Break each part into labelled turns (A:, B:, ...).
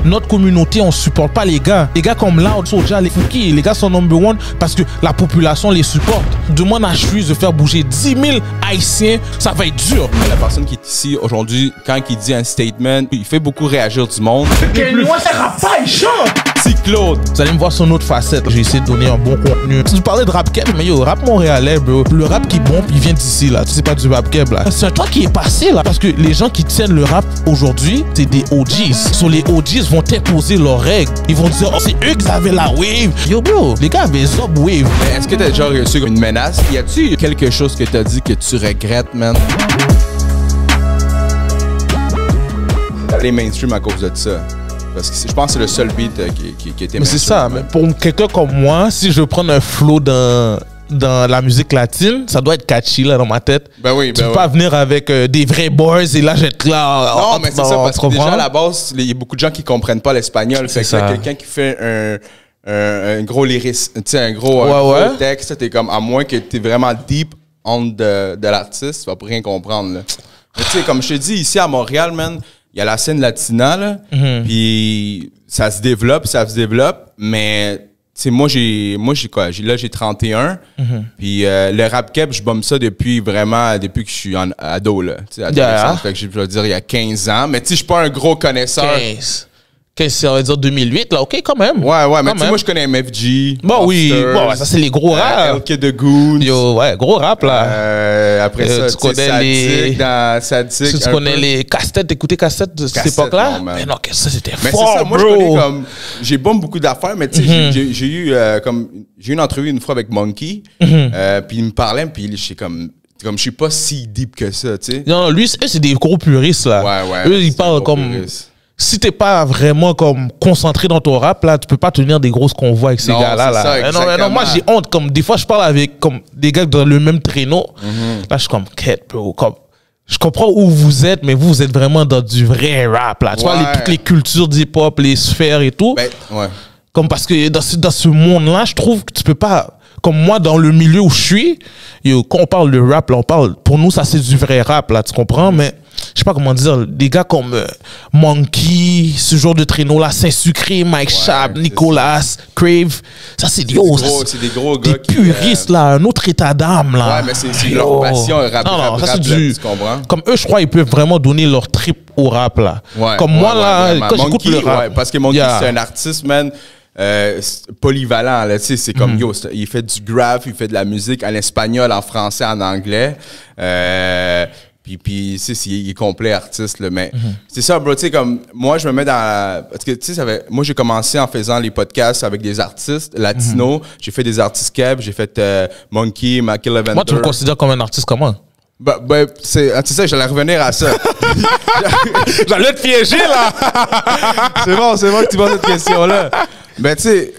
A: notre communauté, on supporte pas les gars. Les gars comme Loud, Soulja, les Fouki, les gars sont number one parce que la population les supporte. Demande à Chuiz de faire bouger 10 000 Haïtiens, ça va être dur.
B: La personne qui est ici aujourd'hui, quand il dit un statement, il fait beaucoup réagir du monde.
A: Moi, ça rappe pas, il chante.
B: C'est Claude.
A: Vous allez me voir sur une autre facette. J'ai essayé de donner un bon contenu. Si tu parlais de rap keb, mais yo, rap montréalais, bro. Le rap qui bombe, il vient d'ici, là. Tu sais pas du rap keb, là. C'est un temps qui est passé, là. Parce que les gens qui tiennent le rap aujourd'hui, c'est des OGs. Sur les OGs vont imposer leurs règles. Ils vont dire, oh, c'est eux qui avaient la wave. Yo, bro, les gars avaient Zob Wave.
B: Est-ce que t'as déjà reçu une menace? Y a-tu quelque chose que t'as dit que tu regrettes, man? Les mainstream à cause de ça. Parce que je pense que c'est le seul beat qui était.
A: Mais c'est ça, mais pour quelqu'un comme moi, si je veux prendre un flow dans la musique latine, ça doit être catchy là dans ma tête.
B: Ben oui,
A: tu peux pas venir avec des vrais boys et là j'être là.
B: Non, mais c'est ça, parce que déjà à la base, il y a beaucoup de gens qui comprennent pas l'espagnol. Fait que quelqu'un qui fait un gros lyrisme, tu sais, un gros texte, t'es comme, à moins que t'es vraiment deep on de l'artiste, tu vas pour rien comprendre, là. Mais tu sais, comme je te dis, ici à Montréal, man, il y a la scène latina, là, puis ça se développe, mais tu sais, moi j'ai quoi, j'ai 31, puis le rap keb, je bombe ça depuis que je suis ado, là, tu sais, adolescent, fait que je veux dire, il y a 15 ans, mais tu sais, je suis pas un gros connaisseur.
A: 15, on va dire 2008, là, ok, quand même.
B: Ouais, mais tu sais, moi, je connais MFG.
A: Bon, oui, bon, ça, c'est les gros rap.
B: LK The Goons.
A: Yo, ouais, gros rap, là.
B: Après ça,
A: tu connais les...
B: Sadik,
A: tu connais les cassettes, t'écoutais cassettes de cette époque-là? Mais non, ça, c'était fort,
B: c'est ça, moi, je connais comme... J'ai bombe beaucoup d'affaires, mais tu sais, j'ai eu une entrevue une fois avec Monkey, puis il me parlait, puis je suis comme je suis pas si deep que ça, tu sais.
A: Non, lui, eux, c'est des gros puristes, là.
B: Ouais.
A: Eux, ils parlent comme... Si t'es pas vraiment comme concentré dans ton rap, là, tu peux pas tenir des grosses convois avec ces gars-là. Là. Non, moi j'ai honte. Comme des fois, je parle avec comme des gars dans le même traîneau. Là, je suis comme, quête, bro. Je comprends où vous êtes, mais vous êtes vraiment dans du vrai rap, là. Tu vois, toutes les cultures d'hip-hop, les sphères et tout. Comme parce que dans ce monde-là, je trouve que tu peux pas... Comme moi, dans le milieu où je suis, quand on parle de rap, là, pour nous, ça c'est du vrai rap, là, tu comprends? Mais je sais pas comment dire, des gars comme Monkey, ce genre de traîneau-là, Saint-Sucré, Mike Schaap, Nicolas, Crave, ça c'est des
B: gros gars.
A: Des puristes, là, un autre état d'âme, là.
B: Ouais, mais c'est leur passion, rap.
A: Non, ça c'est
B: du... Tu comprends?
A: Comme eux, je crois, ils peuvent vraiment donner leur trip au rap, là. Comme moi, là, quand j'écoute le rap.
B: Parce que Monkey, c'est un artiste, man. Polyvalent, là, tu sais, c'est comme yo, il fait du graph, il fait de la musique en espagnol, en français, en anglais, puis tu sais, il est complet artiste, là, mais c'est ça, bro, tu sais, comme moi je me mets dans parce que tu sais, moi j'ai commencé en faisant les podcasts avec des artistes latinos, j'ai fait des artistes keb, j'ai fait Monkey, Michael Leventer.
A: Moi tu me considères comme un artiste comment?
B: C'est ça, j'allais revenir à ça.
A: J'allais te piéger, là.
B: C'est bon que tu poses cette question-là. Ben, tu sais,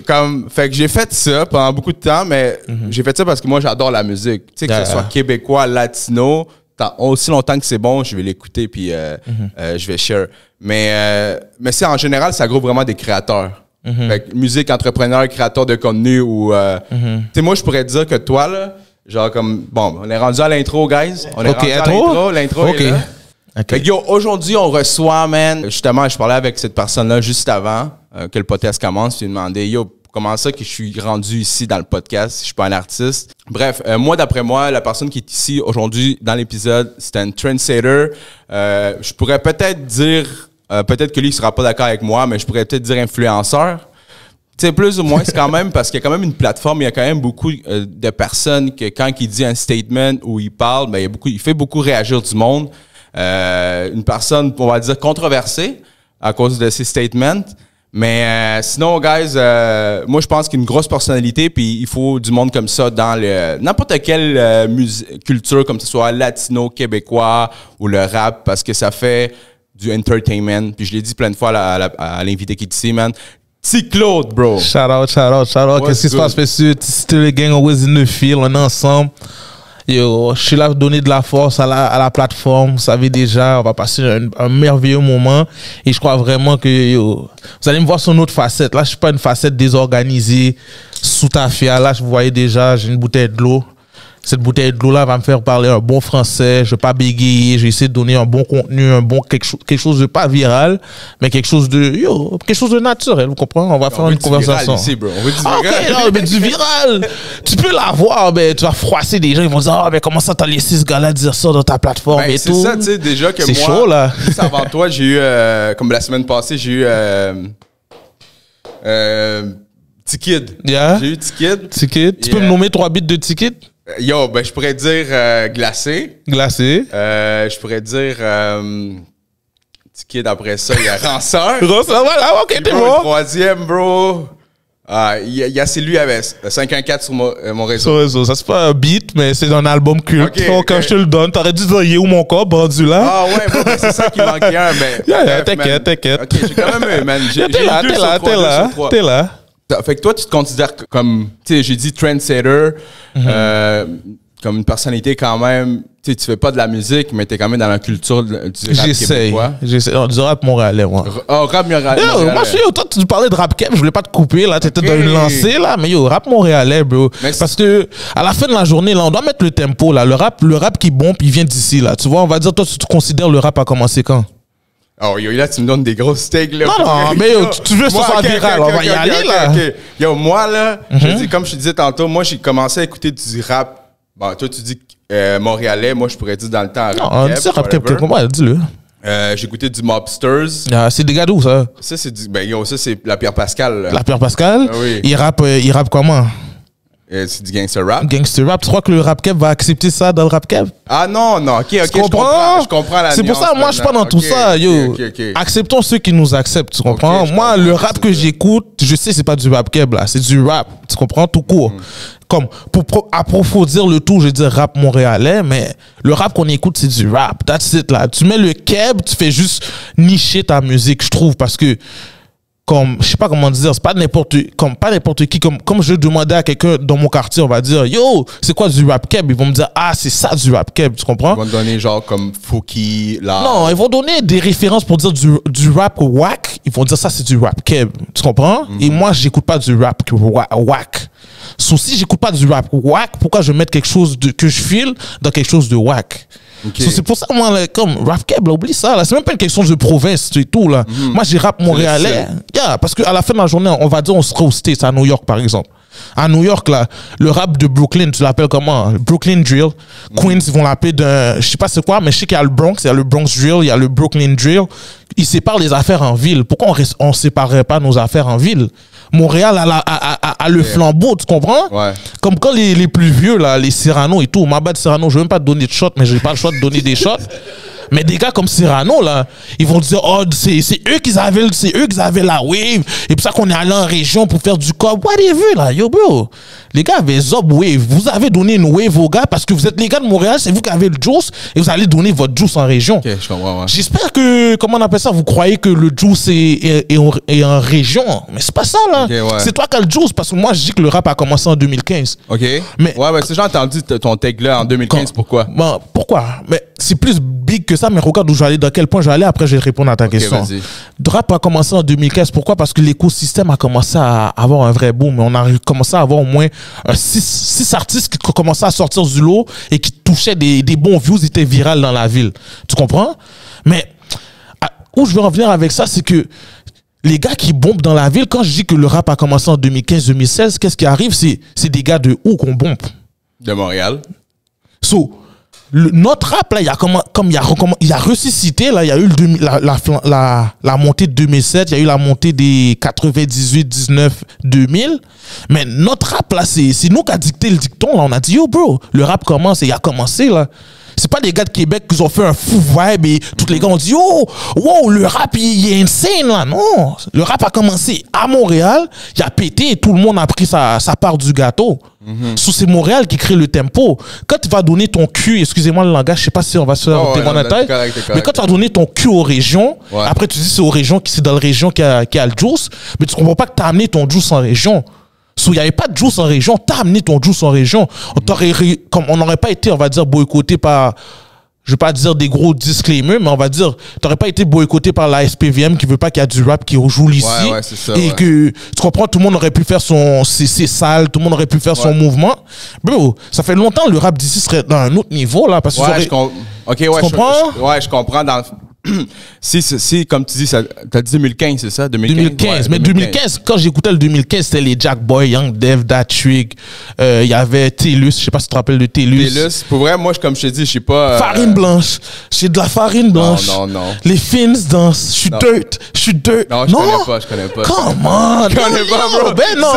B: fait que j'ai fait ça pendant beaucoup de temps, mais j'ai fait ça parce que moi, j'adore la musique. Tu sais, que ce soit québécois, latino, aussi longtemps que c'est bon, je vais l'écouter, puis je vais share. Mais c'est en général, ça groupe vraiment des créateurs. Fait que musique, entrepreneur, créateur de contenu, ou... tu sais, moi, je pourrais te dire que toi, là, genre comme... Bon, on est rendu à l'intro, guys. On est rendu à l'intro est là. Fait que yo, aujourd'hui, on reçoit, man, justement, je parlais avec cette personne-là juste avant que le podcast commence, puis il me demandait, yo, comment ça que je suis rendu ici dans le podcast si je suis pas un artiste? Bref, moi, d'après moi, la personne qui est ici aujourd'hui dans l'épisode, c'est un trendsetter. Je pourrais peut-être dire, peut-être que lui, il sera pas d'accord avec moi, mais je pourrais peut-être dire influenceur. Tu sais, plus ou moins, c'est quand même, parce qu'il y a quand même une plateforme, il y a quand même beaucoup de personnes que quand il dit un statement ou il parle, ben, il fait beaucoup réagir du monde. Une personne, on va dire, controversée à cause de ses statements. Mais sinon, guys, moi, je pense qu'il y a une grosse personnalité, puis il faut du monde comme ça dans n'importe quelle culture, comme ce soit latino, québécois ou le rap, parce que ça fait du entertainment. Puis je l'ai dit plein de fois à l'invité qui est ici, man. C'est Claude, bro.
A: Shout out. Qu'est-ce qui se passe, monsieur? Still the gang, always in the field, on est ensemble. Yo, je suis là pour donner de la force à la plateforme. Vous savez déjà, on va passer un merveilleux moment. Et je crois vraiment que yo, vous allez me voir sur une autre facette. Là, je suis pas une facette désorganisée, sous ta fia. Là, je vous voyez déjà, j'ai une bouteille de l'eau. cette bouteille de l'eau là va me faire parler un bon français, je vais pas bégayer, j'ai essayé de donner un bon contenu, quelque chose de pas viral, mais quelque chose de naturel, vous comprenez? On va faire une conversation. Ici, bro. On veut du viral. Ok, non, mais du viral. Tu peux l'avoir, mais tu vas froisser des gens, ils vont dire, ah, mais comment ça t'as laissé ce gars-là dire ça dans ta plateforme et tout.
B: C'est ça, tu sais, déjà que moi.
A: C'est chaud, là.
B: Avant toi, j'ai eu, comme la semaine passée, j'ai eu, T-Kid.
A: Yeah.
B: J'ai eu T-Kid.
A: T-Kid. Tu peux me nommer 3 bits de T-Kid?
B: Yo, ben, je pourrais dire glacé.
A: Glacé.
B: Je pourrais dire T-Kid après ça. Il y a Ranceur.
A: Ranceur, voilà, ok, t'es bon.
B: Le troisième, bro. C'est lui avec 514 sur mon réseau.
A: Sur réseau. Ça, c'est pas un beat, mais c'est un album culte. Okay, donc, quand je te le donne, t'aurais dû dire, il est où mon corps, rendu là?
B: Ah ouais, bon, ben, c'est ça qui manquait un, mais.
A: T'inquiète.
B: Ok, j'ai quand même eu, man.
A: T'es là.
B: Fait que toi, tu te considères comme, tu sais, j'ai dit trendsetter, comme une personnalité quand même. Tu sais, tu fais pas de la musique, mais t'es quand même dans la culture du rap québécois.
A: J'essaie. Du rap montréalais, moi.
B: Rap montréalais.
A: Moi, toi, tu parlais de rap québécois, je voulais pas te couper, là. T'étais dans une lancée, là. Mais rap montréalais, bro. Parce que, à la fin de la journée, là, on doit mettre le tempo, là. Le rap qui bombe, il vient d'ici, là. Tu vois, on va dire, toi, tu considères le rap a commencé quand?
B: Oh, yo, là, tu me donnes des grosses steaks, là.
A: Non, mais yo, tu veux que ça soit viral, on va y aller, là.
B: Yo, moi, là, comme je te disais tantôt, moi, j'ai commencé à écouter du rap. Bon, toi, tu dis montréalais, moi, je pourrais dire dans le temps rap.
A: Non, dis rap québécois, comment dis-le?
B: J'ai écouté du Mobsters.
A: C'est des gars d'où, ça?
B: Ça, c'est du. Ben, yo, ça, c'est la Pierre Pascal. Là.
A: La Pierre Pascal?
B: Oui.
A: Il rappe comment?
B: C'est du gangster rap.
A: Gangster rap. Tu crois que le rap keb va accepter ça dans le rap keb?
B: Ah non, ok, je comprends la
A: C'est pour ça, moi, je suis pas dans tout ça, yo. Okay. Acceptons ceux qui nous acceptent, tu comprends? Moi, le rap que j'écoute, je sais, c'est pas du rap keb, là. C'est du rap, tu comprends? Tout court. Comme, pour approfondir le tout, je vais dire rap montréalais, mais le rap qu'on écoute, c'est du rap. That's it, là. Tu mets le keb, tu fais juste nicher ta musique, je trouve, parce que comme, je sais pas comment dire, c'est pas n'importe qui, comme je demandais à quelqu'un dans mon quartier, on va dire, yo, c'est quoi du rap keb? Ils vont me dire, ah, c'est ça du rap keb, tu comprends?
B: Ils vont donner genre comme Fouki, là.
A: Non, ils vont donner des références pour dire du rap whack. Ils vont dire ça, c'est du rap keb, tu comprends? Et moi, j'écoute pas du rap whack. Sauf si j'écoute pas du rap whack, pourquoi je vais mettre quelque chose que je file dans quelque chose de whack? Okay. C'est pour ça, moi, là, comme rap keb, oublie ça, là. C'est même pas une question de province et tout, là. Moi, j'ai rap montréalais. Yeah, parce qu'à la fin de la journée, on va dire, on serait aux States, à New York, par exemple. À New York, là, le rap de Brooklyn, tu l'appelles comment? Brooklyn Drill. Queens, ils vont l'appeler d'un, je sais pas c'est quoi, mais je sais qu'il y a le Bronx, il y a le Bronx Drill, il y a le Brooklyn Drill. Ils séparent les affaires en ville. Pourquoi on séparerait pas nos affaires en ville? Montréal a le flambeau, tu comprends?
B: Ouais.
A: Comme quand les plus vieux, là, les Cyrano et tout, ma bad Cyrano, je veux même pas te donner de shot, mais j'ai pas le choix de donner des shots. Mais des gars comme Cyrano, là, ils vont dire, oh, c'est eux qui avaient la wave. Et pour ça qu'on est allé en région pour faire du cob. Whatever, là, yo, bro. Les gars avaient Zob Wave. Vous avez donné une wave aux gars parce que vous êtes les gars de Montréal, c'est vous qui avez le juice et vous allez donner votre juice en région.
B: Ok, je comprends, ouais.
A: J'espère que, comment on appelle ça, vous croyez que le juice est en région. Mais c'est pas ça, là. Okay, ouais. C'est toi qui as le juice parce que moi, je dis que le rap a commencé en 2015.
B: Ok. Mais, ouais, c'est j'ai entendu ton tag là en 2015. Pourquoi?
A: Bon, pourquoi? Mais c'est plus big que ça, mais regarde où je vais aller, dans quel point je vais aller, après je vais répondre à ta question. Le rap a commencé en 2015, pourquoi? Parce que l'écosystème a commencé à avoir un vrai boom, on a commencé à avoir au moins 6 artistes qui commençaient à sortir du lot et qui touchaient des bons views, ils étaient virales dans la ville. Tu comprends? Mais où je veux en venir avec ça, c'est que les gars qui bombent dans la ville, quand je dis que le rap a commencé en 2015-2016, qu'est-ce qui arrive? C'est des gars de où qu'on bombe?
B: De Montréal.
A: Notre rap, là, il a ressuscité, là, il y a eu la montée de 2007, il y a eu la montée des 98, 19, 2000. Mais notre rap, là, c'est nous qui a dicté le dicton, là. On a dit, yo, bro, le rap commence et il a commencé, là. C'est pas des gars de Québec qui ont fait un fou vibe et tous les gars ont dit, oh, wow, le rap, il est insane, là. Non, le rap a commencé à Montréal, il a pété et tout le monde a pris sa part du gâteau. C'est Montréal qui crée le tempo. Quand tu vas donner ton cul, excusez-moi le langage, je sais pas si on va se faire démonétiser, mais quand tu vas donner ton cul aux régions, après tu dis c'est aux régions, c'est dans la région qui a le juice, mais tu comprends pas que tu as amené ton juice en région. Il n'y avait pas de juice en région, tu as amené ton juice en région. On n'aurait pas été, on va dire, boycotté par, je veux pas dire des gros disclaimers, mais on va dire, t'aurais pas été boycotté par la SPVM qui veut pas qu'il y a du rap qui joue ici.
B: Ouais, c'est ça,
A: et que, tu comprends, tout le monde aurait pu faire ses salles, tout le monde aurait pu faire son mouvement. Bro, ça fait longtemps que le rap d'ici serait dans un autre niveau, là, parce que
B: tu comprends? Je comprends dans si, comme tu dis, t'as dit 2015, c'est ça?
A: 2015. Mais 2015, quand j'écoutais le 2015, c'était les Jack Boy, Young Dev, Datrig. Il y avait Télus, je sais pas si tu te rappelles de Télus.
B: Télus, pour vrai, moi, comme je te dis, je sais pas.
A: Farine blanche. J'ai de la farine blanche.
B: Non.
A: Les fins dansent. Je suis dirt.
B: Non, je connais pas.
A: Come on.
B: Je connais pas, bro.
A: Ben non.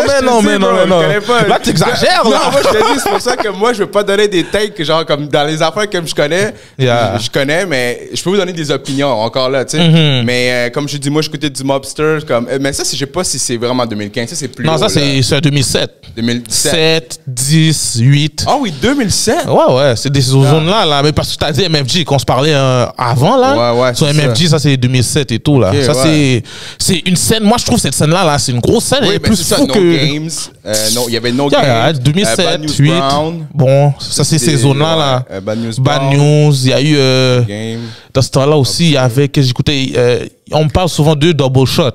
A: Là, t'exagères, là.
B: Non, moi, je te dis, c'est pour ça que moi, je veux pas donner des takes, genre, comme dans les affaires que je connais. Je connais, mais je peux vous donner des opinions encore là, tu sais. Mais comme je dis, moi, j'écoutais du Mobster, comme. Mais ça, je sais pas si c'est vraiment 2015. Ça, c'est plus.
A: Non, ça, c'est 2007. 2007, 10, 8.
B: Ah oui, 2007.
A: Ouais, c'est des zones-là, là. Mais parce que t'as dit MFG, qu'on se parlait avant, là.
B: Ouais.
A: Sur MFG, ça, c'est 2007 et tout, là.
B: Okay,
A: ça, c'est une scène. Moi, je trouve cette scène-là, là, c'est une grosse scène.
B: Oui,
A: elle est plus fou
B: No
A: que.
B: Games. Il y avait No Games.
A: 2007, 8. Bon, ça, c'est ces zones-là, là.
B: Bad
A: News. Il y a eu.
B: Game.
A: Dans ce temps-là aussi, il y avait, que j'écoutais, on me parle souvent de Double Shot.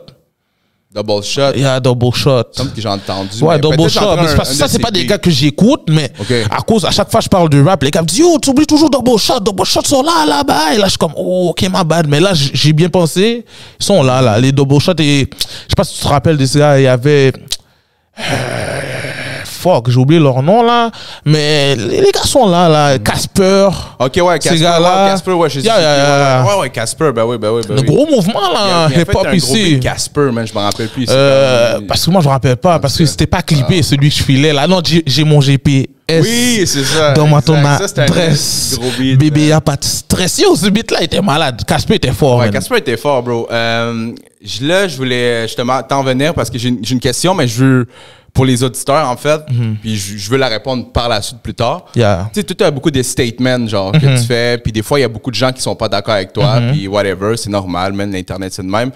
B: Double Shot?
A: Il y a Double Shot.
B: Comme que j'ai entendu.
A: Ouais, Double Shot. Mais parce que ça, c'est pas des gars que j'écoute, mais à chaque fois que je parle de rap, les gars me disent, yo, tu oublies toujours Double Shot sont là-bas. Et là, je suis comme, oh, ok, my bad. Mais là, j'ai bien pensé, ils sont là. Les Double Shot, et je sais pas si tu te rappelles de ces gars, il y avait. J'ai oublié leur nom là, mais les gars sont là, Casper.
B: Ok, ouais, Casper.
A: Ces gars-là.
B: Casper, ouais, je sais. Ouais, Casper, ben oui.
A: Le gros mouvement là, hip-hop ici.
B: Casper, man, je me rappelle plus.
A: Parce que moi je me rappelle pas, parce que c'était pas clippé celui que je filais là. Non, j'ai mon GPS.
B: Oui, c'est ça.
A: Dans ma ton adresse. Bébé, y a pas de stress. Yo, ce beat là était malade. Casper était fort.
B: Ouais, Casper était fort, bro. Là, je voulais justement t'en venir parce que j'ai une question, mais je veux. Pour les auditeurs, en fait, puis je veux la répondre par la suite plus tard. Tu sais, tu as beaucoup de statements, genre, que tu fais, puis des fois, il y a beaucoup de gens qui sont pas d'accord avec toi, puis whatever, c'est normal, même l'Internet, c'est de même.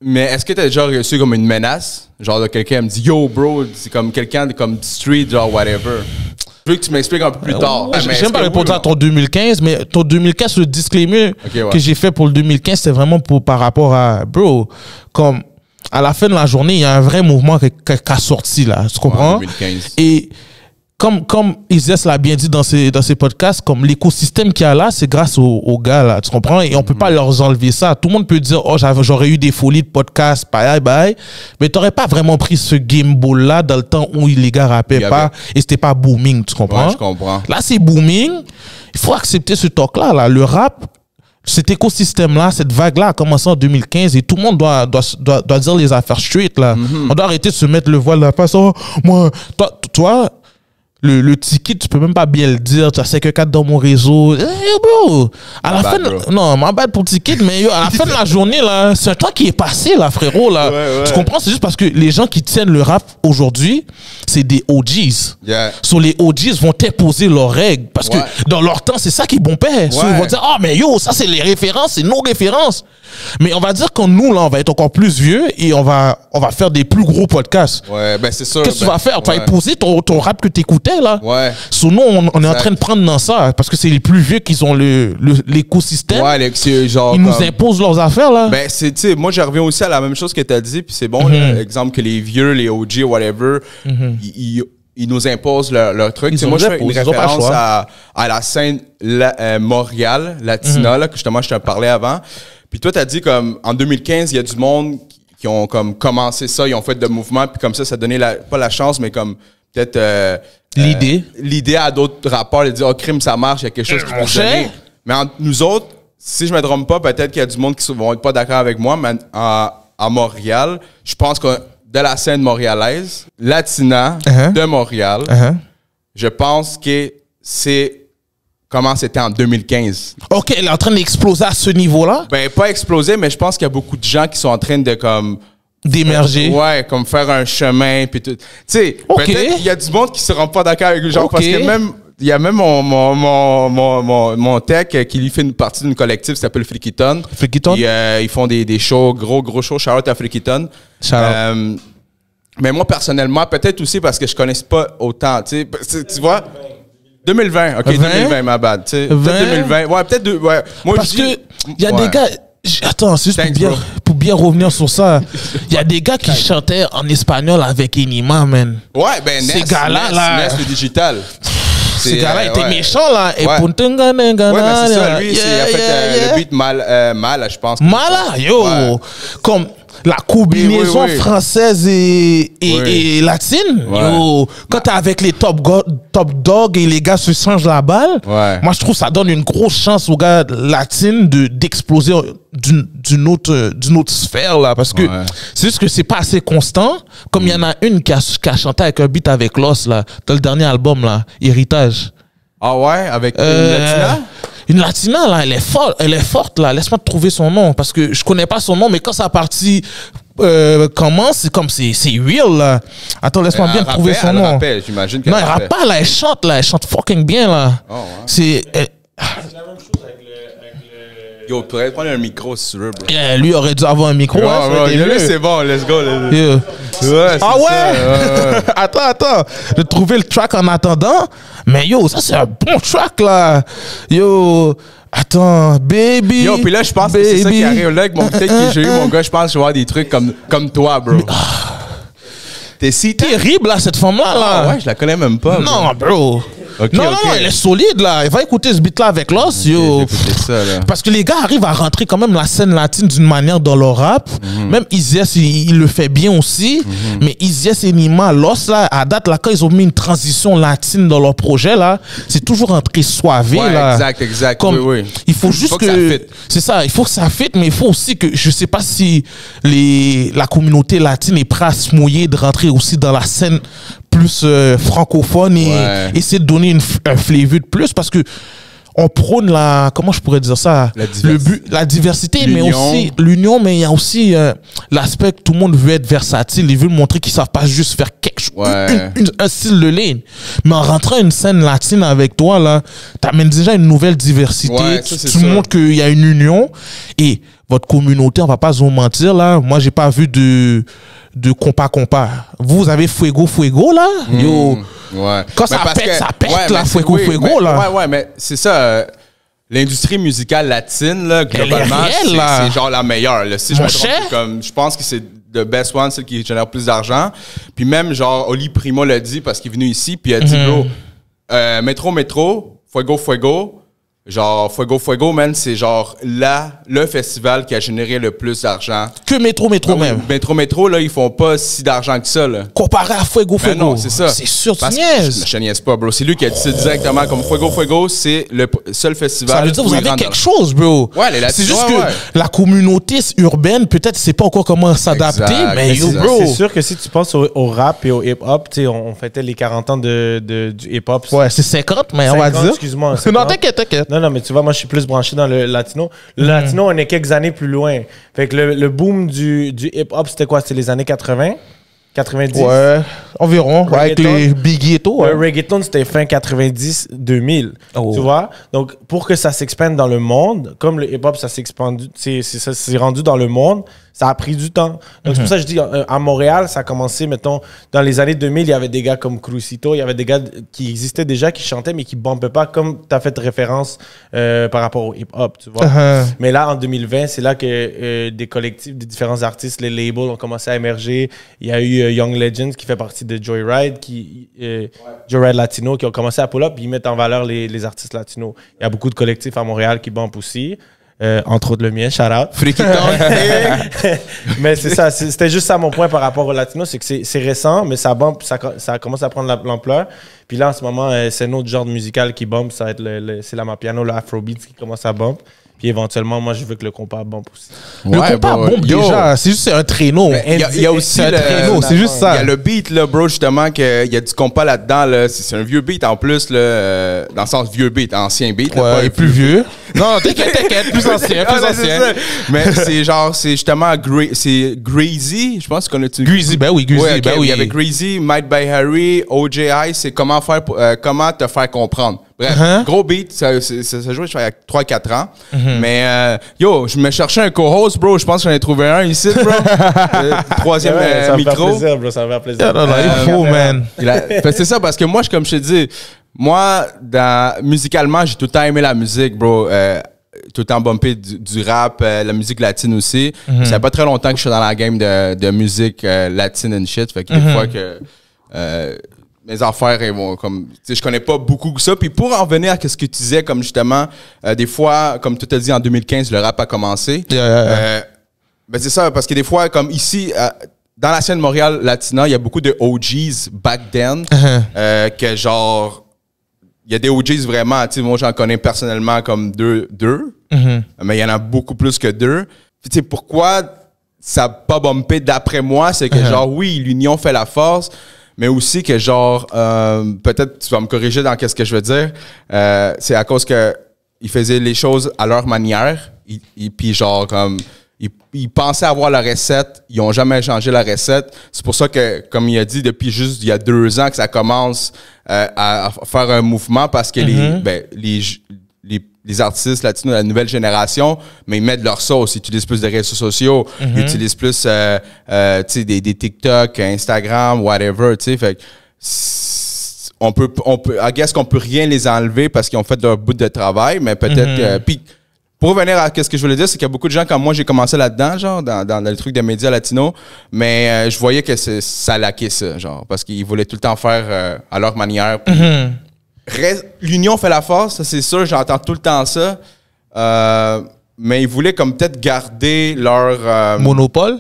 B: Mais est-ce que tu as déjà reçu comme une menace? Genre, de quelqu'un me dit, yo, bro, c'est comme quelqu'un de comme street, genre, whatever. Je veux que tu m'expliques un peu plus tard.
A: J'aime pas répondre à ton 2015, mais ton 2015, le disclaimer que j'ai fait pour le 2015, c'est vraiment par rapport à, bro, comme... À la fin de la journée, il y a un vrai mouvement qui a sorti là, tu comprends?
B: 2015.
A: Et comme Isis l'a bien dit dans ses podcasts, comme l'écosystème qu'il y a là, c'est grâce aux gars là, tu comprends? Et on peut pas leur enlever ça. Tout le monde peut dire, oh, j'aurais eu des folies de podcasts, bye, mais t'aurais pas vraiment pris ce game ball là dans le temps où les gars rappaient pas et c'était pas booming, tu comprends?
B: Ouais, je comprends.
A: Là, c'est booming. Il faut accepter ce talk là. Le rap, cet écosystème-là, cette vague-là a commencé en 2015 et tout le monde doit dire les affaires straight, là. On doit arrêter de se mettre le voile là. Pas ça, moi, toi, le ticket, tu peux même pas bien le dire. Tu as 5-4 dans mon réseau. Bro, à la fin, non, ma bad pour le ticket, mais yo, à la fin de la journée, là, c'est un temps qui est passé, là, frérot, là. Tu comprends? C'est juste parce que les gens qui tiennent le rap aujourd'hui, c'est des OGs. So, les OGs vont imposer leurs règles. Parce que dans leur temps, c'est ça qui est bon père. So, ils vont dire, ah, mais yo, ça, c'est les références, c'est nos références. Mais on va dire que nous, là, on va être encore plus vieux et on va faire des plus gros podcasts.
B: Ouais, ben c'est sûr.
A: Qu'est-ce que tu vas faire? Tu vas imposer ton rap que tu écoutais, là.
B: Ouais.
A: So, nous, on est en train de prendre dans ça parce que c'est les plus vieux qui ont l'écosystème.
B: Ouais, genre.
A: Ils nous imposent leurs affaires, là.
B: Ben, tu sais, moi, je reviens aussi à la même chose que tu as dit, puis c'est bon, exemple que les vieux, les OG, whatever, ils nous imposent leur truc. Moi, je fais une référence à la scène Montréal, Latina, là, que justement, je te parlais avant. Puis toi, tu as dit comme en 2015, il y a du monde qui ont comme commencé ça, ils ont fait de mouvements, puis comme ça donnait pas la chance, mais comme peut-être l'idée à d'autres rappeurs de dire, oh, crime, ça marche, il y a quelque chose qui peut se donner. Mais nous autres, si je me trompe pas, peut-être qu'il y a du monde qui vont être pas d'accord avec moi, mais à Montréal, je pense que de la scène montréalaise, latina, de Montréal, je pense que c'est comment c'était en 2015. OK,
A: elle est en train d'exploser à ce niveau-là?
B: Ben, pas exploser, mais je pense qu'il y a beaucoup de gens qui sont en train de comme...
A: d'émerger.
B: Ouais, comme faire un chemin, puis tout. Tu sais, peut-être qu'il y a du monde qui se rend pas d'accord avec les gens, parce que même... Il y a même mon tech qui lui fait une partie d'une collective qui s'appelle Frikiton.
A: Frikiton?
B: Ils font des shows, gros shows. Shout out à Frikiton. Mais moi, personnellement, peut-être aussi parce que je connais pas autant. Tu vois? 2020, ok, 2020, ma bad. Peut-être 2020. Ouais, peut-être ouais. Moi,
A: parce que il y a des gars. Attends, c'est juste pour bien revenir sur ça. Il y a des gars qui chantaient en espagnol avec Enima, man.
B: Ouais, ben
A: ces gars-là,
B: Ness, le digital.
A: Ces gars-là étaient méchants, là. Et
B: ouais, ben c'est ça, lui, il a fait le beat mal, je pense.
A: Mala, yo. Ouais. Comme la combinaison française et latine. Yo. Quand t'es avec les top dog et les gars se changent la balle, moi, je trouve que ça donne une grosse chance aux gars latines d'exploser d'une autre sphère, là. Parce que c'est juste que c'est pas assez constant. Comme il y en a une qui a chanté avec un beat avec Loss, là, dans le dernier album, là, Héritage.
B: Ah ouais, avec une latina?
A: Une latina, là, elle est forte, là. Laisse-moi te trouver son nom, parce que je connais pas son nom, mais quand sa partie commence, c'est comme c'est real, là. Attends, laisse-moi bien trouver son nom.
B: Rappelle, j'imagine qu'elle
A: non, elle rappe pas, là, elle chante fucking bien, là. Oh, ouais. C'est la même chose avec le...
B: Yo, tu pourrais prendre un micro si tu veux, bro.
A: Yeah, lui aurait dû avoir un micro.
B: C'est bon, let's go.
A: Yeah. Ouais, ah ouais? Attends. J'ai trouvé le track en attendant. Mais yo, ça c'est un bon track, là. Yo, attends, baby.
B: Yo, puis là, je pense que c'est ça qui arrive là avec mon peut-être que j'ai eu, mon gars. Je pense que je vais avoir des trucs comme toi, bro. T'es si
A: terrible, là, cette femme-là, là.
B: Ah ouais, je la connais même pas.
A: Non, bro. Non, elle est solide, là. Elle va écouter ce beat-là avec Loss, yo.
B: Ça, là.
A: Parce que les gars arrivent à rentrer quand même la scène latine d'une manière dans leur rap. Même Easy S, il le fait bien aussi. Mais Easy S et Nima, Loss, là, à date, là, quand ils ont mis une transition latine dans leur projet, là, c'est toujours entré soivé, là.
B: Exact.
A: Comme,
B: oui.
A: Il faut juste que c'est ça, il faut que ça fit, mais il faut aussi que, je sais pas si la communauté latine est prête à se mouiller de rentrer aussi dans la scène plus francophone et essayer de donner un flavor de plus, parce que on prône comment je pourrais dire ça, la diversité, mais aussi l'union, mais il y a aussi l'aspect que tout le monde veut être versatile, ils veulent montrer qu'ils savent pas juste faire quelque chose, un style de ligne, mais en rentrant une scène latine avec toi, là, t'amènes déjà une nouvelle diversité, tu montres qu'il y a une union, et votre communauté, on va pas se mentir, là, moi j'ai pas vu de compas. Vous avez Fuego, là? Yo.
B: Ouais.
A: Quand ça pète, là, Fuego, là.
B: Ouais, mais c'est ça. L'industrie musicale latine, là, globalement, c'est genre la meilleure. Là. Si je me trompe, je pense que c'est the best one, celle qui génère plus d'argent. Puis même, genre, Oli Primo l'a dit parce qu'il est venu ici, puis il a dit, bro, Métro, Fuego. Genre, Fuego, man, c'est genre le festival qui a généré le plus d'argent.
A: Que Métro même.
B: Métro, là, ils font pas si d'argent que ça, là.
A: Comparé à Fuego.
B: Non, c'est ça.
A: C'est sûr, tu niaises.
B: Je niaise pas, bro. C'est lui qui a dit ça directement, comme Fuego, c'est le seul festival.
A: Ça veut dire que vous avez quelque chose, bro.
B: Ouais, les
A: c'est juste que la communauté urbaine, peut-être, sait pas encore comment s'adapter, mais yo, bro.
C: C'est sûr que si tu penses au rap et au hip-hop, tu sais, on fêtait les 40 ans du hip-hop.
A: Ouais, c'est 50, mais on va dire.
C: Excuse-moi.
A: Non, t'inquiète.
C: Non, mais tu vois, moi, je suis plus branché dans le latino. Le latino, on est quelques années plus loin. Fait que le boom du hip-hop, c'était quoi? C'était les années 80? 90?
A: Ouais, environ. Avec les Biggie et tout.
C: Le reggaeton, c'était fin 90, 2000. Tu vois? Donc, pour que ça s'expande dans le monde, comme le hip-hop, ça s'est rendu dans le monde, ça a pris du temps. Donc, c'est pour ça que je dis, à Montréal, ça a commencé, mettons, dans les années 2000, il y avait des gars comme Crucito, il y avait des gars qui existaient déjà, qui chantaient, mais qui ne bumpaient pas, comme tu as fait référence par rapport au hip-hop, tu vois. Mais là, en 2020, c'est là que des collectifs, des différents artistes, les labels ont commencé à émerger. Il y a eu Young Legends, qui fait partie de Joyride, Joyride Latino, qui ont commencé à pull-up, puis ils mettent en valeur les artistes latinos. Il y a beaucoup de collectifs à Montréal qui bumpent aussi. Entre autres le mien, shout out. Mais c'est ça, c'était juste ça mon point par rapport au latino, c'est que c'est récent, mais ça commence à prendre l'ampleur. Puis là, en ce moment, c'est un autre genre de musical qui bump, ça va être c'est l'amapiano, le afrobeat qui commence à bump. Puis éventuellement, moi, je veux que le compas bombe aussi.
A: Le compas bombe déjà, c'est juste un traîneau.
B: Il y a aussi un traîneau, c'est juste ça. Il y a le beat, là, bro, justement, qu'il y a du compas là-dedans. Là. C'est un vieux beat en plus, là, dans le sens vieux beat, ancien beat.
A: Ouais,
B: là,
A: et plus vieux. Non, t'inquiète, plus ancien.
B: Mais c'est genre, c'est justement, c'est Greasy, je pense qu'on a...
A: Greasy, ben oui, Greasy, ouais, okay,
B: ben oui. Il y avait Greasy, Might by Harry, OJI, c'est comment te faire comprendre. Bref, gros beat, ça jouait il y a 3-4 ans. Mais yo, je me cherchais un co-host, bro. Je pense que j'en ai trouvé un ici, bro. Troisième micro.
C: Ça va faire plaisir, bro. Ça va faire plaisir.
A: Il faut, man.
B: C'est ça, parce que moi, comme je te dis, Moi, musicalement, j'ai tout le temps aimé la musique, bro. Tout le temps bumpé du rap, la musique latine aussi. Ça fait pas très longtemps que je suis dans la game de musique latine and shit. Fait que des fois que mes affaires, comme, tu sais, je connais pas beaucoup que ça. Puis pour en revenir à ce que tu disais, comme justement, des fois, comme tu t'as dit en 2015, le rap a commencé. Ben c'est ça, parce que des fois, comme ici, dans la scène Montréal Latina, il y a beaucoup de OGs back then, que genre, il y a des OGs vraiment, tu sais, moi j'en connais personnellement comme deux, mais il y en a beaucoup plus que deux. Tu sais, pourquoi ça n'a pas bumpé d'après moi, c'est que genre, oui, l'union fait la force, mais aussi que genre, peut-être tu vas me corriger dans qu'est-ce que je veux dire, c'est à cause que ils faisaient les choses à leur manière, et puis genre, comme, ils pensaient avoir la recette, ils n'ont jamais changé la recette. C'est pour ça que, comme il a dit, depuis juste il y a 2 ans que ça commence à faire un mouvement parce que les artistes latinos de la nouvelle génération, mais ils mettent leur sauce, ils utilisent plus de réseaux sociaux, ils utilisent plus des TikTok, Instagram, whatever, tu sais. Fait que on peut, I guess qu'on peut rien les enlever parce qu'ils ont fait leur bout de travail, mais peut-être puis pour revenir à ce que je voulais dire, c'est qu'il y a beaucoup de gens comme moi, j'ai commencé là-dedans, genre, dans le truc des médias latinos, mais je voyais que ça laquait ça, genre, parce qu'ils voulaient tout le temps faire à leur manière. L'union fait la force, ça c'est sûr, j'entends tout le temps ça, mais ils voulaient comme peut-être garder leur...
A: monopole?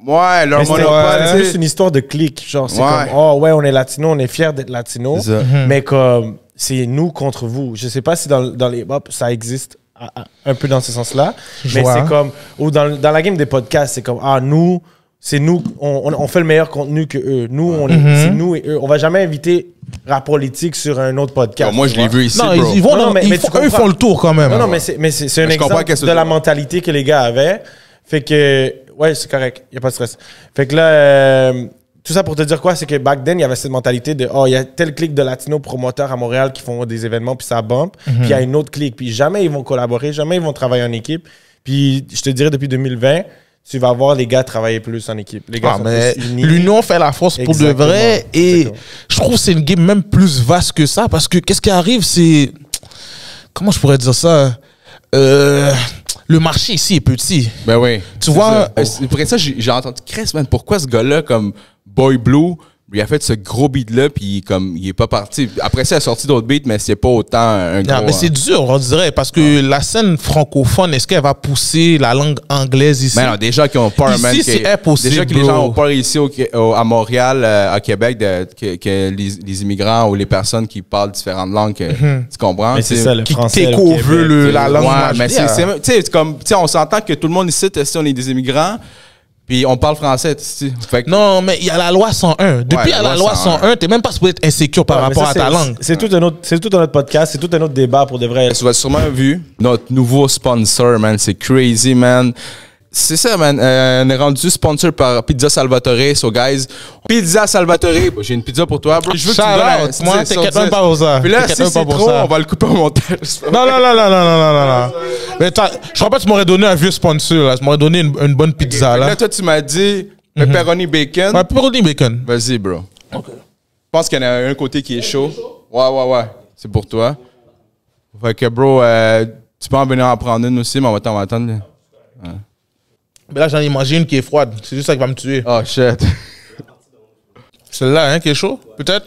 B: Ouais, leur monopole.
C: C'est juste une histoire de clique, genre, c'est comme, oh ouais, on est latino, on est fiers d'être latino, mais comme, c'est nous contre vous. Je sais pas si dans les hip-hop, ça existe un peu dans ce sens-là, mais c'est comme, ou dans la game des podcasts, c'est comme, nous, c'est nous, on fait le meilleur contenu que eux. Nous, c'est nous et eux. On va jamais inviter rap politique sur un autre podcast.
B: Non, moi, je l'ai vu ici,
A: non,
B: bro.
A: Ils font le tour quand même.
C: Non, mais c'est un exemple de la mentalité que les gars avaient. Fait que, ouais, c'est correct. Il n'y a pas de stress. Fait que là, tout ça pour te dire quoi, c'est que back then, il y avait cette mentalité de, il y a tel clique de latino promoteurs à Montréal qui font des événements, puis ça bump. Puis il y a une autre clique. Puis jamais ils vont collaborer, jamais ils vont travailler en équipe. Puis je te dirais, depuis 2020, tu vas voir les gars travailler plus en équipe. Les gars sont plus unis.
A: L'union fait la force pour de vrai. Et je trouve que c'est une game même plus vaste que ça. Parce que qu'est-ce qui arrive, c'est... Comment je pourrais dire ça? Le marché ici est petit.
B: Ben oui.
A: Tu vois...
B: Après ça, j'ai entendu, Chris, man, pourquoi ce gars-là, comme Boy Blue, il a fait ce gros beat-là, puis comme il est pas parti. Après ça, il a sorti d'autres beats, mais c'est pas autant un gros...
A: Non, mais c'est dur, on dirait, parce que la scène francophone, est-ce qu'elle va pousser la langue anglaise ici?
B: Mais non, déjà qui ont peur, man.
A: Ici, c'est impossible,
B: déjà que les gens ont peur ici à Montréal, à Québec, que les immigrants ou les personnes qui parlent différentes langues, tu comprends?
C: Mais c'est ça, le français,
A: qui veut la langue.
B: Ouais, mais c'est comme, tu sais, on s'entend que tout le monde ici, si on est des immigrants, puis on parle français. Fait que...
A: Non, mais il y a la loi 101. Depuis la loi 101, t'es même pas supposé être insécure par rapport à ta langue.
C: C'est tout un autre podcast, c'est tout un autre débat pour de vrai.
B: Tu vas sûrement vu notre nouveau sponsor, man. C'est crazy, man. C'est ça, man. On est rendu sponsor par Pizza Salvatore. So, guys, Pizza Salvatore. J'ai une pizza pour toi, bro. Je veux que tu
A: l'aies. Moi, t'inquiète même pas pour ça.
B: Puis là, si c'est trop, on va le couper au montage.
A: Non. Mais je crois pas que tu m'aurais donné un vieux sponsor, là. Tu m'aurais donné une bonne pizza, là.
B: Là, toi, tu m'as dit pepperoni bacon.
A: Ouais, pepperoni bacon.
B: Vas-y, bro. OK. Je pense qu'il y en a un côté qui est chaud. Ouais. C'est pour toi. Fait que, bro, tu peux en venir en prendre une aussi, mais on va t'attendre. Ouais.
A: Mais là, j'en ai mangé une qui est froide. C'est juste ça qui va me tuer.
B: Oh, shit.
A: Celle-là, hein, qui est chaud, peut-être.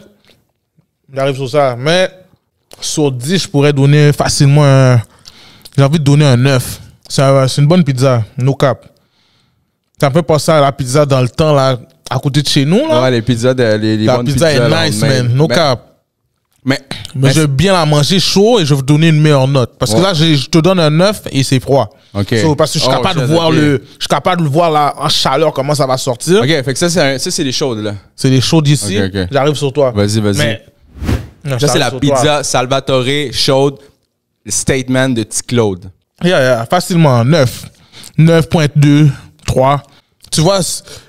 A: J'arrive sur ça. Mais sur 10, je pourrais donner facilement j'ai envie de donner un 9. C'est une bonne pizza, no cap. Ça me fait penser à la pizza dans le temps, là, à côté de chez nous, là.
B: Ouais, les pizzas, les
A: bonnes pizzas. La pizza est nice, man. No cap. Mais je vais bien la manger chaud et je vais vous donner une meilleure note. Parce que là, je te donne un 9 et c'est froid.
B: Okay.
A: Parce que je suis capable de voir je suis capable de voir là, en chaleur comment ça va sortir.
B: OK, fait que ça c'est les chaudes, là.
A: C'est les chaudes ici. Okay. J'arrive sur toi.
B: Vas-y. Non, ça, c'est la pizza Salvatore chaude, statement de T-Claude.
A: Yeah, facilement. 9. 9.2, 3. Tu vois,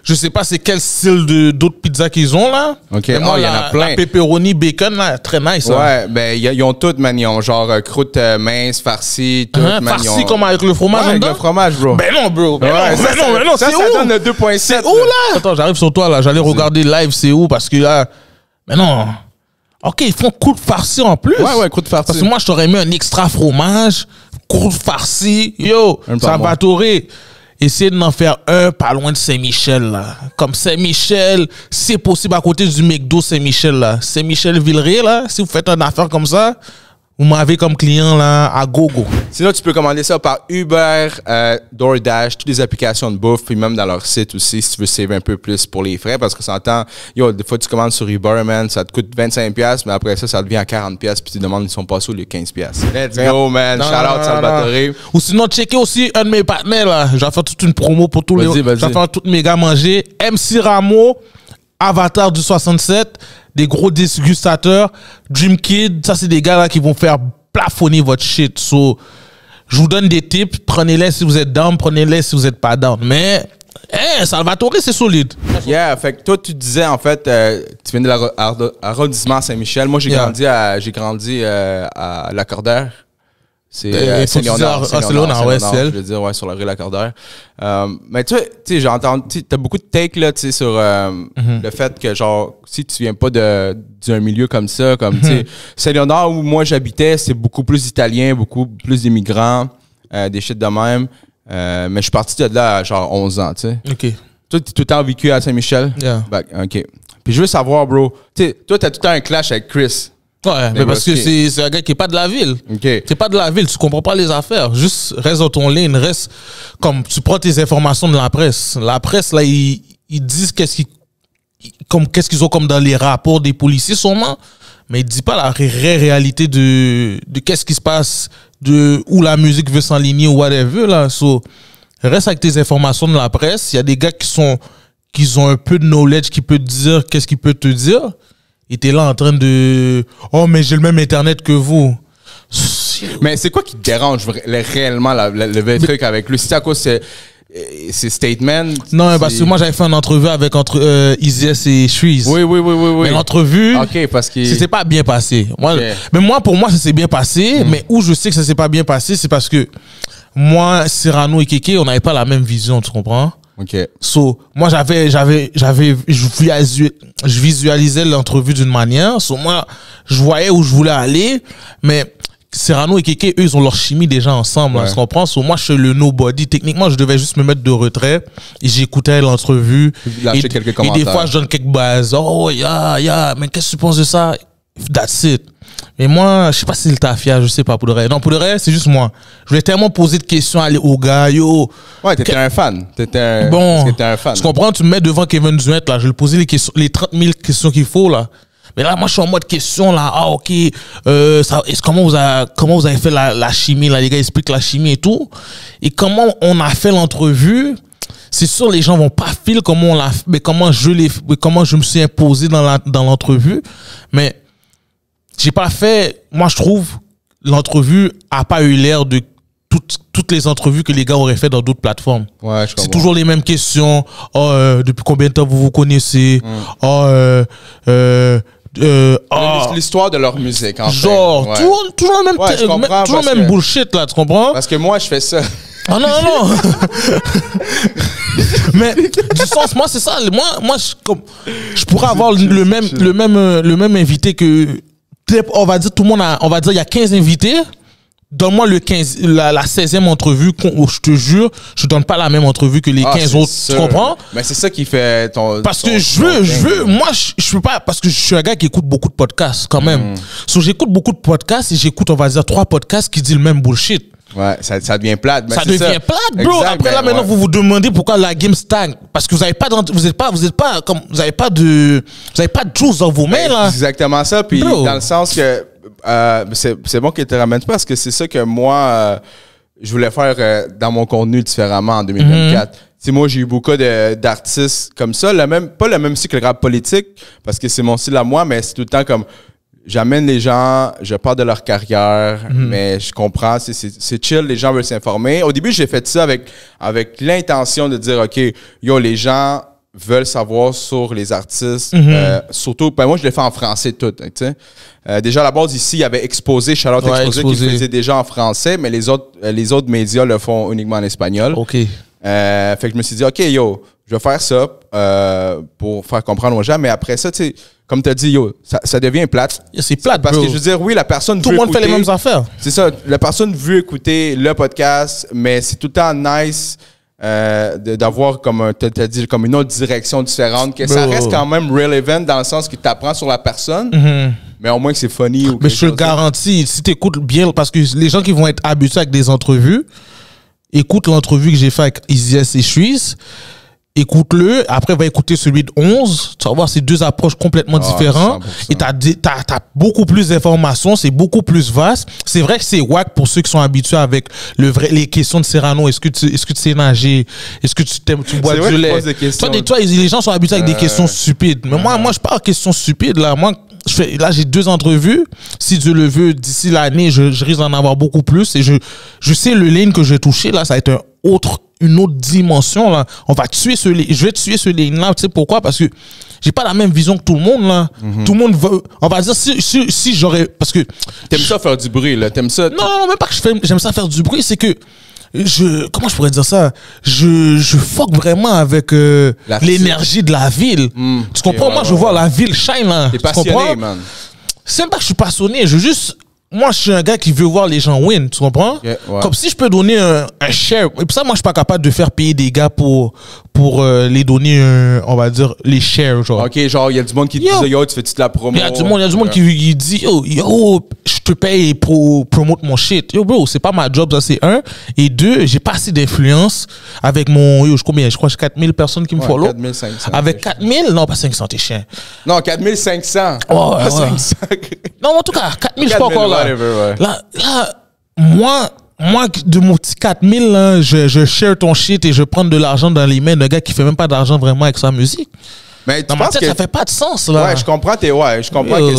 A: je sais pas c'est quel style d'autres pizzas qu'ils ont là.
B: OK, il y en a plein.
A: La pepperoni bacon là, très nice.
B: Ouais, ben ils ont toutes, man. Ils ont genre croûte mince, farcie, tout.
A: Farcie comme avec le fromage
B: avec le fromage, bro.
A: Ben non, bro. Mais non,
B: ça donne 2.7.
A: C'est où là? Attends, j'arrive sur toi là. J'allais regarder live, c'est où? Parce que là... Mais non. OK, ils font croûte farcie en plus.
B: Ouais, croûte farcie.
A: Parce que moi, je t'aurais mis un extra fromage, croûte farcie. Yo, Salvatore, essayez d'en faire un pas loin de Saint-Michel, là. Comme Saint-Michel, c'est possible à côté du McDo Saint-Michel, là. Saint-Michel-Villeray, là, si vous faites une affaire comme ça, vous m'avez comme client là à gogo.
B: Sinon, tu peux commander ça par Uber, DoorDash, toutes les applications de bouffe, puis même dans leur site aussi, si tu veux sauver un peu plus pour les frais, parce que ça entend, des fois tu commandes sur Uber, man, ça te coûte 25$, mais après ça devient à 40$, puis tu demandes, ils sont passés les 15$. Let's go, man. Shout out Salvatore.
A: Ou sinon, checker aussi un de mes partenaires, là. J'ai fait toute une promo pour tous les. J'ai fait toutes mes gars manger. MC Ramo, Avatar du 67. Des gros dégustateurs, Dream Kid, ça c'est des gars là qui vont faire plafonner votre shit. So, je vous donne des tips, prenez-les si vous êtes down, prenez-les si vous n'êtes pas down. Mais, Salvatore, c'est solide.
B: Yeah, fait que toi tu disais en fait, tu viens de l'arrondissement Saint-Michel. Moi j'ai grandi à Lacordaire. C'est Saint-Léonard.
A: Saint-Léonard, ouais, c'est elle.
B: Je veux dire, ouais, sur la rue Lacordaire. Mais tu sais, j'ai entendu, t'as beaucoup de takes, là, tu sais, sur le fait que, genre, si tu viens pas d'un milieu comme ça, comme, tu sais, Saint-Léonard où moi j'habitais, c'est beaucoup plus italien, beaucoup plus d'immigrants, des shit de même. Mais je suis parti de là à, genre, 11 ans, tu sais.
A: OK.
B: Toi, t'as tout le temps vécu à Saint-Michel?
A: Yeah.
B: OK. Puis je veux savoir, bro, tu sais, toi, t'as tout le temps un clash avec Chris.
A: Ouais, mais parce que c'est un gars qui est pas de la ville.
B: Okay.
A: T'es pas de la ville, tu comprends pas les affaires. Juste reste dans ton lane, reste comme tu prends tes informations de la presse. La presse là, ils disent qu'est-ce qu'ils ont comme dans les rapports des policiers sûrement, mais ils disent pas la réalité de qu'est-ce qui se passe, de où la musique veut s'enligner ou whatever là. So, reste avec tes informations de la presse. Il y a des gars qui ont un peu de knowledge qui peut te dire qu'est-ce qu'il peut te dire. Et t'es là en train de... Oh, mais j'ai le même Internet que vous.
B: Mais c'est quoi qui te dérange réellement le vrai truc avec lui? C'est à cause c'est statement?
A: Non, parce que moi, j'avais fait une entrevue avec Izies et Shreeze.
B: Oui.
A: Mais l'entrevue,
B: parce que
A: ça s'est pas bien passé. Mais moi, pour moi, ça s'est bien passé. Mais où je sais que ça s'est pas bien passé, c'est parce que moi, Cyrano et Kéké, on n'avait pas la même vision, tu comprends?
B: OK.
A: So, moi, je visualisais l'entrevue d'une manière. So, moi, je voyais où je voulais aller. Mais Cyrano et Kéké, eux, ils ont leur chimie déjà ensemble. Tu comprends? So, moi, je suis le nobody. Techniquement, je devais juste me mettre de retrait. Et j'écoutais l'entrevue. Et des fois, je donne quelques bases. Oh, mais qu'est-ce que tu penses de ça? That's it. Mais moi, je sais pas si c'est le tafia, je sais pas pour de vrai. Non, pour de vrai, c'est juste moi. Je voulais tellement poser de questions aller aux gars, yo.
B: Ouais, t'étais un fan. T'étais un fan.
A: Tu comprends? Tu me mets devant Kevin Durant, là. Je vais lui poser les 30 000 questions qu'il faut, là. Mais là, moi, je suis en mode question, là. Ah, OK. Comment vous avez fait la chimie, là? Les gars expliquent la chimie et tout. Et comment on a fait l'entrevue? C'est sûr, les gens vont pas filer comment comment je me suis imposé dans l'entrevue. Mais, j'ai pas fait, moi je trouve, l'entrevue a pas eu l'air de toutes les entrevues que les gars auraient fait dans d'autres plateformes.
B: Ouais, je comprends.
A: C'est toujours les mêmes questions. Oh, depuis combien de temps vous vous connaissez?
B: L'histoire de leur musique, en fait.
A: Genre, toujours le même bullshit, là, tu comprends?
B: Parce que moi, je fais ça.
A: Ah non. Mais du sens, moi, c'est ça. Moi, je pourrais avoir le même invité que... On va dire, il y a 15 invités. Donne-moi la 16e entrevue, je te jure, je donne pas la même entrevue que les 15 autres. Tu comprends?
B: Mais c'est ça qui fait
A: parce que je veux, moi, je peux pas, parce que je suis un gars qui écoute beaucoup de podcasts, quand même. So, j'écoute beaucoup de podcasts et j'écoute, on va dire, 3 podcasts qui disent le même bullshit.
B: Ouais, ça devient plate.
A: Ça devient plate, bro. Exact, après, là, maintenant, vous vous demandez pourquoi la game stagne. Parce que vous n'avez pas de juice dans vos mains, là.
B: C'est exactement ça. Puis, dans le sens que, c'est bon que tu te ramènes parce que c'est ça que moi, je voulais faire dans mon contenu différemment en 2024. Tu sais, moi, j'ai eu beaucoup d'artistes comme ça. Pas le même cycle rap politique, parce que c'est mon style à moi, mais c'est tout le temps comme, j'amène les gens, je parle de leur carrière, mais je comprends, c'est chill, les gens veulent s'informer. Au début, j'ai fait ça avec l'intention de dire, OK, les gens veulent savoir sur les artistes, surtout, moi, je l'ai fait en français tout, tu sais. Déjà, à la base, ici, il y avait Exposé, Charlotte Exposé, qui le faisait déjà en français, mais les autres médias le font uniquement en espagnol.
A: OK.
B: Fait que je me suis dit, OK, je vais faire ça. pour faire comprendre aux gens. Mais après ça, tu sais, comme tu as dit, yo, ça devient plate.
A: C'est plate,
B: parce que je veux dire, oui, la personne
A: tout
B: veut
A: le monde fait les mêmes affaires.
B: C'est ça, la personne veut écouter le podcast, mais c'est tout le temps nice d'avoir, comme tu as dit, comme une autre direction différente, que ça reste quand même relevant dans le sens que tu apprends sur la personne, mais au moins que c'est funny. Ou
A: mais je te le garantis, si tu écoutes bien, parce que les gens qui vont être habitués avec des entrevues, écoute l'entrevue que j'ai fait avec Easy S et Suisse. Écoute-le, après va écouter celui de 11, tu vas voir c'est deux approches complètement différentes 100%. Et t'as beaucoup plus d'informations, c'est beaucoup plus vaste. C'est vrai que c'est wack pour ceux qui sont habitués avec les questions de Cyrano. Est-ce que tu sais nager? Est-ce que tu bois du lait? Toi, les gens sont habitués avec des questions stupides. Mais moi je parle de questions stupides là. Moi là j'ai 2 entrevues. Si Dieu le veut, d'ici l'année, je risque d'en avoir beaucoup plus. Et je sais le lane que je vais toucher là, ça va être une autre dimension là. Je vais tuer ce lane là. Tu sais pourquoi? Parce que j'ai pas la même vision que tout le monde là. Tout le monde veut, on va dire si j'aurais, parce que
B: t'aimes ça faire du bruit là, t'aimes ça.
A: Non, même pas que j'aime ça faire du bruit, c'est que comment je pourrais dire ça? Je fuck vraiment avec l'énergie de la ville. Tu comprends? Moi je vois la ville shine là.
B: T'es passionné, man.
A: C'est même pas que je suis passionné, moi, je suis un gars qui veut voir les gens win, tu comprends? Okay, ouais. Comme si je peux donner un share. Et pour ça, moi, je suis pas capable de faire payer des gars pour les donner, on va dire, les shares, genre.
B: OK, genre, il y a du monde qui dit, yo, tu fais-tu de la promo?
A: Il y a du monde qui dit, yo, je te paye pour promouvoir mon shit. Yo, bro, c'est pas ma job, ça, c'est 1. Et 2, j'ai pas assez d'influence avec mon, je crois que j'ai 4000 personnes qui me follow.
B: 4500.
A: Avec 4000, non, pas 500, t'es chien.
B: Non, 4500.
A: Oh, pas 500. Non, en tout cas, 4000, je suis pas encore là. Là, moi, de mon petit 4000, là, je share ton shit et je prends de l'argent dans les mains d'un gars qui fait même pas d'argent vraiment avec sa musique.
B: Mais
A: dans ma tête, ça fait pas de sens, là.
B: Ouais, je comprends que si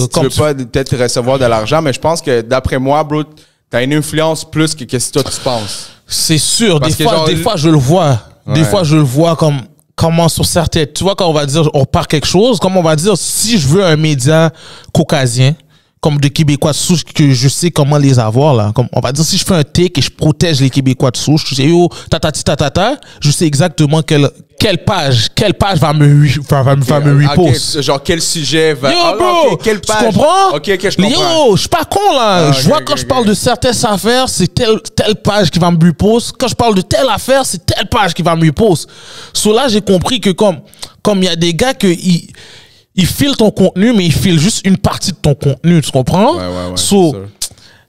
B: tu veux pas peut-être recevoir de l'argent, mais je pense que d'après moi, bro, t'as une influence plus que si toi tu penses.
A: C'est sûr. Des fois, je le vois. Ouais. Des fois, je le vois comme comment sur certaines, tu vois, quand on va dire, on part quelque chose, comme on va dire, si je veux un média caucasien, comme de Québécois de souche que je sais comment les avoir là, comme on va dire si je fais un take et je protège les Québécois de souche, je sais yo je sais exactement quelle page va me repost.
B: Genre quel sujet va
A: quelle page. Tu comprends?
B: OK, je comprends.
A: Yo, je suis pas con là. Je vois quand je parle de certaines affaires, c'est telle page qui va me repost. Quand je parle de telle affaire, c'est telle page qui va me repost. So là, j'ai compris que comme il y a des gars que ils filent ton contenu, mais ils filent juste une partie de ton contenu, tu comprends?
B: Ouais,
A: so,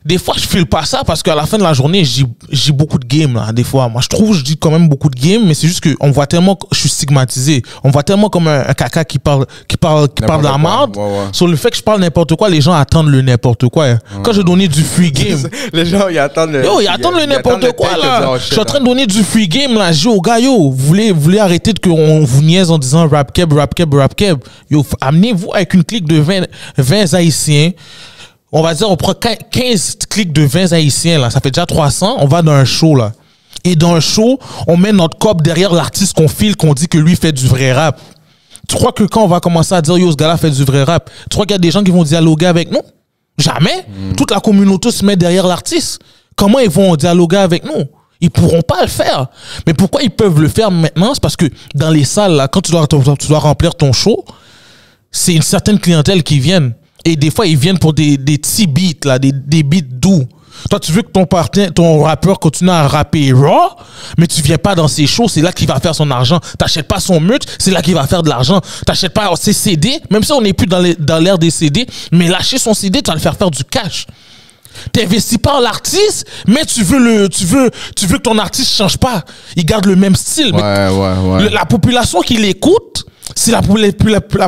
A: des fois, je file pas ça parce qu'à la fin de la journée, j'ai beaucoup de games, là, des fois. Moi, je dis quand même beaucoup de games, mais c'est juste qu'on voit tellement, je suis stigmatisé. On voit tellement comme un caca qui parle de la merde. Sur le fait que je parle n'importe quoi, les gens attendent le n'importe quoi. Hein. Quand je donnais du free game.
B: Les gens, ils attendent le.
A: Yo, ils attendent le n'importe quoi, là. Je suis en train de donner du free game, là. Je dis aux gars, yo, vous voulez arrêter de qu'on vous niaise en disant rap keb. Yo, amenez-vous avec une clique de 20 Haïtiens. On va dire, on prend 15 clics de 20 Haïtiens, là. Ça fait déjà 300. On va dans un show, là. Et dans un show, on met notre cop derrière l'artiste qu'on file, qu'on dit que lui fait du vrai rap. Tu crois que quand on va commencer à dire, yo, ce gars-là fait du vrai rap, tu crois qu'il y a des gens qui vont dialoguer avec nous? Jamais. Toute la communauté se met derrière l'artiste. Comment ils vont dialoguer avec nous? Ils pourront pas le faire. Mais pourquoi ils peuvent le faire maintenant? C'est parce que dans les salles, là, quand tu dois remplir ton show, c'est une certaine clientèle qui viennent. Et des fois, ils viennent pour des petits beats, là, des beats doux. Toi, tu veux que ton rappeur continue à rapper raw, mais tu viens pas dans ses shows, c'est là qu'il va faire son argent. T'achètes pas son merch, c'est là qu'il va faire de l'argent. T'achètes pas ses CD, même si on n'est plus dans l'ère des CD, mais lâcher son CD, tu vas le faire du cash. T'investis pas en l'artiste, mais tu veux que ton artiste change pas. Il garde le même style.
B: Ouais.
A: La population qui l'écoute, c'est la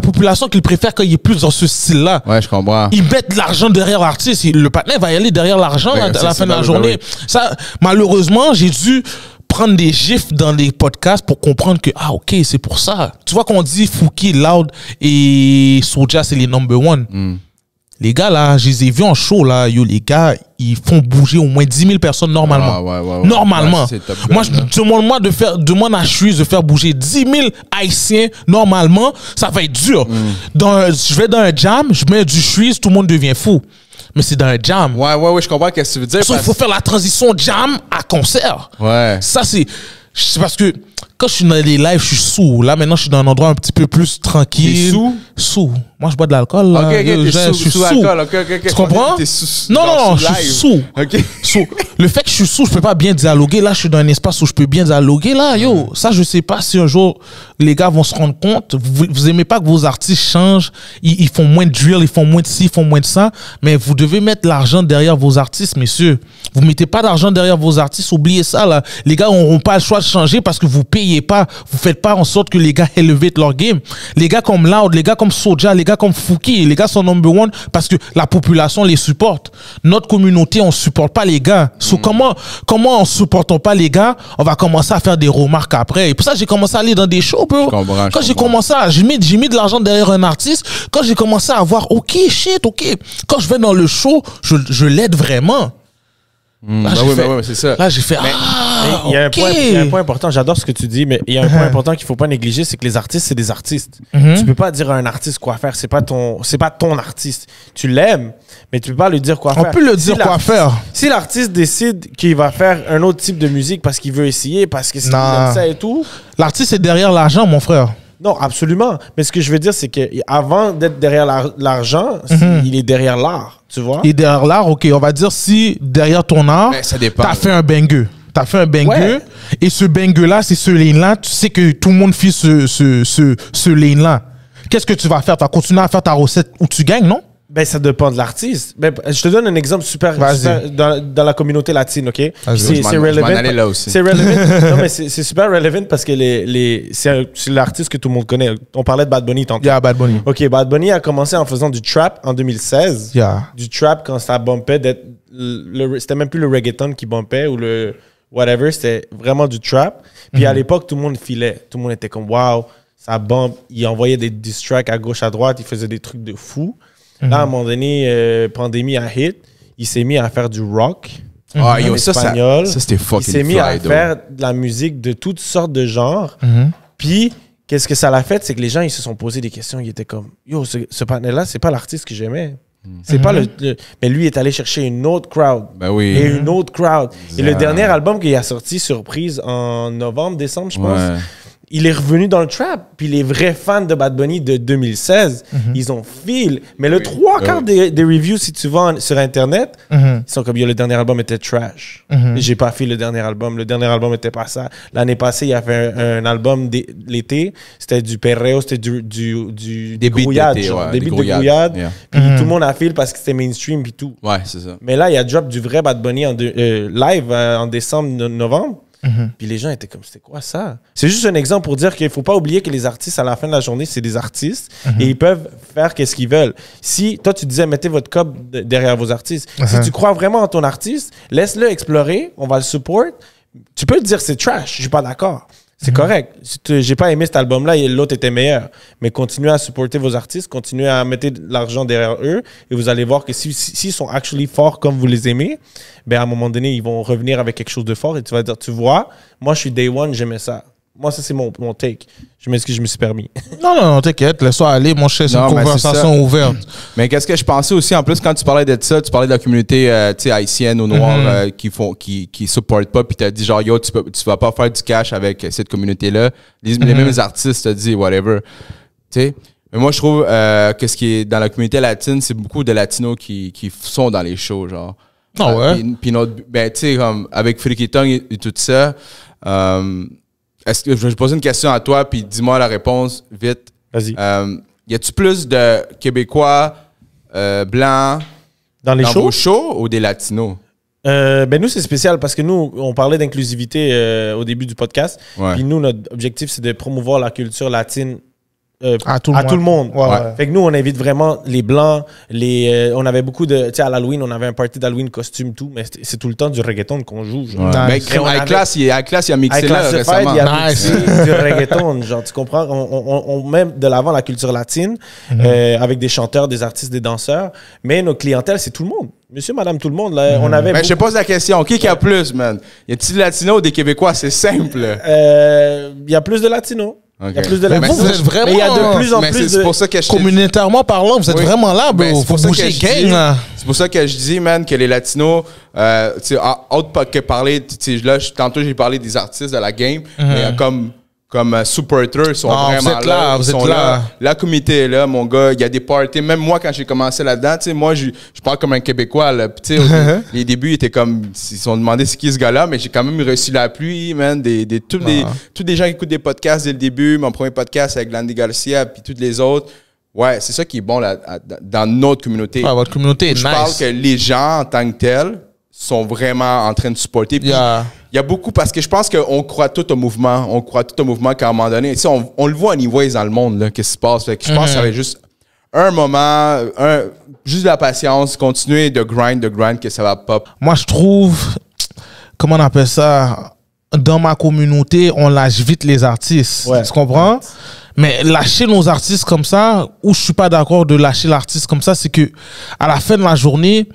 A: population qu'il préfère qu'il y ait plus dans ce style-là.
B: Ouais, je comprends.
A: Ils mettent de l'argent derrière l'artiste. Le partenaire va y aller derrière l'argent à la fin de la journée. Ça, malheureusement, j'ai dû prendre des gifs dans les podcasts pour comprendre que, ok, c'est pour ça. Tu vois qu'on dit Fouki, Loud et Soulja, c'est les number one. Les gars, là, je les ai vus en show, là. Yo, les gars, ils font bouger au moins 10 000 personnes normalement. Normalement. Moi, demande à Suisse de faire bouger 10 000 Haïtiens normalement. Ça va être dur. Je vais dans un jam, je mets du Suisse, tout le monde devient fou. Mais c'est dans un jam.
B: Ouais, je comprends ce que tu veux dire.
A: Il faut faire la transition jam à concert.
B: Ouais.
A: Ça, c'est parce que quand je suis dans les lives, je suis sous. Là, maintenant, je suis dans un endroit un petit peu plus tranquille.
B: T'es sous?
A: Sous. Moi, je bois de l'alcool. Là.
B: Ok,
A: je suis sous. Alcool.
B: Okay.
A: Tu comprends? Non, je suis sous.
B: Ok.
A: Sous. Le fait que je suis sous, je peux pas bien dialoguer. Là, je suis dans un espace où je peux bien dialoguer. Là, yo, ça, je sais pas si un jour les gars vont se rendre compte. Vous aimez pas que vos artistes changent. Ils font moins de drill, ils font moins de ci, ils font moins de ça. Mais vous devez mettre l'argent derrière vos artistes, messieurs. Vous mettez pas d'argent derrière vos artistes. Oubliez ça, là. Les gars n'auront pas le choix de changer parce que vous payez pas. Vous faites pas en sorte que les gars élèvent leur game. Les gars comme Loud, les gars comme Soulja, les gars comme Fouki, les gars sont number one parce que la population les supporte. Notre communauté, on supporte pas les gars. So, comment en supportant pas les gars, on va commencer à faire des remarques après. Et pour ça, j'ai commencé à aller dans des shows, bro. Quand j'ai commencé à, j'ai mis de l'argent derrière un artiste. Quand j'ai commencé à voir, ok. Quand je vais dans le show, je l'aide vraiment. Là,
B: c'est ça.
A: Là, j'ai fait,
C: il y a un point important, j'adore ce que tu dis, mais il y a un point important qu'il faut pas négliger, c'est que les artistes, c'est des artistes. Tu peux pas dire à un artiste quoi faire, c'est pas ton artiste. Tu l'aimes, mais tu peux pas lui dire quoi faire.
A: On peut le dire quoi faire.
C: Si l'artiste décide qu'il va faire un autre type de musique parce qu'il veut essayer, parce qu'il aime ça et tout.
A: L'artiste est derrière l'argent, mon frère.
C: Non, absolument. Mais ce que je veux dire, c'est qu'avant d'être derrière l'argent, il est derrière l'art, tu vois?
A: Il est derrière l'art, ok. On va dire si derrière ton art, t'as fait un banger. T'as fait un banger, et ce banger-là, c'est ce lane-là, tu sais que tout le monde fait ce lane-là. Qu'est-ce que tu vas faire? Tu vas continuer à faire ta recette où tu gagnes, non?
C: Ben, ça dépend de l'artiste. Ben, je te donne un exemple super dans la communauté latine, OK? C'est relevant. C'est relevant. Non, mais c'est super relevant parce que c'est l'artiste que tout le monde connaît. On parlait de Bad Bunny tantôt.
A: Yeah, Bad Bunny.
C: OK, Bad Bunny a commencé en faisant du trap en 2016.
A: Yeah.
C: Du trap quand ça bumpait. C'était même plus le reggaeton qui bumpait ou le whatever. C'était vraiment du trap. Puis à l'époque, tout le monde filait. Tout le monde était comme, wow, ça bump. Il envoyait des diss tracks à gauche, à droite. Il faisait des trucs de fou. Là, à un moment donné, pandémie a hit, il s'est mis à faire du rock en espagnol.
B: Ça, c'était fucking
C: il s'est mis à faire de la musique de toutes sortes de genres. Puis, qu'est-ce que ça l'a fait? C'est que les gens, ils se sont posé des questions. Ils étaient comme, yo, ce panel-là, c'est pas l'artiste que j'aimais. C'est pas mais lui est allé chercher une autre crowd.
B: Ben oui.
C: Et une autre crowd. Et le dernier album qu'il a sorti, surprise, en novembre, décembre, je pense. Il est revenu dans le trap. Puis les vrais fans de Bad Bunny de 2016, ils ont feel. Mais le 3/4 des reviews, si tu vas sur Internet, ils sont comme, yo, le dernier album était trash. J'ai pas fait le dernier album. Le dernier album était pas ça. L'année passée, il a fait un album l'été. C'était du perreo, c'était des grouillades. Des beats de grouillade. Puis tout le monde a feel parce que c'était mainstream puis tout.
B: Ouais, c'est ça.
C: Mais là, il a drop du vrai Bad Bunny live en décembre, novembre. Puis les gens étaient comme, c'était quoi ça? C'est juste un exemple pour dire qu'il faut pas oublier que les artistes, à la fin de la journée, c'est des artistes et ils peuvent faire qu'est-ce qu'ils veulent. Si toi, tu disais, mettez votre cop derrière vos artistes. Si tu crois vraiment en ton artiste, laisse-le explorer, on va le support. Tu peux te dire, c'est trash, je suis pas d'accord. C'est correct. J'ai pas aimé cet album-là et l'autre était meilleur. Mais continuez à supporter vos artistes, continuez à mettre de l'argent derrière eux et vous allez voir que s'ils sont actually forts comme vous les aimez, ben à un moment donné, ils vont revenir avec quelque chose de fort et tu vas dire, tu vois, moi je suis day one, j'aimais ça. Moi, ça, c'est mon take. Je m'excuse, je me suis permis.
A: Non, t'inquiète, laisse-toi aller. Mon cher, c'est une conversation ouverte.
B: Mais qu'est-ce que je pensais aussi, en plus, quand tu parlais de ça, tu parlais de la communauté haïtienne ou noire qui supportent pas, puis tu as dit, genre, yo, tu vas pas faire du cash avec cette communauté-là. Les mêmes artistes te disent, whatever. Tu sais. Mais moi, je trouve que ce qui est dans la communauté latine, c'est beaucoup de latinos qui sont dans les shows, genre.
A: Ah ouais?
B: Puis ben, tu sais, comme avec Freaky Tongue et tout ça, est-ce que je vais poser une question à toi, puis dis-moi la réponse vite.
C: Vas-y.
B: Y a-tu plus de Québécois blancs
C: dans
B: vos shows ou des Latinos?
C: Ben nous, c'est spécial parce que nous, on parlait d'inclusivité au début du podcast. Puis nous, notre objectif, c'est de promouvoir la culture latine à tout le monde. Ouais. Fait que nous, on invite vraiment les Blancs. On avait beaucoup de... Tu sais, à l'Halloween, on avait un party d'Halloween costume, tout. Mais c'est tout le temps du reggaeton qu'on joue. Genre.
B: Ouais. Mais High Class, il a mixé là récemment.
C: Il a mixé du reggaeton. Genre, tu comprends? On met de l'avant la culture latine avec des chanteurs, des artistes, des danseurs. Mais notre clientèle, c'est tout le monde. Monsieur, madame, tout le monde. Là, on avait
B: je pose la question. Qui a plus, man? Y a-t-il des Latinos ou des Québécois? C'est simple.
C: Il y a plus de Latinos. Okay. Il y a plus de
A: mais vous êtes vraiment...
C: Mais il y a de plus en plus
B: c'est pour ça que
A: communautairement parlant, vous êtes vraiment là, bro. Faut bouger gang, là.
B: C'est pour ça que je dis, man, que les Latinos, autre que parler, là, tantôt j'ai parlé des artistes de la game, mais comme supporters, ils sont vraiment là. Ils sont là. La communauté est là, mon gars. Il y a des parties. Même moi, quand j'ai commencé là-dedans, tu sais, moi, je parle comme un Québécois, là. Puis, tu sais, les débuts, ils étaient comme, ils se sont demandé c'est qui ce gars-là, mais j'ai quand même reçu la pluie, man. Tous les gens qui écoutent des podcasts dès le début. Mon premier podcast avec Landy Garcia, puis tous les autres. Ouais, c'est ça qui est bon là, dans notre communauté.
A: Ouais, votre communauté est nice.
B: Je parle que les gens, en tant que tels, sont vraiment en train de supporter. Puis, il y a beaucoup, parce que je pense qu'on croit tout au mouvement. On croit tout au mouvement qu'à un moment donné, tu sais, on le voit anyways dans le monde, là, qu'est-ce qui se passe. Fait que je pense que ça va être juste un moment, juste de la patience, continuer de grind, que ça va pop.
A: Moi, je trouve, comment on appelle ça, dans ma communauté, on lâche vite les artistes. Ouais. Tu comprends? Mais lâcher nos artistes comme ça, où je suis pas d'accord de lâcher l'artiste comme ça, c'est que à la fin de la journée,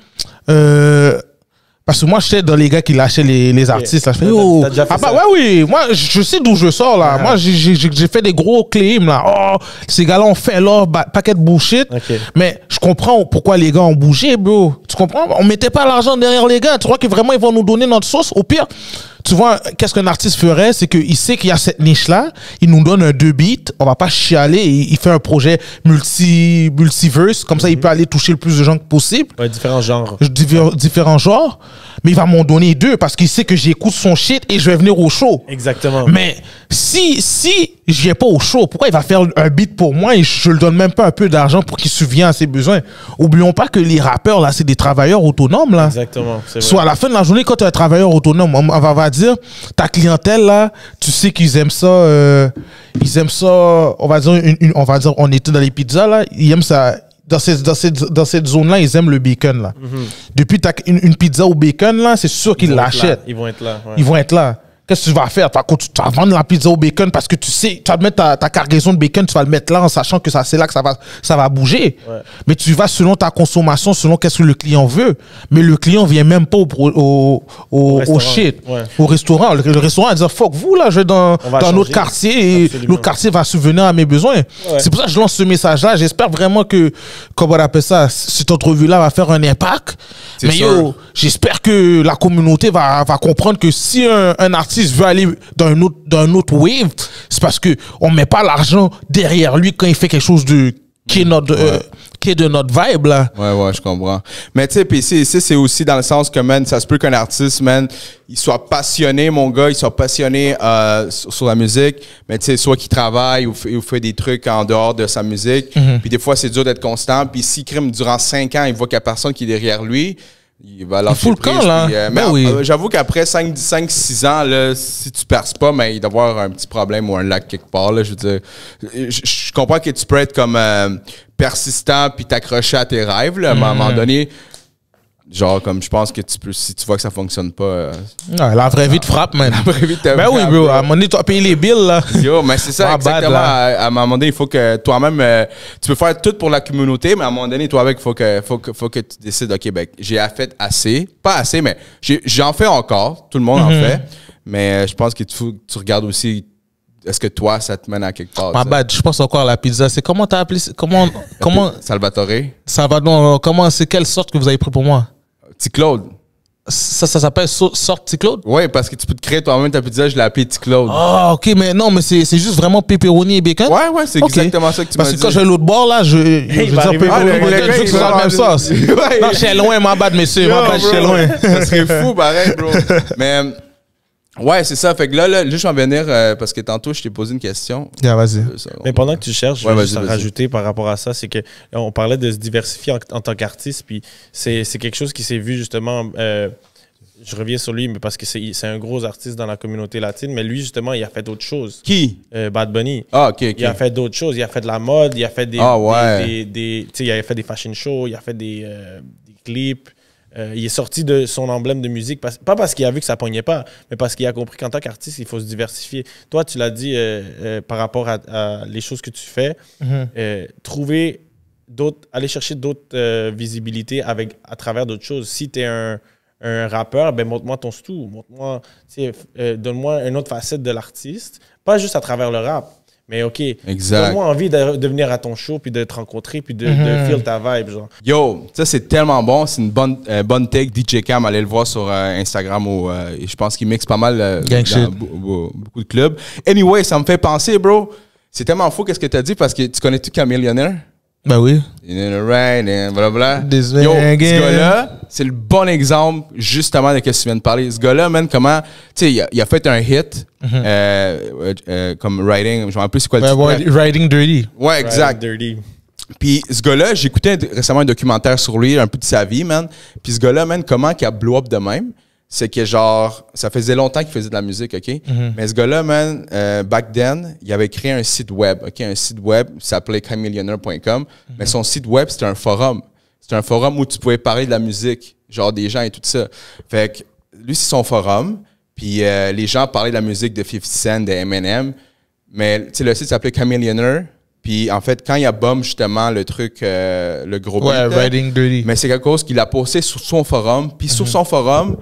A: parce que moi, j'étais dans les gars qui lâchaient les artistes. Là. Je fais, oh. Ouais, oui. Moi, je sais d'où je sors, là. Moi, j'ai fait des gros claims, là. Oh, ces gars-là ont fait leur paquet de bullshit. Mais je comprends pourquoi les gars ont bougé, bro. Tu comprends? On mettait pas l'argent derrière les gars. Tu crois que vraiment, ils vont nous donner notre sauce? Au pire, tu vois, qu'est-ce qu'un artiste ferait? C'est qu'il sait qu'il y a cette niche-là. Il nous donne un 2 beats. On va pas chialer. Il fait un projet multiverse. Comme ça, il peut aller toucher le plus de gens que possible.
C: Ouais, différents genres.
A: Différents genres. Mais il va m'en donner 2 parce qu'il sait que j'écoute son shit et je vais venir au show.
C: Exactement.
A: Mais si je viens pas au show, pourquoi il va faire un beat pour moi et je le donne même pas un peu d'argent pour qu'il subvienne à ses besoins? Oublions pas que les rappeurs, là, c'est des travailleurs autonomes, là.
C: Exactement.
A: Soit à la fin de la journée, quand tu es un travailleur autonome, on va dire, ta clientèle, là, tu sais qu'ils aiment ça, on va dire, on était dans les pizzas, là, ils aiment ça. Dans cette zone-là, ils aiment le bacon, là. Depuis que tu as une pizza au bacon, là, c'est sûr qu'ils l'achètent.
C: Ils vont être là. Ouais.
A: Ils vont être là. Qu'est-ce que tu vas faire? Tu vas vendre la pizza au bacon parce que tu sais, tu vas mettre ta cargaison de bacon, tu vas le mettre là en sachant que c'est là que ça va bouger. Ouais. Mais tu vas selon ta consommation, selon qu'est-ce que le client veut. Mais le client vient même pas au shit, au restaurant. Le restaurant va dire, fuck vous, là, je vais dans notre quartier et l'autre quartier va subvenir à mes besoins. Ouais. C'est pour ça que je lance ce message-là. J'espère vraiment que, comment on appelle ça, cette entrevue-là va faire un impact. Mais j'espère que la communauté va comprendre que si un artiste veut aller dans un autre wave, c'est parce que on met pas l'argent derrière lui quand il fait quelque chose qui est de notre vibe, là.
B: Ouais, je comprends. Mais tu sais, puis c'est aussi dans le sens que, man, ça se peut qu'un artiste, man, il soit passionné, mon gars, il soit passionné sur la musique, mais tu sais, soit qu'il travaille ou fait des trucs en dehors de sa musique, puis des fois, c'est dur d'être constant, puis s'il crime durant 5 ans, il voit qu'il y a personne qui est derrière lui, il va lâcher
A: le camp, là.
B: J'avoue qu'après 5-6 ans, là, si tu perces pas, mais il doit y avoir un petit problème ou un lac quelque part. Là, je veux dire, je comprends que tu peux être comme persistant puis t'accrocher à tes rêves. Là, mais à un moment donné, genre, comme je pense que tu peux, si tu vois que ça fonctionne pas.
A: La vraie vie te frappe, man.
B: La vraie vie te frappe.
A: Ben oui, bro. À un moment donné, tu as payé les bills, là.
B: Yo, mais c'est ça, exactement. À un moment donné, il faut que toi-même, tu peux faire tout pour la communauté, mais à un moment donné, toi-avec, il faut que tu décides, OK, ben, j'ai fait assez. Pas assez, mais j'en fais encore. Tout le monde en fait. Mais je pense que tu regardes aussi. Est-ce que toi, ça te mène à quelque part?
A: Je pense encore à la pizza. C'est comment t'as appelé? Comment?
B: Salvatore.
A: Salvatore. Comment? C'est quelle sorte que vous avez pris pour moi?
B: Petit Claude.
A: Ça s'appelle sorte Petit Claude?
B: Oui, parce que tu peux te créer toi-même ta pizza, je l'ai appelé Petit Claude.
A: Ah, ok, mais non, mais c'est juste vraiment pepperoni et bacon?
B: Ouais, c'est exactement ça que tu m'as dit.
A: Parce que quand j'ai l'autre bord, là, je veux dire pepperoni et bacon, c'est la même sauce. Non, je suis loin, ma bad, monsieur. Je suis loin.
B: Ça serait fou, pareil, bro. Mais, ouais, c'est ça. Fait que là, juste je vais venir, parce que tantôt, je t'ai posé une question.
A: Yeah, vas-y.
C: Mais pendant que tu cherches, je vais juste rajouter par rapport à ça, c'est que on parlait de se diversifier en tant qu'artiste, puis c'est quelque chose qui s'est vu justement. Je reviens sur lui, mais parce que c'est un gros artiste dans la communauté latine, mais lui, justement, il a fait d'autres choses.
B: Qui?
C: Bad Bunny.
B: Ah, ok.
C: Il a fait d'autres choses. Il a fait de la mode, il a fait il a fait des fashion shows, il a fait des clips. Il est sorti de son emblème de musique, pas parce qu'il a vu que ça pognait pas, mais parce qu'il a compris qu'en tant qu'artiste, il faut se diversifier. Toi, tu l'as dit par rapport à les choses que tu fais, trouver aller chercher d'autres visibilités à travers d'autres choses. Si tu es un rappeur, ben montre-moi ton stew, donne-moi une autre facette de l'artiste, pas juste à travers le rap, Mais OK,
B: exact.
C: donne-moi envie de venir à ton show, puis de te rencontrer, puis de feel ta vibe, genre.
B: Yo, ça c'est tellement bon. C'est une bonne take. DJ Cam, allez le voir sur Instagram. Je pense qu'il mixe pas mal dans beaucoup de clubs. Anyway, ça me fait penser, bro. C'est tellement fou qu'est-ce que tu as dit parce que tu connais-tu Chamillionaire?
A: Ben oui.
B: Blablabla. Yo, ce gars-là, c'est le bon exemple justement de ce que tu viens de parler. Ce gars-là, man, comment... Tu sais, il a fait un hit comme Writing, je me rappelle plus c'est quoi le titre.
A: Writing Dirty.
B: Ouais, exact.
C: Dirty.
B: Puis ce gars-là, j'écoutais récemment un documentaire sur lui, un peu de sa vie, man. Puis ce gars-là, man, comment il a blow up de même? C'est que genre, ça faisait longtemps qu'il faisait de la musique, OK? Mais ce gars-là, man, back then, il avait créé un site web, OK? Un site web qui s'appelait chamillionaire.com. Mais son site web, c'était un forum. C'était un forum où tu pouvais parler de la musique, genre des gens et tout ça. Fait que lui, c'est son forum. Puis les gens parlaient de la musique de 50 Cent, de Eminem. Mais tu sais, le site s'appelait Chamillionaire. Puis en fait, quand il a bomb justement le truc, le gros beat,
A: Writing Dirty.
B: Mais c'est quelque chose qu'il a posté sur son forum. Puis sur son forum,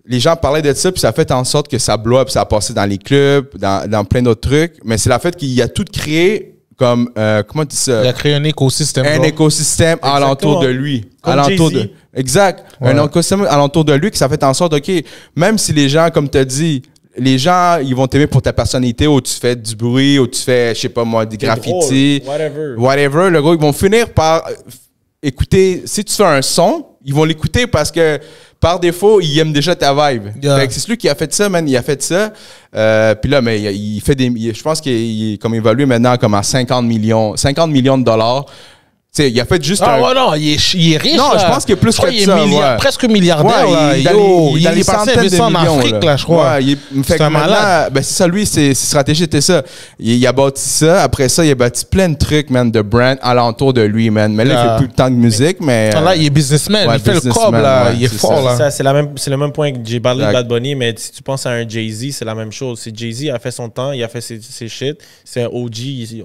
B: les gens parlaient de ça, puis ça a fait en sorte que ça blow up, ça a passé dans les clubs, dans plein d'autres trucs. Mais c'est la fait qu'il a tout créé comme, comment tu dis ça?
A: Il a créé un écosystème.
B: Un écosystème alentour de lui.
C: Comme
B: alentour
C: Jay-Z.
B: de, exact.
A: Ouais.
B: Un écosystème alentour de lui qui ça fait en sorte, OK, même si les gens, comme tu as dit, les gens, ils vont t'aimer pour ta personnalité, ou tu fais du bruit, ou tu fais, je sais pas moi, des graffitis. Whatever. Le gars, ils vont finir par écouter. Si tu fais un son, ils vont l'écouter parce que par défaut, ils aiment déjà ta vibe.
A: Yeah.
B: Fait que c'est celui qui a fait ça, man. Il a fait ça. Puis là, mais il fait des. Je pense qu'il est comme évalué maintenant comme à 50 millions de dollars. Tu sais, il a fait juste un...
A: ouais, non, il est riche.
B: Non,
A: là.
B: je pense qu'il est plus que ça. Ouais.
A: Presque milliardaire.
B: Ouais,
A: là. Il est parti investir en Afrique, là, je crois.
B: Ouais,
A: c'est un malade.
B: Ben, c'est ça, lui, ses stratégies étaient ça. Il a bâti ça. Après ça, il a bâti plein de trucs, man, de brand alentour de lui, man. Mais là, il fait plus tant de musique, mais...
A: Là, il est businessman.
B: Ouais,
A: il fait le cob, là. Il est fort, là.
C: Ça, c'est le même point que j'ai parlé de Bad Bunny, mais si tu penses à un Jay-Z, c'est la même chose. C'est Jay-Z a fait son temps, il a fait ses shit. C'est un OG.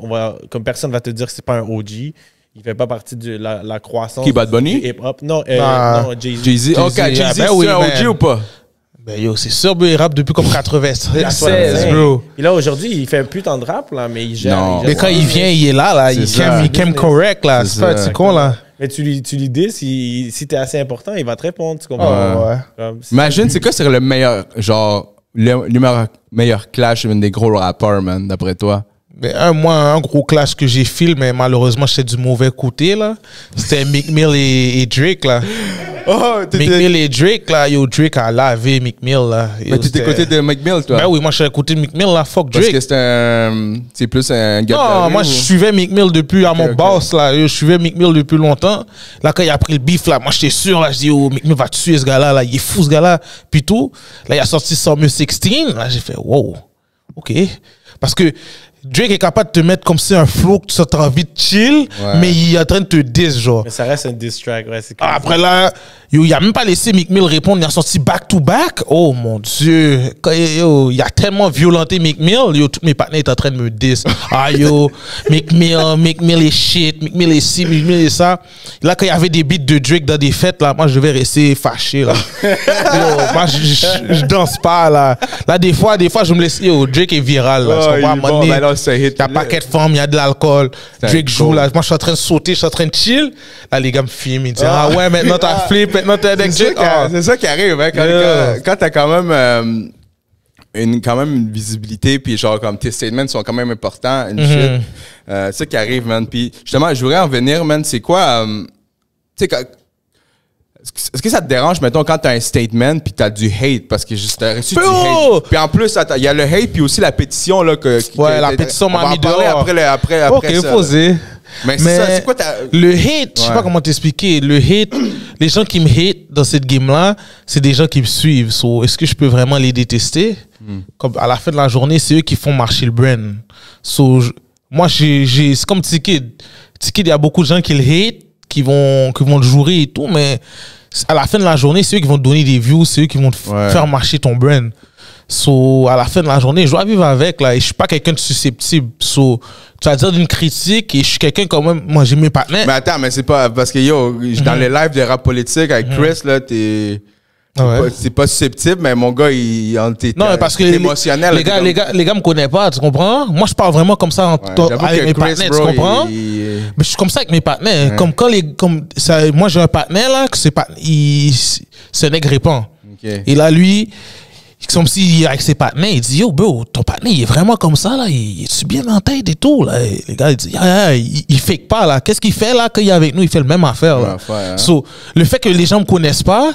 C: Comme personne va te dire que c'est pas un OG. Il fait pas partie de la croissance
B: Qui, Bad Bunny?
C: du hip-hop. Non, Jay-Z.
B: Jay-Z. OK, Jay-Z, c'est un OG ou pas?
A: Ben yo, c'est sûr, il rappe depuis comme 96, bro.
C: Et là, aujourd'hui, il fait plus tant de rap, là, mais il gère.
B: Non.
A: Mais quand il vient, il est là. Il came correct, là. C'est con, là.
C: Mais tu lui dis, si t'es assez important, il va te répondre, tu comprends?
A: Ouais.
B: Imagine, c'est quoi serait le meilleur, genre, le meilleur clash d'un des gros rappeurs, man, d'après toi?
A: Ben, moi, un gros clash que j'ai filmé, mais malheureusement, j'étais du mauvais côté, là. C'était Meek Mill et Drake, là. Meek Mill et Drake, là. Yo, Drake a lavé Meek Mill, là.
B: Mais tu t'es côté de Meek Mill, toi?
A: Ben oui, moi, je suis côté de Meek Mill, là. Fuck Drake.
B: Parce que c'est plus un gars.
A: Non, moi, je suivais Meek Mill depuis mon boss, là. Je suivais Meek Mill depuis longtemps. Là, quand il a pris le beef, là, moi, j'étais sûr, là. Je dis, oh, Meek Mill va tuer ce gars-là, là. Il est fou, ce gars-là. Puis tout. Là, il a sorti Summer 16. Là, j'ai fait, wow. OK. Parce que Drake est capable de te mettre comme si un flow que tu as envie de chill, mais il est en train de te diss, genre.
C: Mais ça reste un diss track, ouais.
A: Après là, il a même pas laissé Meek Mill répondre, il a sorti back to back. Oh mon Dieu. Il a tellement violenté Meek Mill, tous mes partenaires étaient en train de me diss. Meek Mill est shit, Meek Mill est ci, Meek Mill est ça. Là, quand il y avait des beats de Drake dans des fêtes, là, moi je devais rester fâché, là. Moi je danse pas, là. Là, des fois, je me laisse, Drake est viral, là. Il y a un paquet de femmes, il y a de l'alcool. Drake joue là. Moi, je suis en train de sauter, je suis en train de chill. Là, les gars me filment. Ils disent, ouais, maintenant t'as flip, maintenant t'es avec Drake.
B: C'est ça qui arrive, hein. Quand t'as quand même une visibilité, puis genre, comme tes statements sont quand même importants, shit. C'est ça qui arrive, man. Puis justement, je voudrais en venir, man. C'est quoi, tu sais, est-ce que ça te dérange, mettons, quand t'as un statement puis t'as du hate? Parce que juste t'as reçu du hate. Puis en plus, il y a le hate puis aussi la pétition, là.
A: La pétition m'a mis dehors.
B: Après
A: ok,
B: ça.
A: posé.
B: Mais c'est quoi
A: le hate, je sais pas comment t'expliquer. Le hate, les gens qui me hate dans cette game-là, c'est des gens qui me suivent. So, est-ce que je peux vraiment les détester? Comme à la fin de la journée, c'est eux qui font marcher le brand. So, moi, c'est comme T-Kid. T-Kid, il y a beaucoup de gens qui le hate, qui vont le jouer et tout, mais à la fin de la journée, c'est eux qui vont te donner des views, c'est eux qui vont te faire marcher ton brand. So, à la fin de la journée, je dois vivre avec, là, et je suis pas quelqu'un de susceptible. So, tu vas dire d'une critique, et je suis quelqu'un quand même, moi, j'ai mes partenaires.
B: Mais attends, mais c'est pas, parce que dans les lives de rap politique avec Chris, là, C'est pas susceptible, mais mon gars, il est
A: parce que émotionnel. Les gars me connaissent pas, tu comprends? Moi, je parle vraiment comme ça avec mes partenaires, tu comprends? Mais je suis comme ça avec mes partenaires. Ouais. Moi, j'ai un partenaire, là, que c'est un nègre répand. Okay. Et là, lui, comme si avec ses partenaires, il dit yo bro, ton partenaire il est vraiment comme ça là, il est bien en tête et tout là. Et les gars ils disent il fake pas là, qu'est-ce qu'il fait là quand il est avec nous, il fait le même affaire là. So, le fait que les gens me connaissent pas,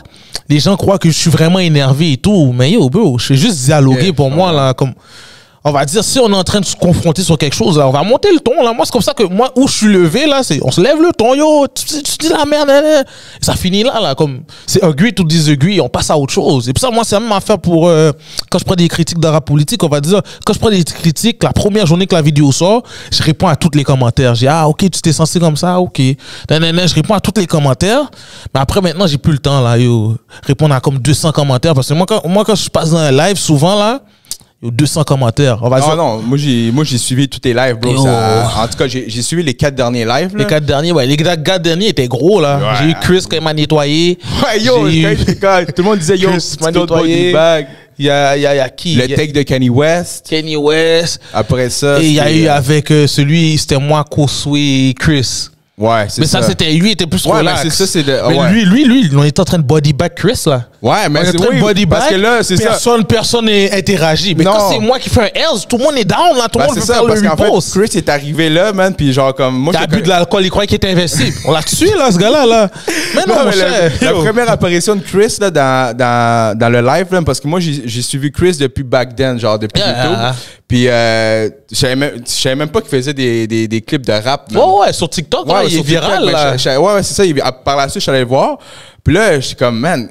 A: les gens croient que je suis vraiment énervé et tout, mais yo bro, je fais juste dialoguer pour moi là, comme on va dire, si on est en train de se confronter sur quelque chose, là, on va monter le ton. Là. Moi, c'est comme ça que moi, où je suis levé, là, on se lève le ton, yo, tu dis la merde, et ça finit là, comme c'est agree to disagree, on passe à autre chose. Et puis ça, moi, c'est la même affaire pour quand je prends des critiques de rap politique, on va dire, quand je prends des critiques, la première journée que la vidéo sort, je réponds à tous les commentaires. J'ai ok, tu t'es censé comme ça, ok. Je réponds à tous les commentaires, mais après, maintenant, j'ai plus le temps, là, yo, répondre à comme 200 commentaires, parce que moi, quand je passe dans un live, souvent, là, 200 commentaires. On va dire...
B: Non, moi j'ai suivi tous tes lives, bro. En tout cas, j'ai suivi les 4 derniers lives. Là.
A: Les 4 derniers, ouais. Les 4 derniers étaient gros, là. Ouais. J'ai eu Chris qui m'a nettoyé.
B: Ouais, yo, tout le monde disait, yo,
A: Chris m'a nettoyé. Il y a qui?
B: Le take de Kanye West.
A: Kanye West.
B: Après ça.
A: Et il y a eu avec celui, c'était moi, Koswe, Chris.
B: Ouais, c'est ça.
A: Mais ça, c'était lui, il était plus relax.
B: Mais c'est ça, c'est de.
A: Mais lui, on était en train de body bag Chris, là.
B: Ouais, mais c'est
A: body bag.
B: Parce que là, c'est ça.
A: Personne n'est interagi. Mais quand c'est moi qui fais un Else, tout le monde est down, là. Tout le monde veut faire le repost.
B: Chris est arrivé là, man, puis genre comme.
A: Moi, il a bu de l'alcool, il croyait qu'il était invincible. On l'a tué, là, ce gars-là, là. Mais non,
B: la première apparition de Chris, là, dans le live, là, parce que moi, j'ai suivi Chris depuis back then, genre depuis YouTube. Puis, je savais même pas qu'il faisait des clips de rap.
A: Ouais, sur TikTok, là, il est viral, là.
B: Ouais, c'est ça. Par la suite, je suis allé le voir. Puis là, j'étais comme, man.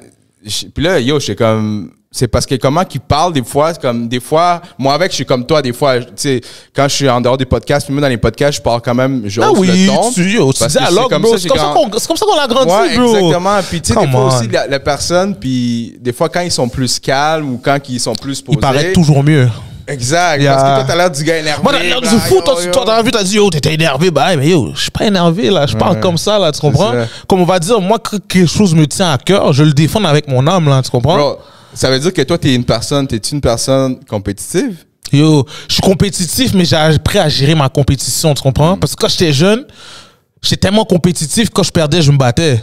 B: Puis là, yo, j'étais comme. C'est parce que comment qu'il parle des fois, comme des fois, moi avec, je suis comme toi, des fois, tu sais, quand je suis en dehors des podcasts, même dans les podcasts, je parle quand même, je hausse le ton.
A: Tu dialogues, bro. C'est comme ça qu'on a grandi,
B: ouais,
A: bro.
B: Exactement. Puis tu sais, des fois aussi, la personne, puis des fois, quand ils sont plus calmes ou quand ils sont plus posés.
A: Ils paraissent toujours mieux.
B: Exact, parce que toi, t'as l'air du gars énervé.
A: Moi, t'as l'air du fou, toi, t'as vu, t'as dit, yo, t'étais énervé, bah, mais yo, je suis pas énervé, là, je parle comme ça, là, tu comprends? Comme on va dire, moi, quand quelque chose me tient à cœur, je le défends avec mon âme, là, tu comprends?
B: Bro, ça veut dire que toi, t'es une personne compétitive?
A: Yo, je suis compétitif, mais j'ai appris à gérer ma compétition, tu comprends? Parce que quand j'étais jeune, j'étais tellement compétitif, quand je perdais, je me battais.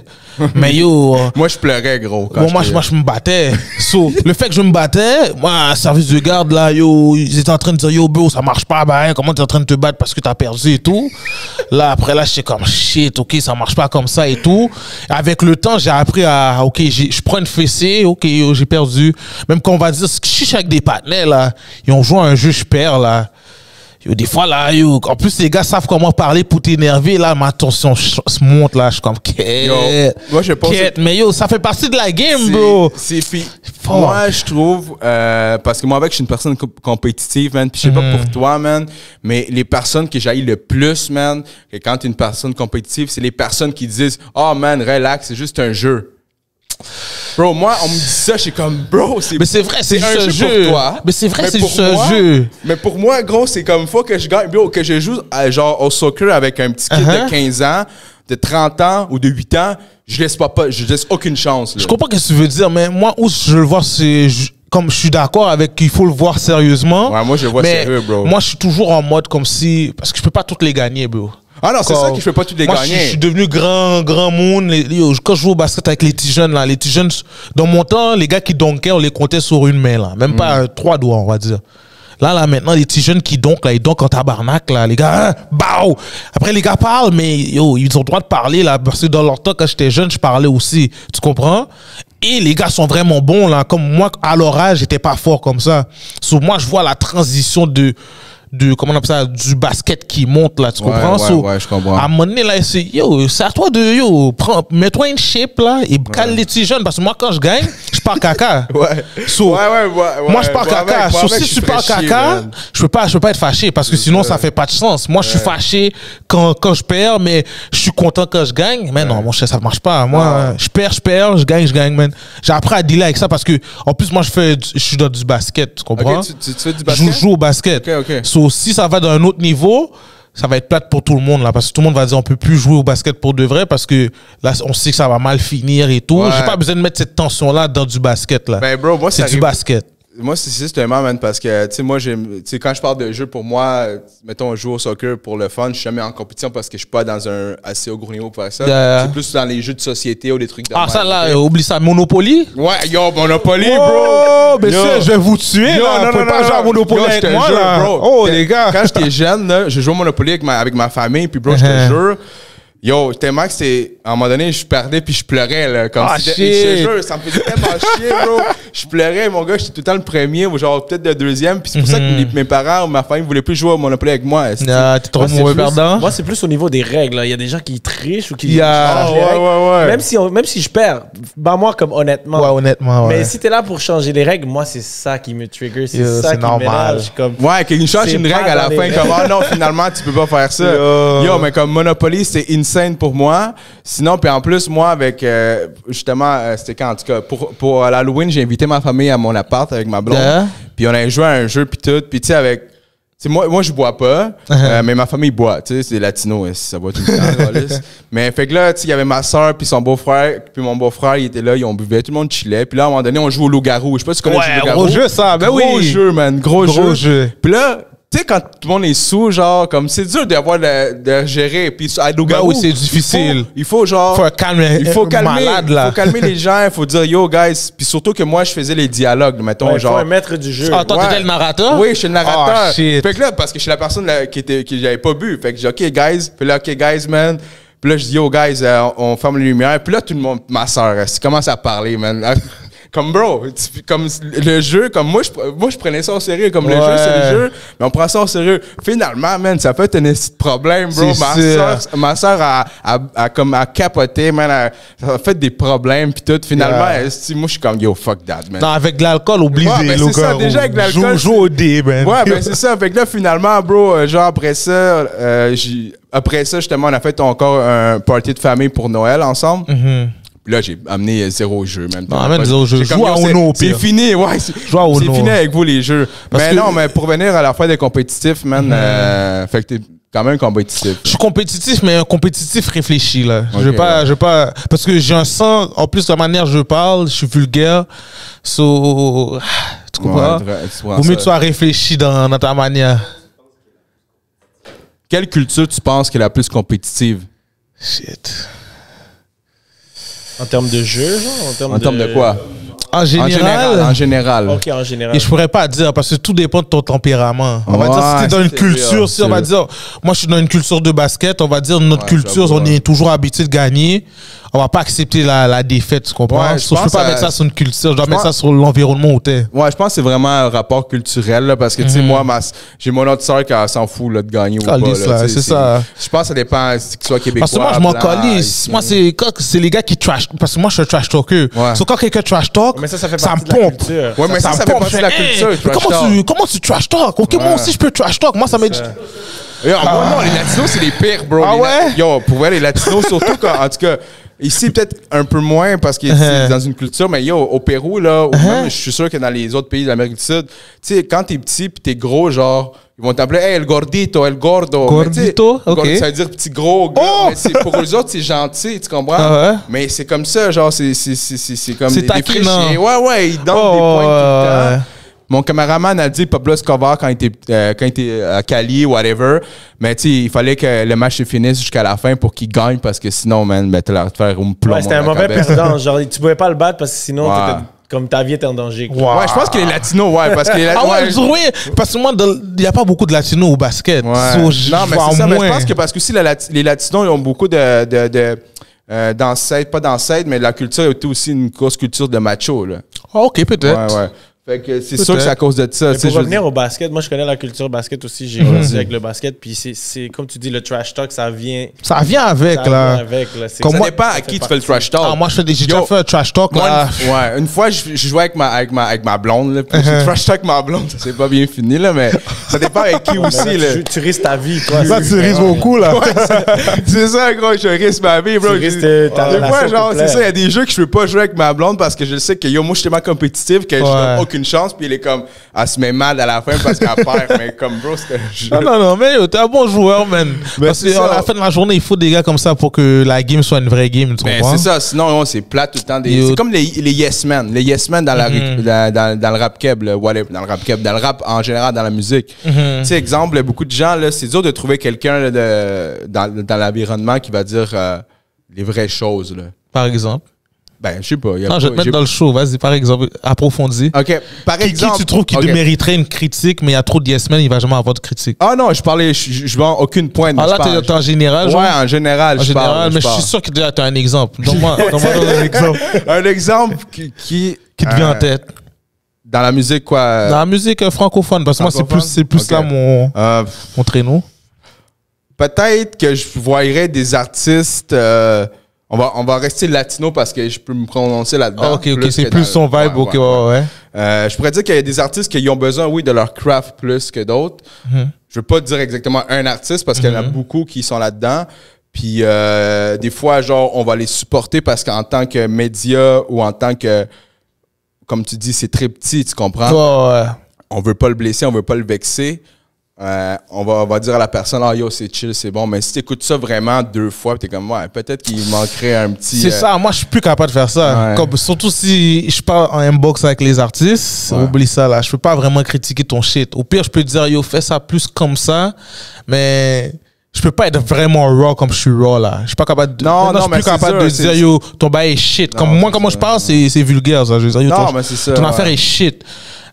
A: Mais yo...
B: moi, je pleurais, gros.
A: Moi, je me battais. So, le fait que je me battais, moi, service de garde, là, yo, ils étaient en train de dire, yo, bro, ça marche pas, bah, comment t'es en train de te battre parce que t'as perdu et tout. Là, après, là, j'étais comme, shit, ok, ça marche pas comme ça et tout. Avec le temps, j'ai appris à, ok, je prends une fessée, ok, yo, j'ai perdu. Même quand on va dire, je suis avec des partenaires, là, ils ont joué à un jeu, je perds, là. Yo, des fois, là, yo, en plus, les gars savent comment parler pour t'énerver, là, ma tension se monte, là, je suis comme,
B: moi, je pense
A: mais yo, ça fait partie de la game, bro.
B: Moi, je trouve, parce que moi, avec, je suis une personne compétitive, man, puis je sais pas pour toi, man, mais les personnes que j'haïs le plus, man, que quand t'es une personne compétitive, c'est les personnes qui disent, oh, man, relax, c'est juste un jeu. Bro, moi, on me dit ça, je suis comme, bro,
A: mais c'est vrai, c'est
B: un jeu pour toi.
A: Mais c'est vrai, c'est juste un jeu.
B: Mais pour moi, gros, c'est comme, faut que je gagne, bro, que je joue, genre, au soccer avec un petit kid de 15 ans, de 30 ans ou de 8 ans, je laisse aucune chance, là.
A: Je comprends ce que tu veux dire, mais moi, où je le vois, c'est, comme je suis d'accord avec qu'il faut le voir sérieusement.
B: Ouais, moi, je le vois sérieux, bro.
A: Moi, je suis toujours en mode comme si, parce que je peux pas toutes les gagner, bro.
B: Ah non, c'est ça que je fais pas tout les gagner.
A: Je suis devenu grand monde. Quand je joue au basket avec les petits jeunes, là, dans mon temps, les gars qui donkaient, on les comptait sur une main, là. Même pas 3 doigts, on va dire. Là, maintenant, les petits jeunes qui donkent, là, ils donkent en tabarnak, là, les gars, hein, bao! Après, les gars parlent, mais, yo, ils ont le droit de parler, là, parce que dans leur temps, quand j'étais jeune, je parlais aussi. Tu comprends? Et les gars sont vraiment bons, là. Comme moi, à leur âge, j'étais pas fort comme ça. Moi, je vois la transition comment on appelle ça, du basket qui monte, là, tu comprends?
B: Ouais, je comprends.
A: À un moment donné, là, c'est à toi mets-toi une shape, là, et cale les petits jeunes, parce que moi, quand je gagne, je pars caca.
B: Ouais.
A: Moi, je pars caca. Si tu pars caca, je peux pas être fâché, parce que sinon, ça fait pas de sens. Moi, je suis fâché quand je perds, mais je suis content quand je gagne. Mais non, mon cher, ça marche pas. Moi, je perds, je gagne, man. J'ai appris à dealer avec ça, parce que, en plus, moi, je suis dans du basket, tu comprends?
B: Tu fais du basket?
A: Je joue au basket.
B: Ok.
A: Si ça va dans un autre niveau, ça va être plate pour tout le monde, là, parce que tout le monde va dire on peut plus jouer au basket pour de vrai, parce que là, on sait que ça va mal finir et tout. J'ai pas besoin de mettre cette tension-là dans du basket, là.
B: Ben, bro, moi,
A: c'est du basket.
B: Moi, c'est justement, man, parce que, tu sais, moi, quand je parle de jeu, pour moi, mettons, on joue au soccer pour le fun, je suis jamais en compétition parce que je suis pas dans un assez haut gros niveau pour faire ça. C'est plus dans les jeux de société ou des trucs de
A: ça, là, oublie ça, Monopoly?
B: Ouais, yo, Monopoly, bro!
A: Oh, monsieur, je vais vous tuer, là. Vous pouvez pas jouer à Monopoly avec moi, là.
B: Bro.
A: Oh, les gars.
B: Quand j'étais jeune, là, je jouais au Monopoly avec ma famille, puis, bro, je te jure, yo, tellement que c'est... À un moment donné, je perdais puis je pleurais, là. Comme si je te jure, ça me faisait tellement chier, bro. Je pleurais, mon gars, j'étais tout le temps le premier, ou genre peut-être le deuxième. Puis c'est pour ça que mes parents ou ma famille voulaient plus jouer au Monopoly avec moi.
A: T'es trop mauvais perdant.
C: Moi, c'est plus au niveau des règles, là. Il y a des gens qui trichent ou qui...
B: Ouais.
C: Même si je perds, bah moi, comme honnêtement.
A: Ouais, honnêtement, ouais.
C: Mais si t'es là pour changer les règles, moi, c'est ça qui me trigger. C'est ça qui m'énerve.
B: Ouais, qu'il change une règle à la fin, comme, oh non, finalement, tu peux pas faire ça. Yo, mais comme Monopoly, c'est insane pour moi. Sinon, puis en plus, moi, avec, justement, c'était quand, en tout cas, pour l'Halloween, j'ai invité ma famille à mon appart avec ma blonde. Puis on a joué à un jeu, puis tout. Puis tu sais, avec... Moi, je bois pas, mais ma famille boit. Tu sais, c'est latino, ça boit tout le temps. Mais fait que là, tu sais, il y avait ma soeur, puis son beau-frère, puis mon beau-frère, il était là, ils ont buvait, tout le monde chillait. Puis là, à un moment donné, on joue au loup-garou. Je sais pas si tu connais le loup-garou.
A: Gros jeu, ça. Ben
B: gros jeu, man. Gros jeu. Puis là... Tu sais, quand tout le monde est sous, genre, comme, c'est dur de gérer. Puis, à loup-garou,
A: c'est difficile.
B: Il faut genre.
A: Il faut calmer.
B: Malade, là. Il faut calmer les gens. Il faut dire, yo, guys. Puis surtout que moi, je faisais les dialogues, mettons, genre.
C: Il faut un maître du jeu.
A: Ah, toi, t'étais le narrateur?
B: Oui, je suis le narrateur.
A: Oh, shit.
B: Fait que là, parce que je suis la personne là, qui j'avais pas bu. Fait que j'ai dit, OK, guys. Puis là, OK, guys, man. Puis là, je dis, yo, guys, on ferme les lumières. Puis là, tout le monde, ma soeur, elle commence à parler, man. Comme bro, comme le jeu, comme moi je prenais ça au sérieux, comme le jeu c'est le jeu, mais on prend ça au sérieux. Finalement, man, ça fait un petit problème, bro. Ma soeur a capoté, man, ça a fait des problèmes puis tout. Finalement, moi je suis comme yo fuck that, man.
A: Non, avec de l'alcool, oublie
B: ben c'est ça, déjà avec l'alcool.
A: Joue au dé, man.
B: Ouais, ben c'est ça. Fait que là finalement, bro, genre après ça, justement, on a fait encore un party de famille pour Noël ensemble. Puis là, j'ai amené 0 jeu, même.
A: Non, amène 0 jeu. Joue à Ono, au pire.
B: C'est fini, ouais. C'est fini avec vous, les jeux. Mais pour venir à la fois des compétitifs, man, fait que t'es quand même compétitif.
A: Je suis compétitif, mais un compétitif réfléchi, là. Okay, je veux pas, parce que j'ai un sens, en plus de la manière dont je parle, je suis vulgaire. Tu comprends? Vaut mieux que tu sois réfléchi dans ta manière.
B: Quelle culture tu penses qui est la plus compétitive?
A: Shit.
C: En termes de jeu, genre?
B: En termes de quoi?
A: En général.
B: En général.
C: Ok, en général.
A: Et je pourrais pas dire, parce que tout dépend de ton tempérament. On va dire, si t'es dans une culture, si on va dire, moi je suis dans une culture de basket, on va dire, notre culture, on est toujours habitué de gagner. On va pas accepter la défaite, tu comprends? Ouais, je peux pas mettre ça sur une culture, je dois mettre ça sur l'environnement où t'es.
B: Ouais, je pense que c'est vraiment un rapport culturel, là, parce que, tu sais, moi, j'ai mon autre soeur qui s'en fout, là, de gagner ou pas.
A: C'est ça.
B: Je pense que ça dépend si tu sois québécois.
A: Parce que moi, je m'en calisse. Moi, c'est les gars qui trash, parce que moi, je suis un trash talker. So, quand quelqu'un trash talk,
C: mais ça fait
A: ça
C: partie
A: me pompe.
B: Ouais, mais ça fait partie de la culture,
A: comment tu trash talk? Ok, moi aussi, je peux trash talk. Moi, ça m'aide.
B: Non, les latinos, c'est les pires, bro.
A: Ah ouais?
B: Yo, pour vrai, les latinos, surtout quand, en tout cas, ici, peut-être un peu moins parce que c'est dans une culture, mais yo, au Pérou, là, ou même, je suis sûr que dans les autres pays de l'Amérique du Sud, tu sais, quand t'es petit pis t'es gros, genre, ils vont t'appeler, hey, el gordito, el gordo.
A: Gordito? Ok.
B: Ça veut dire petit gros gars. Mais pour eux autres, c'est gentil, tu comprends?
A: Ah ouais?
B: Mais c'est comme ça, genre, c'est comme des
A: taquinant.
B: Ouais, ils donnent des points tout le temps. Mon caméraman a dit Pablo Escobar quand il était à Cali, whatever. Mais tu sais, il fallait que le match se finisse jusqu'à la fin pour qu'il gagne parce que sinon, man, t'as l'air de faire un plomb.
C: Ouais, c'était un mauvais perdant. Genre, tu pouvais pas le battre parce que sinon, comme ta vie était en danger.
B: Ouais, je pense que les latinos, parce que les latinos.
A: Parce que moi, il n'y a pas beaucoup de latinos au basket.
B: Non, mais c'est ça. Mais je pense que parce que aussi, les latinos, ils ont beaucoup d'ancêtres, pas d'ancêtres, mais la culture était aussi une grosse culture de macho, là.
A: Ok, peut-être.
B: Ouais. Fait que c'est sûr que c'est à cause de ça.
C: Pour revenir au basket, moi je connais la culture basket aussi, j'ai grandi avec le basket, puis c'est comme tu dis, le trash talk, ça vient avec,
B: là. Ça dépend à qui tu fais le trash talk.
A: Moi j'ai déjà fait un trash talk, là.
B: Ouais, une fois je jouais avec ma blonde, là, puis j'ai trash talk avec ma blonde, ça s'est pas bien fini, là, mais ça dépend avec qui aussi, là.
C: Tu risques ta vie, quoi.
A: Ça, tu risques beaucoup, là.
B: C'est ça, gros, je risque ma vie, bro. Des fois, genre, c'est ça, il y a des jeux que je peux pas jouer avec ma blonde parce que je sais que, yo, moi je suis tellement compétitif que je aucune chance, puis il est comme, elle se met mal à la fin parce qu'elle perd. Mais comme, bro, c'était...
A: Non, mais t'es un bon joueur, man. Parce qu'à la fin de la journée, il faut des gars comme ça pour que la game soit une vraie game, tu comprends?
B: C'est ça, sinon, c'est plat tout le temps. C'est comme les yes men. Les yes men dans, dans le rap keb, dans le rap en général, dans la musique. Tu sais, exemple, beaucoup de gens, là, c'est dur de trouver quelqu'un dans l'environnement qui va dire les vraies choses, là.
A: Par exemple?
B: Ben, je sais pas.
A: Non, je vais te mettre dans le show. Vas-y, par exemple, approfondis.
B: OK. Par exemple.
A: Qui tu trouves qui mériterait une critique, mais il y a trop de yes men, il va jamais avoir de critique?
B: Ah non, je vends aucune pointe.
A: Ah là, t'es en général, genre?
B: Ouais, en général,
A: je parle. Mais je suis sûr que tu as un exemple. Donne-moi un exemple.
B: Un exemple qui
A: te vient en tête.
B: Dans la musique, quoi?
A: Dans la musique francophone, parce que moi, c'est plus okay. Là mon traîneau.
B: Peut-être que je voyerais des artistes... On va rester latino parce que je peux me prononcer là-dedans.
A: OK, c'est plus son vibe. OK, ouais.
B: Je pourrais dire qu'il y a des artistes qui ont besoin, oui, de leur craft plus que d'autres. Je veux pas dire exactement un artiste parce qu'il y en a beaucoup qui sont là-dedans. Puis des fois, genre, on va les supporter parce qu'en tant que média ou en tant que... Comme tu dis, c'est très petit, tu comprends?
A: Ouais.
B: On veut pas le blesser, on veut pas le vexer. On va dire à la personne, ah yo, c'est chill, c'est bon. Mais si tu écoutes ça vraiment 2 fois, t'es comme, ouais, peut-être qu'il manquerait un petit.
A: C'est ça, moi je suis plus capable de faire ça.
B: Ouais.
A: Comme, surtout si je parle en inbox avec les artistes, oublie ça là. Je peux pas vraiment critiquer ton shit. Au pire, je peux te dire, yo, fais ça plus comme ça, mais. Je peux pas être vraiment raw comme je suis raw là. Je suis pas capable de.
B: Non,
A: je suis plus capable de dire, yo, ton bail est shit. Comme moi, comment je parle, c'est vulgaire ça. Je veux dire, yo, ton affaire est shit.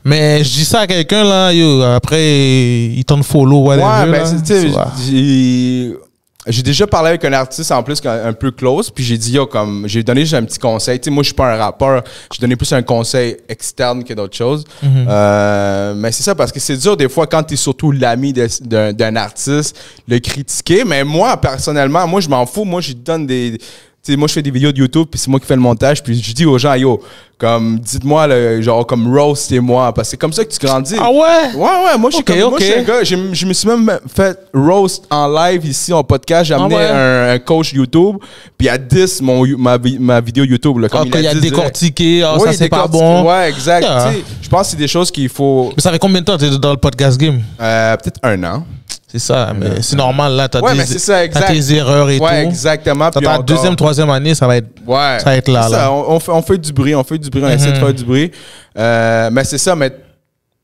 A: Mais je dis ça à quelqu'un, là, yo, après, il t'en follow, whatever.
B: Ouais, ben, tu sais, j'ai déjà parlé avec un artiste, en plus, un peu close, puis j'ai dit, yo, comme, j'ai donné juste un petit conseil. Tu sais, moi, je suis pas un rappeur, j'ai donné plus un conseil externe que d'autres choses. Mais c'est ça, parce que c'est dur, des fois, quand t'es surtout l'ami d'un artiste, le critiquer. Mais moi, personnellement, moi, je m'en fous. Moi, je donne des... Tu sais, moi, je fais des vidéos de YouTube, puis c'est moi qui fais le montage, puis je dis aux gens, yo, comme, dites-moi, genre, comme roastez-moi, parce que c'est comme ça que tu grandis.
A: Ah ouais?
B: Ouais, moi, je suis moi, je suis un gars, je me suis même fait roast en live ici, en podcast. J'ai amené un coach YouTube, puis à 10, ma vidéo YouTube, là, comme
A: il a décortiqué, ça, c'est pas bon.
B: Ouais, exact. Tu sais, je pense que c'est des choses qu'il faut...
A: Mais ça fait combien de temps que t'es dans le podcast game?
B: Peut-être 1 an.
A: C'est ça, mais c'est normal, là, t'as tes erreurs et tout.
B: Ouais, exactement.
A: Dans ta deuxième, troisième année, ça va être là.
B: Ça, on fait du bruit, on essaie de faire du bruit. Mais c'est ça, mais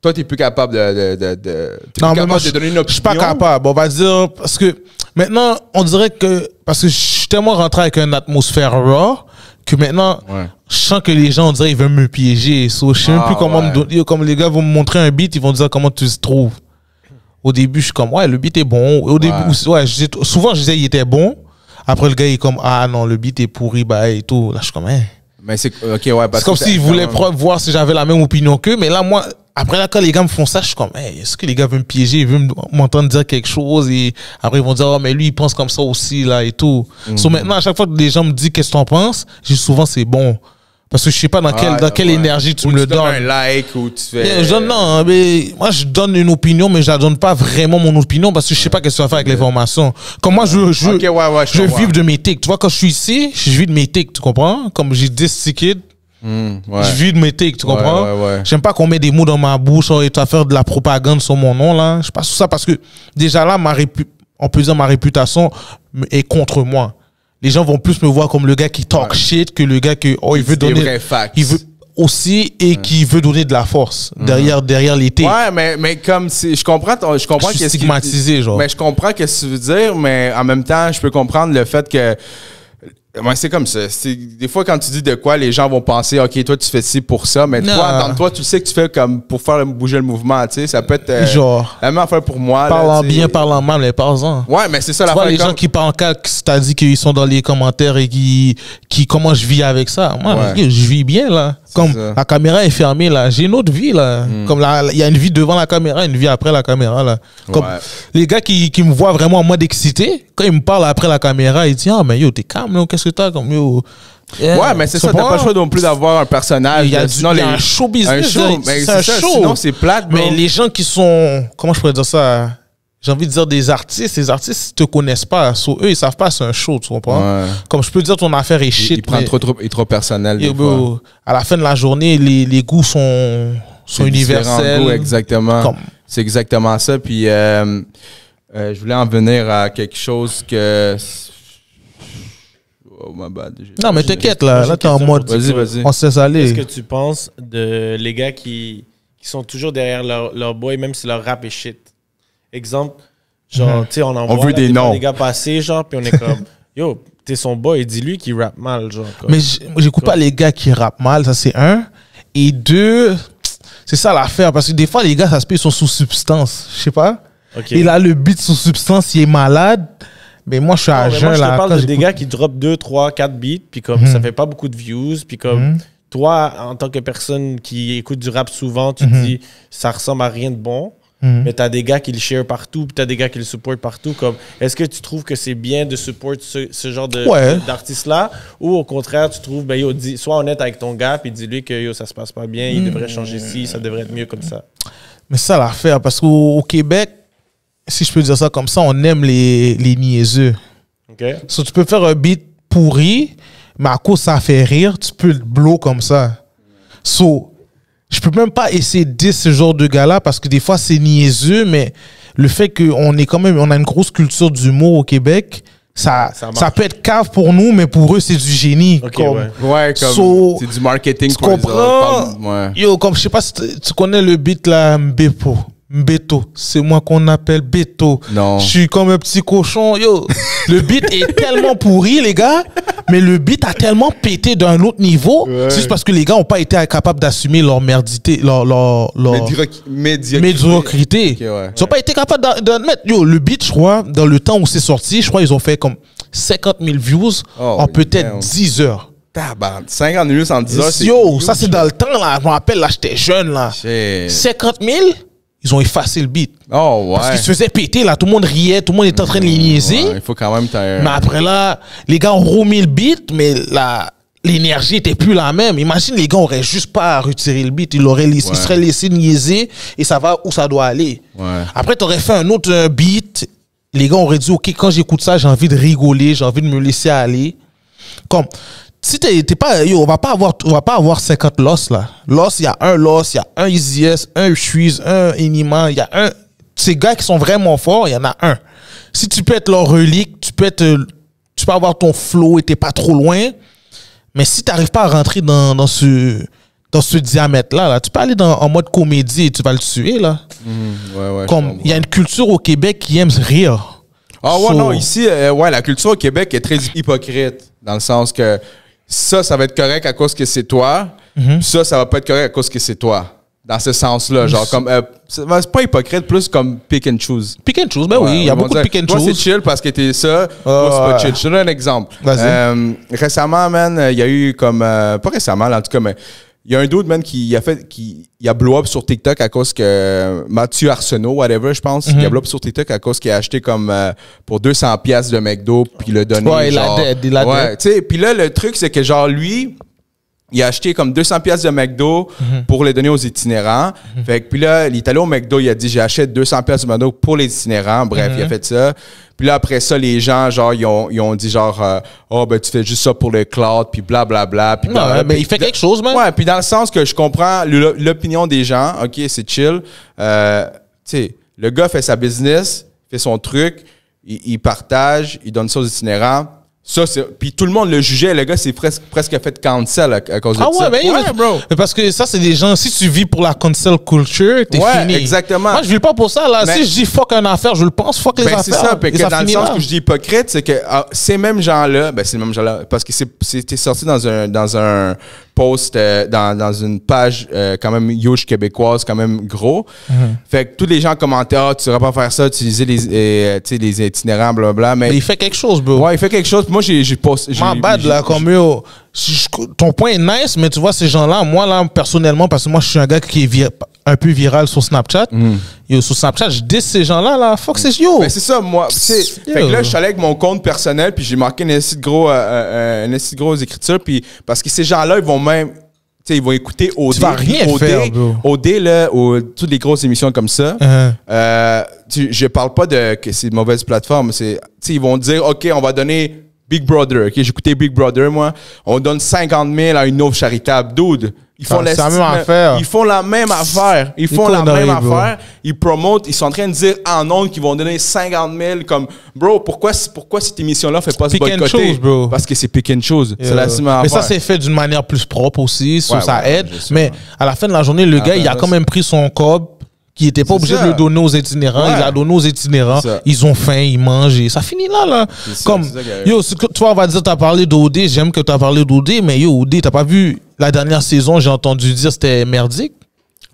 B: toi, t'es plus capable de donner une opinion.
A: Je suis pas capable, on va dire, parce que maintenant, on dirait que, parce que je suis tellement rentré avec une atmosphère raw, que maintenant, je sens que les gens, on dirait, ils veulent me piéger. So, je sais même plus comment me donner, comme les gars vont me montrer un beat, ils vont dire comment tu te trouves. Au début, je suis comme, ouais, le beat est bon. Au début, souvent, je disais, il était bon. Après, le gars, il est comme, ah non, le beat est pourri, bah, et tout. Là, je suis comme, hein.
B: Mais c'est, ok, ouais,
A: c'est comme s'ils voulaient voir si j'avais la même opinion qu'eux. Mais là, moi, après, là, quand les gars me font ça, je suis comme, hey, est-ce que les gars veulent me piéger? Ils veulent m'entendre dire quelque chose. Et après, ils vont dire, oh, mais lui, il pense comme ça aussi, là, et tout. So, maintenant, à chaque fois que les gens me disent, qu'est-ce que t'en penses? Je dis souvent, c'est bon. Parce que je sais pas dans quelle énergie tu me le donnes.
B: Un like ou tu fais...
A: Non, mais moi je donne une opinion, mais je la donne pas vraiment mon opinion parce que je sais pas qu'est-ce que tu vas faire avec l'information. Comme moi, je vis de mes tics. Tu vois, quand je suis ici, je vis de mes tics, tu comprends? Comme j'ai 10 tickets, je vis de mes tics, tu comprends? J'aime pas qu'on mette des mots dans ma bouche et tu vas faire de la propagande sur mon nom, là. Je sais pas sur ça parce que déjà là, on peut dire ma réputation est contre moi. Les gens vont plus me voir comme le gars qui talk shit que le gars qui il veut donner, il veut aussi et qui veut donner de la force derrière les thés.
B: Ouais, mais comme je comprends
A: je suis stigmatisé, genre.
B: Mais je comprends ce que tu veux dire, mais en même temps, je peux comprendre le fait que ouais, c'est comme ça. Des fois, quand tu dis de quoi, les gens vont penser, OK, toi, tu fais ci pour ça, mais toi, tu sais que tu fais comme pour faire bouger le mouvement, tu sais. Ça peut être
A: genre
B: la même affaire pour moi.
A: Parlant bien, parlant mal, mais parlant.
B: Ouais, mais c'est ça l'affaire.
A: Les gens qui parlent t'as dit qu'ils sont dans les commentaires et qui comment je vis avec ça. Moi, je vis bien, là. Comme la caméra est fermée, là. J'ai une autre vie, là. Comme il y a une vie devant la caméra, une vie après la caméra, là. Comme les gars qui me voient vraiment en mode excité, quand ils me parlent après la caméra, ils disent, ah, mais yo, t'es calme, qu'est-ce que t'as comme yo.
B: Ouais, mais c'est ça, t'as pas le choix non plus d'avoir un personnage.
A: Il y a un show business.
B: C'est un show. Sinon, c'est plate.
A: Mais les gens qui sont, comment je pourrais dire ça? J'ai envie de dire des artistes. Les artistes te connaissent pas. So, eux, ils savent pas c'est un show, tu comprends? Comme je peux dire, ton affaire est shit.
B: Il prend trop personnel.
A: À la fin de la journée, les goûts sont sont universels.
B: Exactement. C'est exactement ça. Puis, je voulais en venir à quelque chose que... Oh, my bad.
A: Non, mais t'inquiète, là t'es en mode...
B: Vas-y.
A: On se laisse aller.
C: Qu'est-ce que tu penses de les gars qui sont toujours derrière leur boy, même si leur rap est shit? Exemple, genre, tu sais, on
B: veut des noms.
C: Des gars passés, genre, puis on est comme, yo, t'es son boy, dis-lui qu'il rappe mal, genre. Comme.
A: Mais j'écoute pas les gars qui rappent mal, ça c'est un. Et deux, c'est ça l'affaire, parce que des fois, les gars, ça se peut, ils sont sous substance, je sais pas.
C: Okay.
A: Et là, le beat sous substance, il est malade. Mais moi, je suis à jeun, là.
C: Moi, je te parle de des gars qui drop 2, 3, 4 beats, puis comme ça fait pas beaucoup de views, puis comme toi, en tant que personne qui écoute du rap souvent, tu te dis, ça ressemble à rien de bon. Mais t'as des gars qui le share partout, puis t'as des gars qui le supportent partout. Comme, est-ce que tu trouves que c'est bien de support ce genre d'artiste-là, ou au contraire, tu trouves, ben yo, sois honnête avec ton gars, puis dis-lui que yo, ça se passe pas bien, il devrait changer ci, ça devrait être mieux comme ça.
A: Mais c'est ça l'affaire, parce qu'au Québec, si je peux dire ça comme ça, on aime les niaiseux.
C: Okay.
A: So, tu peux faire un beat pourri, mais à cause ça fait rire, tu peux le blow comme ça. So, je peux même pas essayer de dire ce genre de gars-là parce que des fois c'est niaiseux, mais le fait qu'on est quand même, on a une grosse culture d'humour au Québec, ça peut être cave pour nous, mais pour eux c'est du génie.
C: Okay,
B: comme c'est du marketing.
A: Tu comprends? Yo, comme je sais pas si tu connais le beat là, Mbeto, c'est moi qu'on appelle Beto.
B: Non.
A: Je suis comme un petit cochon. Yo, le beat est tellement pourri, les gars, mais le beat a tellement pété d'un autre niveau. Ouais. C'est juste parce que les gars n'ont pas été capables d'assumer leur merdité, leur médiocrité. Okay, ouais. Ils n'ont pas été capables d'admettre. Yo, le beat, je crois, dans le temps où c'est sorti, je crois qu'ils ont fait comme 50 000 views en peut-être 10 heures.
B: 50 000 en 10 heures, c'est...
A: Yo, ça c'est dans le temps, là. Je me rappelle, là, j'étais jeune, là. 50 000 ils ont effacé le beat.
B: Oh, ouais.
A: Parce qu'ils se faisaient péter, là. Tout le monde riait, tout le monde était en train de les niaiser.
B: Ouais, il faut quand même...
A: Mais après, là, les gars ont remis le beat, mais l'énergie était plus la même. Imagine, les gars auraient juste pas retiré le beat. Ils seraient laissés niaiser et ça va où ça doit aller. Ouais. Après, tu aurais fait un autre beat. Les gars auraient dit, OK, quand j'écoute ça, j'ai envie de rigoler, j'ai envie de me laisser aller. Comme... Si t'es pas, yo, on va pas avoir 50 Loss, là. Loss, il y a un Loss, il y a un Easy S, un Shuiz, un Enima, il y a un, ces gars qui sont vraiment forts, il y en a un. Si tu peux être leur relique, tu peux avoir ton flow et t'es pas trop loin, mais si t'arrives pas à rentrer dans ce diamètre-là, là, tu peux aller en mode comédie et tu vas le tuer, là. Comme, il y a une culture au Québec qui aime rire.
B: Ah ouais, non, ici, la culture au Québec est très hypocrite, dans le sens que ça va être correct à cause que c'est toi. Ça va pas être correct à cause que c'est toi. Dans ce sens-là. Genre, comme. C'est pas hypocrite, plus comme pick and choose.
A: Pick and choose, ben oui, il y a beaucoup de pick and choose.
B: Toi, c'est chill parce que t'es ça. Toi, c'est pas chill. Je te donne un exemple. Récemment, man, il y a eu comme. Pas récemment, là, en tout cas, mais. Il y a un dude, man, qui a blow up sur TikTok à cause que Mathieu Arsenault, whatever, je pense, il a blow up sur TikTok à cause qu'il a acheté comme pour 200 pièces de McDo, puis il a donné.
A: Ouais,
B: genre,
A: il a dead.
B: Tu sais, puis là, le truc, c'est que genre, lui, il a acheté comme 200 pièces de McDo pour les donner aux itinérants. Fait que puis là, il est allé au McDo, il a dit, j'achète 200 pièces de McDo pour les itinérants. Bref, il a fait ça. Puis là, après ça, les gens, genre, ils ont dit genre, oh, ben, tu fais juste ça pour le cloud, puis blablabla. Puis
A: non, mais il fait quelque chose, man.
B: Ouais, puis dans le sens que je comprends l'opinion des gens, OK, c'est chill. Tu sais, le gars fait sa business, fait son truc, il partage, il donne ça aux itinérants. Ça, puis tout le monde le jugeait. Le gars, c'est presque fait cancel à cause de ça.
A: Ah ouais, bro. Parce que ça, c'est des gens... Si tu vis pour la cancel culture, t'es fini.
B: Exactement.
A: Moi, je vis pas pour ça, là. Si je dis fuck une affaire, je le pense, fuck les affaires.
B: C'est ça. Puis que dans le sens que je dis hypocrite, c'est que ces mêmes gens-là... parce que c'était sorti dans un post, dans une page quand même huge québécoise, quand même gros. Fait que tous les gens commentaient, tu devrais pas faire ça, utiliser les itinérants, blablabla. Mais
A: il fait quelque chose, bro.
B: Ouais, il fait quelque chose. Moi, j'ai posté.
A: Bad, là, comme yo. Ton point est nice, mais tu vois, ces gens-là, moi, là, personnellement, parce que moi, je suis un gars qui est un peu viral sur Snapchat. Yo, sur Snapchat, je dis ces gens-là, là, fuck, c'est yo.
B: Ben, c'est ça, moi. Fait que là, je suis allé avec mon compte personnel, puis j'ai marqué une assez grosse écriture, puis parce que ces gens-là, ils vont même. Tu sais, ils vont écouter OD.
A: Tu vas rien faire, bro.
B: OD, là, toutes les grosses émissions comme ça. Je parle pas que c'est de mauvaises plateformes. Ils vont dire, OK, on va donner Big Brother. OK, j'écoutais Big Brother, moi. On donne 50 000 à une offre charitable. Dude, Ils font
A: la même affaire.
B: Ils font la même affaire. Ils font la même affaire. Ils promotent. Ils sont en train de dire en ondes qu'ils vont donner 50 000. Comme, bro, pourquoi cette émission-là fait pas se boycotter?
A: Bro.
B: Parce que c'est pick and chose. C'est la même affaire.
A: Mais ça, c'est fait d'une manière plus propre aussi. Ça aide. Mais à la fin de la journée, le gars, il a quand même pris son cob qui n'était pas obligé de le donner aux itinérants. Il l'a donné aux itinérants. Ils ont faim, ils mangent. Et ça finit là. Comme, yo, toi, on va dire, t'as parlé d'OD. J'aime que t'as parlé d'OD. Mais yo, OD, t'as pas vu la dernière saison, j'ai entendu dire c'était merdique.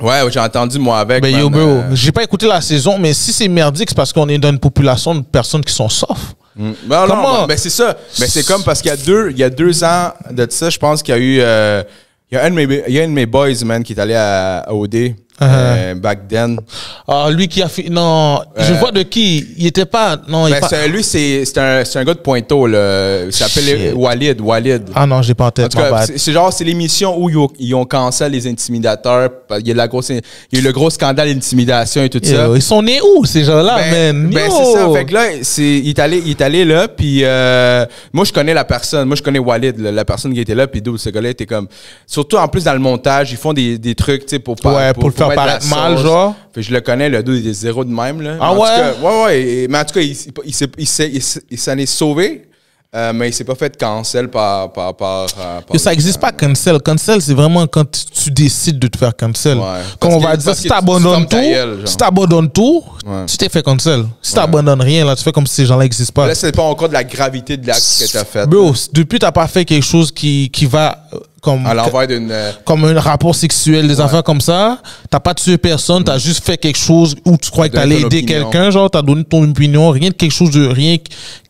B: Ouais, j'ai entendu moi avec.
A: Ben yo, bro, j'ai pas écouté la saison, mais si c'est merdique, c'est parce qu'on est dans une population de personnes qui sont soft.
B: Ben non, mais c'est ça. Mais c'est comme parce qu'il y a 2 ans de ça, je pense qu'il y a eu... il y a un de mes boys, man, qui est allé à OD. Back then.
A: Ah, lui qui a fait. Non, je vois de qui. Il était pas. Non,
B: ben, lui, c'est un gars de Pointeau, là. Il s'appelle Walid.
A: Ah non, j'ai pas en tête.
B: En tout cas, c'est l'émission où ils ont cancellé les intimidateurs. Il y a eu le gros scandale d'intimidation et tout ça.
A: Ils sont nés où, ces gens-là, man?
B: Ben, c'est ça. Fait que là, il est allé là, puis moi, je connais la personne. Moi, je connais Walid, la personne qui était là, puis d'où ce gars-là était comme. Surtout, en plus, dans le montage, ils font des trucs, tu sais, pour
A: le faire paraître mal, genre.
B: Fait que je le connais, le dude, il est zéro de même, là.
A: Ah ouais?
B: Ouais. Mais en tout cas, il s'en est sauvé. Mais il s'est pas fait cancel par
A: ça existe pas, cancel. Cancel, c'est vraiment quand tu décides de te faire cancel. Ouais. Comme on va dire, si t'abandonnes tout, tu t'es fait cancel. Si t'abandonnes rien, là, tu fais comme si ces gens-là n'existent pas.
B: Là, c'est pas encore de la gravité de l'acte que t'as fait.
A: Bro, depuis t'as pas fait quelque chose qui va comme
B: à l'envers d'une
A: comme un rapport sexuel, des affaires comme ça, t'as pas tué personne, t'as juste fait quelque chose où tu crois que t'allais aider quelqu'un, genre t'as donné ton opinion, rien de quelque chose de rien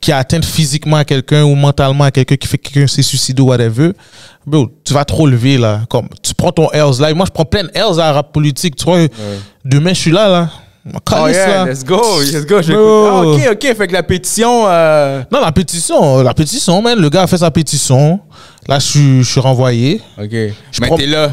A: qui a atteint physiquement à quelqu'un ou mentalement à quelqu'un qui fait que quelqu'un s'est suicidé ou whatever. Bro, tu vas trop lever là, comme tu prends ton Hells live. Moi je prends plein de Hells à rap politique, tu vois. Demain je suis là.
B: Oh yeah, let's go. Ok, fait que la pétition...
A: Non, la pétition, man. Le gars a fait sa pétition. Là, je suis renvoyé.
B: Ok. Mais t'es là.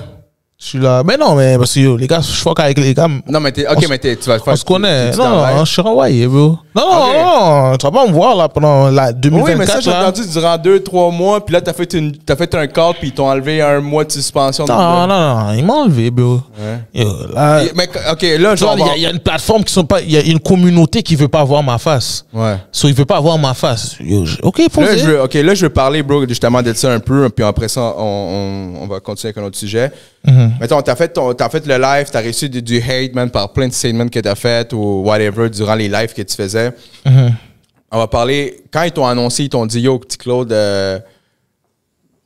A: Je suis là. Mais non, mais parce que les gars, je fuck avec les gars.
B: Non, mais tu vas faire.
A: On se connaît. Non, je suis renvoyé, bro. Non, tu vas pas me voir là pendant la 2024. Oui,
B: mais ça, j'ai entendu durant 2-3 mois, puis là, t'as fait un call, puis ils t'ont enlevé 1 mois de suspension.
A: Non, ils m'ont enlevé, bro.
B: Ouais. Là, mais, ok, là, genre.
A: Il y a une plateforme qui sont pas. Il y a une communauté qui veut pas voir ma face.
B: Ouais.
A: Il veut pas voir ma face. Ok, posez.
B: Là, je veux parler, bro, justement de ça un peu, puis après ça, on va continuer avec un autre sujet. Mettons, t'as fait le live, t'as reçu du hate, man, par plein de statements que t'as fait ou whatever durant les lives que tu faisais. On va parler, quand ils t'ont annoncé, ils t'ont dit, yo, petit Claude,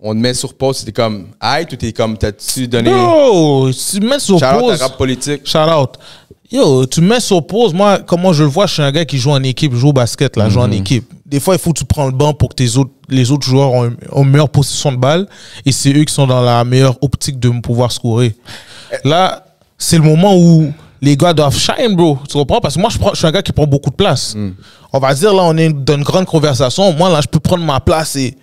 B: on te met sur pause, c'était comme, hey, ou t'es comme, t'as-tu donné.
A: Yo, tu me mets sur pause.
B: Shout out à rap politique.
A: Shout out. Yo, tu me mets sur pause. Moi, comment je le vois, je suis un gars qui joue en équipe, joue au basket, là, joue en équipe. Des fois, il faut que tu prends le banc pour que les autres joueurs ont une meilleure position de balle. Et c'est eux qui sont dans la meilleure optique de pouvoir scorer. Là, c'est le moment où les gars doivent shine, bro. Tu comprends? Parce que moi, je suis un gars qui prend beaucoup de place. On va dire, là, on est dans une grande conversation. Moi, là, je peux prendre ma place et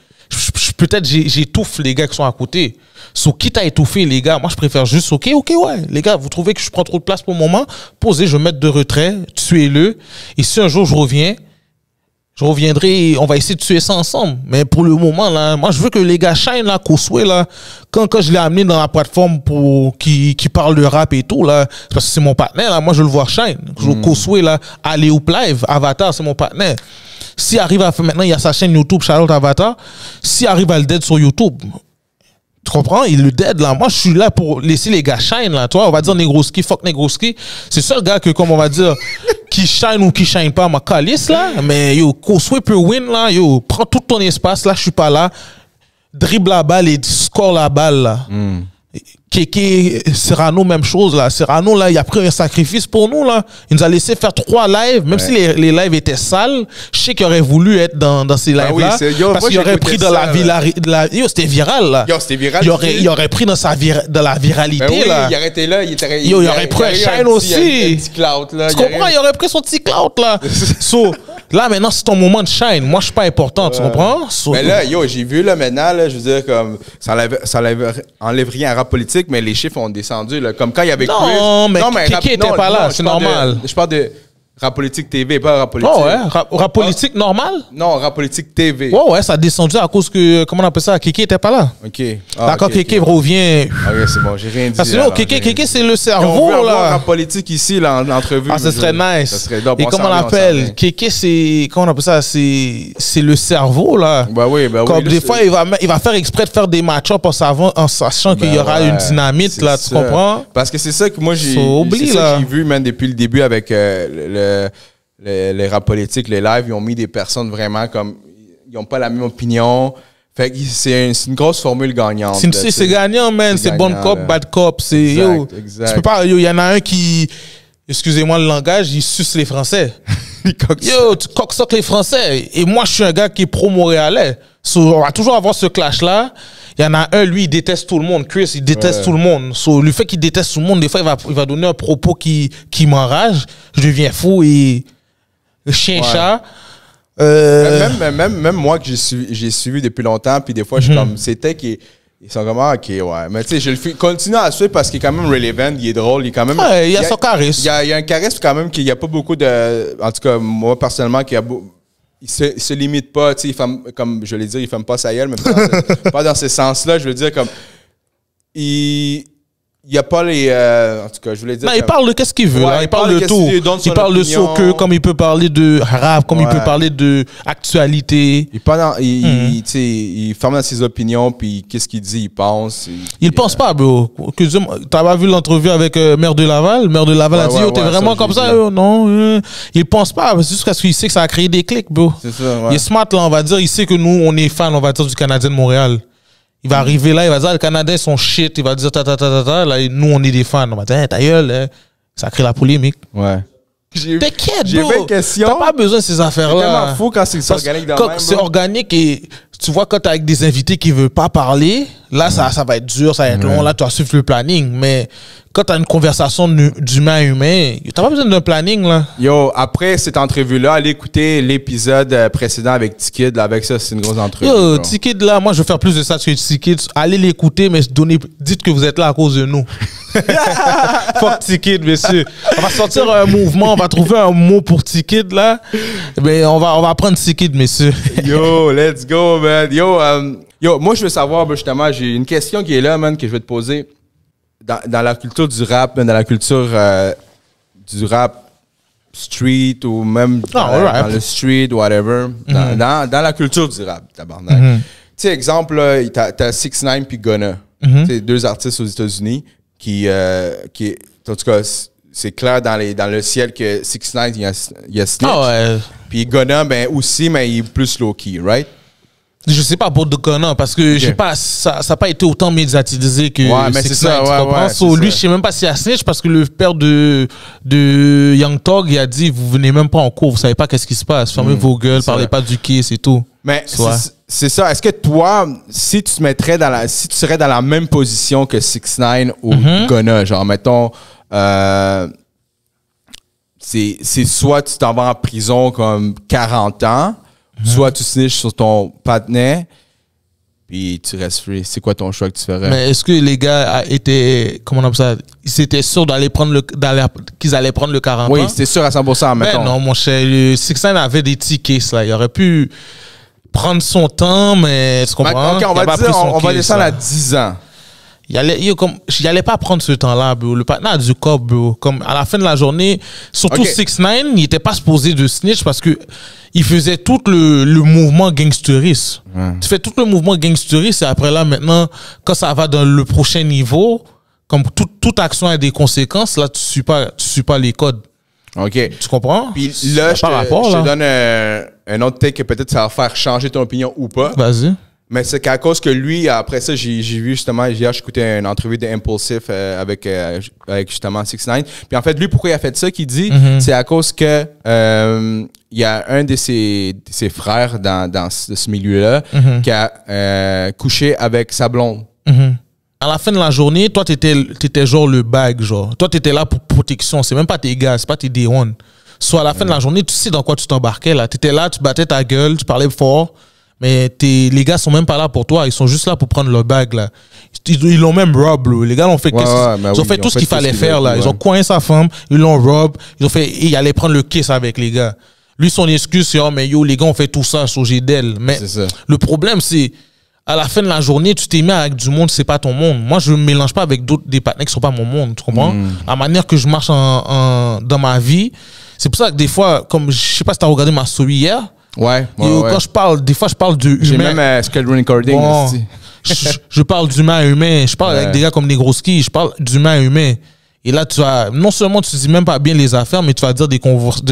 A: peut-être j'étouffe les gars qui sont à côté. Quitte à étouffer les gars, moi je préfère juste, ok, ouais, les gars, vous trouvez que je prends trop de place pour le moment, posez, je vais mettre de retrait, tuez-le, et si un jour je reviendrai, on va essayer de tuer ça ensemble. Mais pour le moment, là, moi je veux que les gars shine, là, Koswe, là, quand je l'ai amené dans la plateforme pour qui parle de rap et tout, là, parce que c'est mon partenaire, là, moi je le vois shine. Koswe, là, Allez Hoop Live, Avatar, c'est mon partenaire. S'il arrive à faire, maintenant, il y a sa chaîne YouTube, Charlotte Avatar. S'il arrive à le dead sur YouTube, tu comprends? Il le dead, là. Moi, je suis là pour laisser les gars shine, là. Toi, on va dire Negroski, fuck Negroski. C'est ça le gars que, comme on va dire, qui shine ou qui shine pas, ma calice, là. Mais, yo, Koswe peut win, là. Yo, prends tout ton espace, là, je suis pas là. Dribble la balle et score la balle, là. Kéké, Serrano, même chose là. Serrano là, il a pris un sacrifice pour nous là. Il nous a laissé faire 3 lives, même si les lives étaient sales. Je sais qu'il aurait voulu être dans ces lives là, parce qu'il aurait pris dans yo, c'était viral là.
B: Yo, c'était viral.
A: Il aurait pris dans la viralité là.
B: Il aurait été là,
A: il aurait pris un shine aussi.
B: Un petit clout là.
A: Tu comprends? Il aurait pris son petit clout là. Là maintenant c'est ton moment de shine. Moi je suis pas important, tu comprends?
B: Mais là, yo, j'ai vu là maintenant là, je veux dire comme ça enlève rien à rap politique. Mais les chiffres ont descendu, là. Comme quand il y avait
A: non, mais Kéké était pas là, c'est normal.
B: Je parle de Rap Politique TV, pas Rap Politique.
A: Oh ouais, Rap Politique normal?
B: Non, Rap Politique TV.
A: Ouais, ça a descendu à cause que, comment on appelle ça, Kéké était pas là.
B: OK.
A: D'accord, Kéké revient.
B: OK, c'est bon, j'ai rien dit.
A: Parce que non, Kéké, c'est le cerveau,
B: on
A: là.
B: Rap Politique ici, là, en entrevue.
A: Ah, ça serait nice.
B: Ça serait dope.
A: Et comment on l'appelle? Kéké, c'est, comment on appelle ça? C'est le cerveau, là.
B: Bah oui, bah oui.
A: Comme des fois, il va faire exprès de faire des match-up en sachant qu'il y aura une dynamite, là, tu comprends?
B: Parce que c'est ça que moi, j'ai vu, même depuis le début avec les rap politiques, les lives, ils ont mis des personnes vraiment comme, ils n'ont pas la même opinion. Fait que c'est une grosse formule gagnante.
A: C'est gagnant, man. C'est bon cop, bad cop. C'est,
B: exact.
A: Tu peux pas, il y en a un qui, excusez-moi le langage, il suce les Français. Yo, tu cocksock les Français. Et moi, je suis un gars qui est pro-montréalais. On va toujours avoir ce clash-là. Il y en a un, lui, il déteste tout le monde. Chris, il déteste tout le monde. Le fait qu'il déteste tout le monde, des fois, il va donner un propos qui m'enrage. Je deviens fou et chien-chat.
B: Même moi que j'ai suivi depuis longtemps, puis des fois, je suis comme, c'était qui ils sont comme, ok, ouais. Mais tu sais, je le continue à suivre parce qu'il est quand même relevant, il est drôle, il est quand même.
A: Ouais, il a son charisme.
B: Il y a un charisme quand même qu'il n'y a pas beaucoup de. En tout cas, moi, personnellement, il se limite pas, tu sais, comme je l'ai dit, il ne ferme pas sa gueule, mais pas dans ce sens-là. Je veux dire, comme. Il n'y a pas les. En tout cas, je voulais dire.
A: Non, il parle de qu'est-ce qu'il veut. Ouais, il parle de tout. Il parle de soccer, comme il peut parler de rap, comme il peut parler de actualité.
B: Il ferme dans ses opinions, puis qu'est-ce qu'il dit, il pense.
A: Il pense pas, bro. T'as pas vu l'entrevue avec Maire de Laval? Maire de Laval a dit, t'es vraiment comme ça? Non. Il pense pas. C'est juste parce qu'il sait que ça a créé des clics, bro.
B: C'est ça,
A: il est smart, là, on va dire. Il sait que nous, on est fans, on va dire, du Canadien de Montréal. Il va arriver là, il va dire, les Canadiens sont shit, il va dire Là, nous, on est des fans. On va dire, ta gueule, hein. Ça crée la polémique.
B: Ouais.
A: T'inquiète,
B: j'ai
A: bro.
B: Une question.
A: T'as pas besoin de ces affaires-là.
B: C'est tellement fou quand c'est organique dans le même.
A: C'est organique et tu vois, quand t'es avec des invités qui veulent pas parler, là, ça va être dur, ça va être long. Là, tu vas suivre le planning. Mais quand t'as une conversation d'humain à humain, t'as pas besoin d'un planning, là.
B: Yo, après cette entrevue-là, allez écouter l'épisode précédent avec T-Kid. Avec ça, c'est une grosse entrevue.
A: Yo, T-Kid, là, moi, je veux faire plus de ça que T-Kid. Allez l'écouter, mais dites que vous êtes là à cause de nous. Fuck T-Kid, messieurs. On va sortir un mouvement, on va trouver un mot pour T-Kid, là. Mais on va prendre T-Kid, messieurs.
B: Yo, let's go, man. Yo, moi, je veux savoir, justement, j'ai une question qui est là, man, que je vais te poser. Dans la culture du rap, dans la culture du rap street ou même dans le street, whatever, dans la culture du rap, tabarnak. Tu sais, exemple, t'as 6ix9ine puis Gunna. C'est deux artistes aux États-Unis qui en tout cas, c'est clair dans le ciel que 6ix9ine, il y a Snitch. Puis Gunna, ben aussi, mais il est plus low-key, right?
A: Je sais pas pour Gunna parce que ça n'a pas été autant médiatisé que
B: mais c'est ça,
A: lui, je sais même pas s'il y a Snitch parce que le père de Young Thug, il a dit, vous venez même pas en cours, vous savez pas qu'est-ce qui se passe, fermez vos gueules, parlez pas du kiss et tout.
B: Mais c'est ça. Est-ce que toi, si tu serais dans la même position que 6ix9ine ou Gunna, genre, mettons, c'est soit tu t'en vas en prison comme 40 ans, soit tu snitches sur ton partenaire, puis tu restes free. C'est quoi ton choix que tu ferais?
A: Mais est-ce que les gars étaient, comment on appelle ça, ils étaient sûrs qu'ils allaient prendre le 40 ans?
B: Oui, c'était sûr à 100%, mettons.
A: Non, mon cher, 6ix9ine avait des tickets, là. Il aurait pu prendre son temps, mais tu comprends?
B: OK, on va descendre à 10 ans.
A: Il allait pas prendre ce temps-là, bro. Le partenaire a du cop, bro. Comme à la fin de la journée, surtout 6ix9ine, il était pas supposé de snitch parce que il faisait tout le mouvement gangsteriste. Tu fais tout le mouvement gangsteriste et après là, maintenant, quand ça va dans le prochain niveau, comme toute action a des conséquences, là, tu suis pas les codes.
B: OK.
A: Tu comprends?
B: Puis là, je te donne un autre take que peut-être ça va faire changer ton opinion ou pas.
A: Vas-y.
B: Mais c'est qu'à cause que lui, après ça, j'ai vu justement, hier, j'écoutais une entrevue de Impulsif avec justement 6ix9ine. Puis en fait, lui, pourquoi il a fait ça, qu'il dit, c'est à cause que il y a un de ses frères dans ce milieu-là qui a couché avec sa blonde.
A: À la fin de la journée, toi, t'étais genre le bag, genre. Toi, t'étais là pour protection. C'est même pas tes gars, c'est pas tes day one. Soit à la fin de la journée, tu sais dans quoi tu t'embarquais, là. T'étais là, tu battais ta gueule, tu parlais fort. Mais les gars sont même pas là pour toi. Ils sont juste là pour prendre leur bague, là. Ils l'ont même rob, là. Les gars l'ont fait, ils ont fait tout ce qu'il fallait faire, là. Ils ont coincé sa femme, ils l'ont rob. Ils ont fait, il allait prendre le kiss avec les gars. Lui, son excuse, c'est, oh, mais yo, les gars ont fait tout ça sur d'elle. Mais le problème, c'est, à la fin de la journée, tu t'es mis avec du monde, c'est pas ton monde. Moi, je me mélange pas avec des partenaires qui sont pas mon monde, tu comprends? La manière que je marche dans ma vie, c'est pour ça que des fois, comme, je sais pas si t'as regardé ma story hier. Quand je parle, des fois, je parle de
B: J'ai même schedule recording.
A: Je parle d'humain à humain. Je parle avec des gars comme Negroski. Je parle d'humain à humain. Et là, tu vas, non seulement tu dis même pas bien les affaires, mais tu vas dire des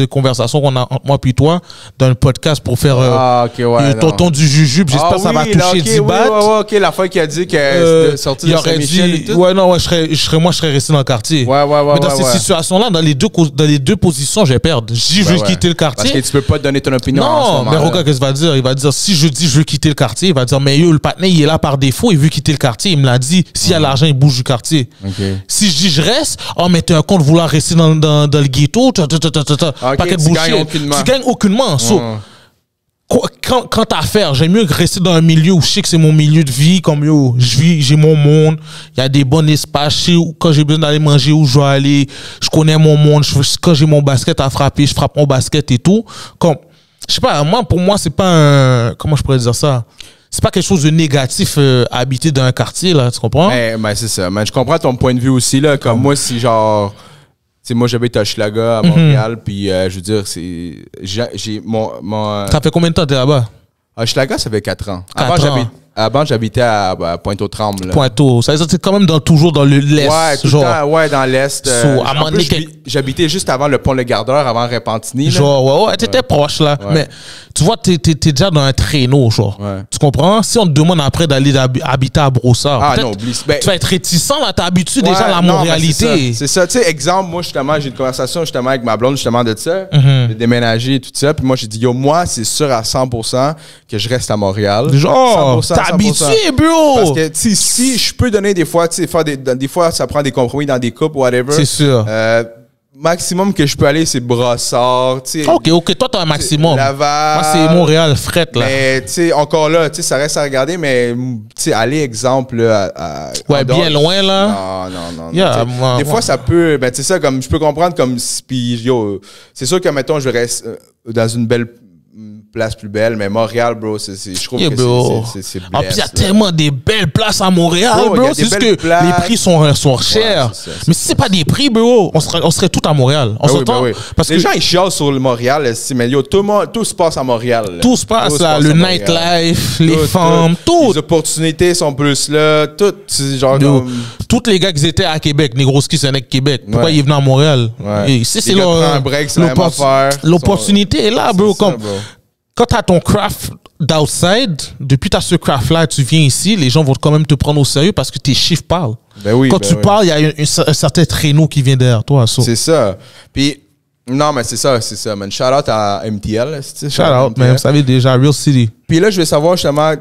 A: conversations qu'on a entre moi puis toi dans le podcast pour faire le tonton du jujube. J'espère que ça va toucher 10 bahts.
B: Ok, la fois qu'il a dit qu'elle sorti de Saint-Michel et tout.
A: Moi, je serais resté dans le quartier. Mais dans ces situations-là, dans les deux positions, je vais perdre. Je dis, je veux quitter le quartier.
B: Parce que tu peux pas donner ton opinion.
A: Non, mais regarde qu'est-ce qu'il va dire. Il va dire, si je dis, je veux quitter le quartier, il va dire, mais yo, le partenaire, il est là par défaut, il veut quitter le quartier. Il me l'a dit. S'il y a l'argent, il bouge du quartier. Si je dis, je reste, oh, mais t'es un con de vouloir rester dans le ghetto, paquet de bullshit. Tu gagnes aucunement. Quand t'as affaire, j'aime mieux rester dans un milieu où je sais que c'est mon milieu de vie, comme yo, j'ai mon monde, il y a des bons espaces, quand j'ai besoin d'aller manger où je vais aller, je connais mon monde, quand j'ai mon basket à frapper, je frappe mon basket et tout. Comme, je sais pas, pour moi, c'est pas un, comment je pourrais dire ça? C'est pas quelque chose de négatif habiter dans un quartier, là, tu comprends?
B: Mais c'est ça. Mais je comprends ton point de vue aussi, là. Comme moi, si genre. Tu sais, moi, j'habite à Hochelaga, à Montréal, puis je veux dire, c'est. J'ai mon.
A: Ça fait combien de temps t'es là-bas?
B: À Hochelaga, ça fait 4 ans. Avant, j'habitais à Pointe-aux-Trembles.
A: Pointe-aux. Ça veut dire que t'es quand même toujours dans l'Est.
B: Ouais, tout genre. Temps, ouais, dans l'Est. En plus, j'habitais juste avant le pont Le Gardeur, avant Repentigny.
A: Genre, ouais, t'étais proche, là. Ouais. Mais tu vois, t'es déjà dans un traîneau, genre. Ouais. Tu comprends? Si on te demande après d'aller habiter à Brossard,
B: non,
A: tu vas être réticent, là. T'es habitué déjà à la Montréalité.
B: C'est ça. Tu sais, exemple, moi, justement, j'ai une conversation justement avec ma blonde, justement, de ça. J'ai déménagé et tout ça. Puis moi, j'ai dit, yo, moi, c'est sûr à 100% que je reste à Montréal.
A: Genre, t'es habitué, bro!
B: Parce que, si je peux donner des fois, tu sais, faire des fois, ça prend des compromis dans des couples, whatever.
A: C'est sûr.
B: Maximum que je peux aller, c'est Brossard.
A: Ok, toi, t'as un maximum.
B: Laval.
A: Moi, c'est Montréal, fret, là.
B: Mais, tu sais, encore là, tu sais, ça reste à regarder, mais, tu sais, aller, exemple, à
A: bien loin, là.
B: Non. Des fois, ça peut, ben, tu sais, ça, comme, je peux comprendre, comme, puis, yo, c'est sûr que, mettons, je reste dans une belle place plus belle, mais Montréal, bro, je trouve que c'est
A: en plus, il y a tellement des belles places à Montréal, bro. C'est juste que les prix sont chers. Mais si c'est pas des prix, bro, on serait tout à Montréal. On s'entend?
B: Parce que les gens, ils chialent sur le Montréal, mais yo, tout se passe à Montréal.
A: Tout se passe là, le nightlife, les femmes, tout.
B: Les opportunités sont plus là, tout. Genre,
A: tous les gars qui étaient à Québec, Negroski, c'est un Québec. Pourquoi ils venaient à Montréal?
B: C'est
A: l'opportunité est là, bro. Quand tu as ton craft d'outside, depuis que tu as ce craft-là, tu viens ici, les gens vont quand même te prendre au sérieux parce que tes chiffres parlent. Quand tu parles, il y a un certain traîneau qui vient derrière toi.
B: C'est ça. Puis, non, mais c'est ça, man. Shout out à MTL.
A: Shout out, man. Vous savez déjà, Real City.
B: Puis là, je vais savoir justement,